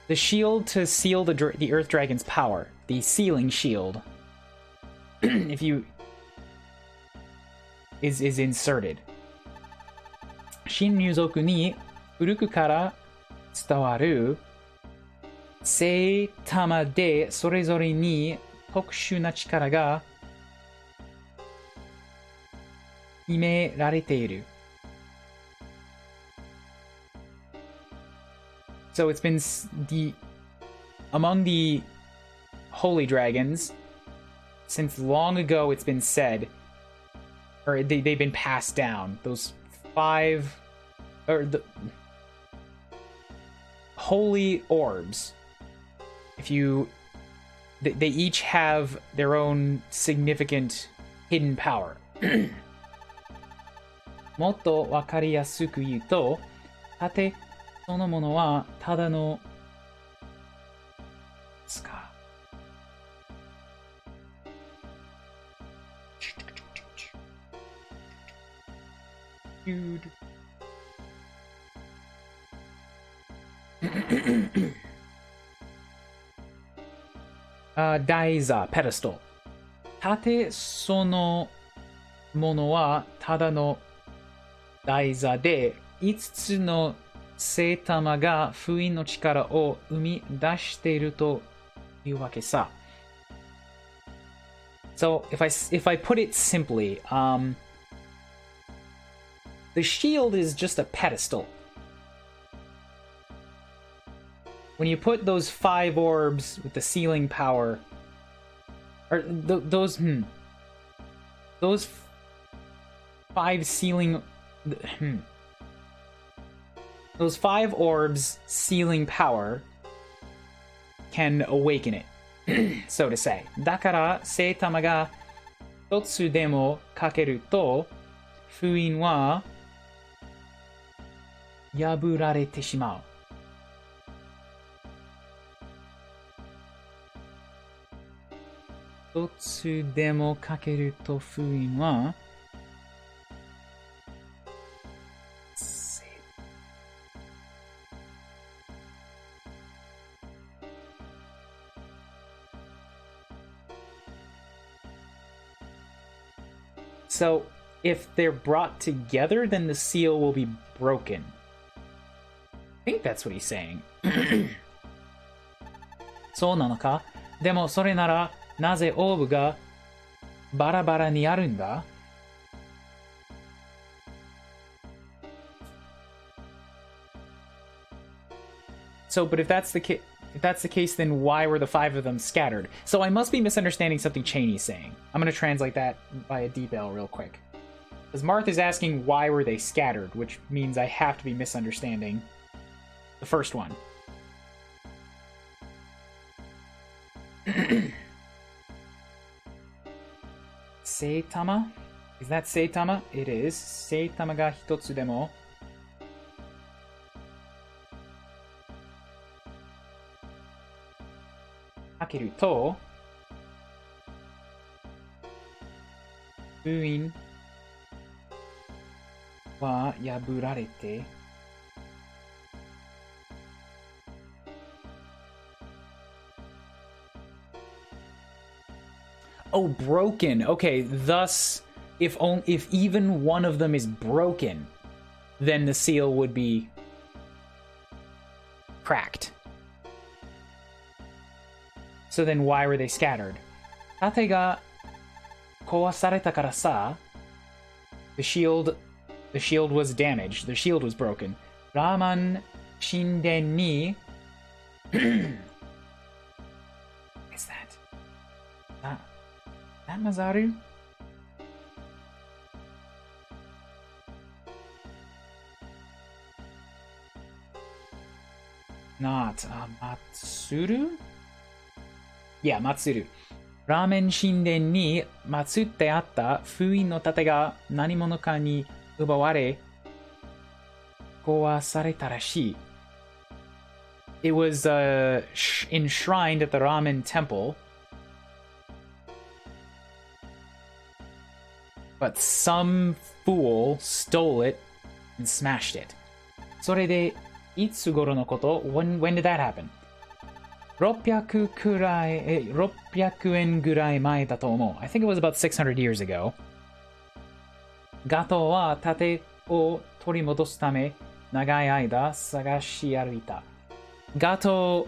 the shield to seal the Earth Dragon's power. The sealing shield. If you... is inserted. 新入族に古くから伝わる聖玉でそれぞれに特殊な力が秘められている。So it's been among the holy dragons, since long ago it's been said, or they've been passed down, those 5, or the holy orbs. They each have their own significant hidden power. もっとわかりやすく言うと、盾そのものはただのですか。台座、ペデスト。盾そのものはただの台座で、5つの聖玉が封印の力を生み出しているというわけさ。So, if I put it simply, the shield is just a pedestal. When you put those 5 orbs with the sealing power, or those 5 sealing, those 5 orbs sealing power can awaken it, so to say. だから聖玉が一つでもかけると封印は破られてしまう。一つでもかけると封印はSo, if they're brought together, then the seal will be broken. I think that's what he's saying. そうなのか？でもそれなら、なぜオーブがバラバラにあるんだ？ So, but if that's the case, then why were the 5 of them scattered? So I must be misunderstanding something Cheney's saying. I'm going to translate that via DBell real quick. Because Martha's asking why were they scattered, which means I have to be misunderstanding the first one. Seitama? Is that Seitama? It is. Seitama ga hitotsu demo. Kakeru to Buin wa yaburarete. Oh, broken. Okay, thus, if even one of them is broken, then the seal would be cracked. So then why were they scattered? Tate ga kowasareta kara sa, the shield was damaged. The shield was broken. Raman shinden ni. What is that? That Mazaru? Not Matsuru? Yeah, Matsuru. Ramen shinden ni matsutte atta fuin no tate ga nanimono ka ni ubaware kowasareta rashi. It was enshrined at the Ramen temple, but some fool stole it and smashed it. それでいつ頃のこと? When did that happen? 600円ぐらい前だと思う. I think it was about 600 years ago. ガトは盾を取り戻すため長い間探し歩いた. Gato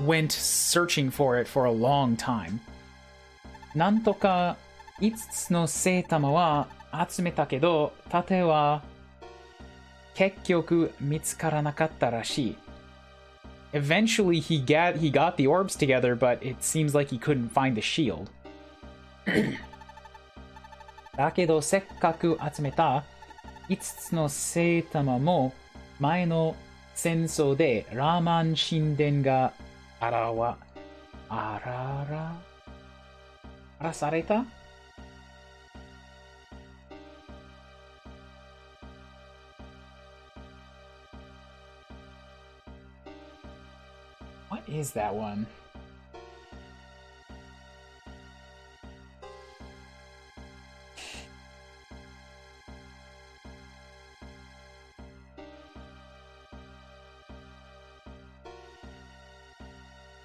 went searching for it for a long time. なんとか5つの聖玉は集めたけど、盾は結局見つからなかったらしい. Eventually he got the orbs together, but it seems like he couldn't find the shield. だけどせっかく集めた5つの聖玉も前の戦争でラーマン神殿が荒らされた? What is that one?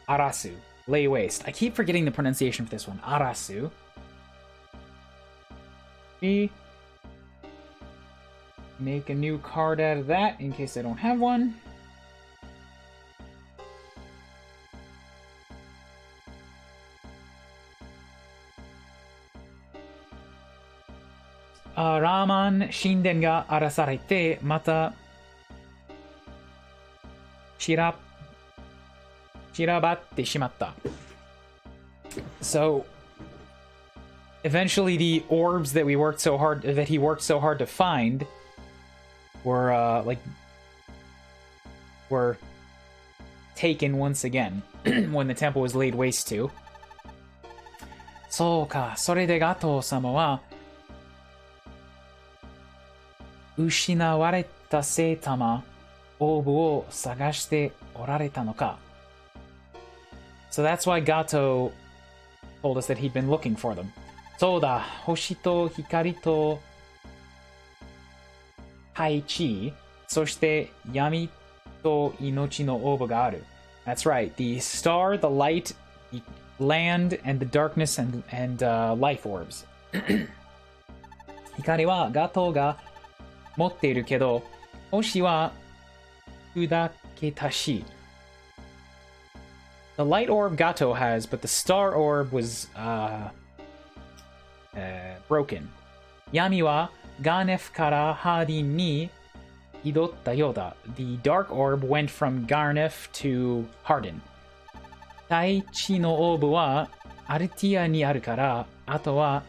Arasu. Lay waste. I keep forgetting the pronunciation for this one. Arasu. We make a new card out of that in case I don't have one. Raman Shinden ga arasarete mata shirabatte shimatta. So eventually the orbs that he worked so hard to find were taken once again when the temple was laid waste to. そうか、それでガトー様は失われた聖玉オーブを探しておられたのか. So that's why Gato told us that he'd been looking for them. そうだ、星と光と大地、そして闇と命のオーブがある. That's right. The star, the light, the land, and the darkness and life orbs. 光はガトが持っているけど、星は砕けたし. The light orb Gato has, but the star orb was broken. Yami wa Ganef kara Hardin ni Hidotta yoda. The dark orb went from Garnif to Harden. Taichi no orb wa Altia ni aru kara, ato wa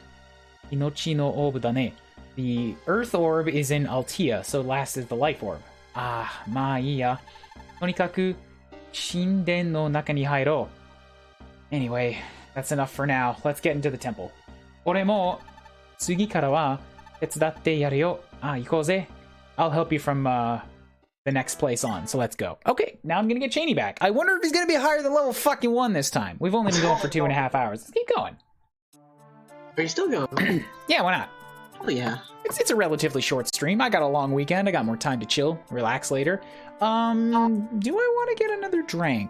Inochi no orb da ne. The earth orb is in Altia, so last is the life orb. Ah, ma ii ya. Tonikaku, shinden no naka ni hairo. Anyway, that's enough for now. Let's get into the temple. Ore mo, tsugi kara wa tetsudatte yaru yo. Ah, ikouze. I'll help you from the next place on, so let's go. Okay, now I'm gonna get Cheney back. I wonder if he's gonna be higher than level fucking 1 this time. We've only been going for 2.5 hours. Let's keep going. Are you still going? Yeah, why not? Oh yeah. It's a relatively short stream. I got a long weekend. I got more time to chill, relax later. Do I want to get another drink?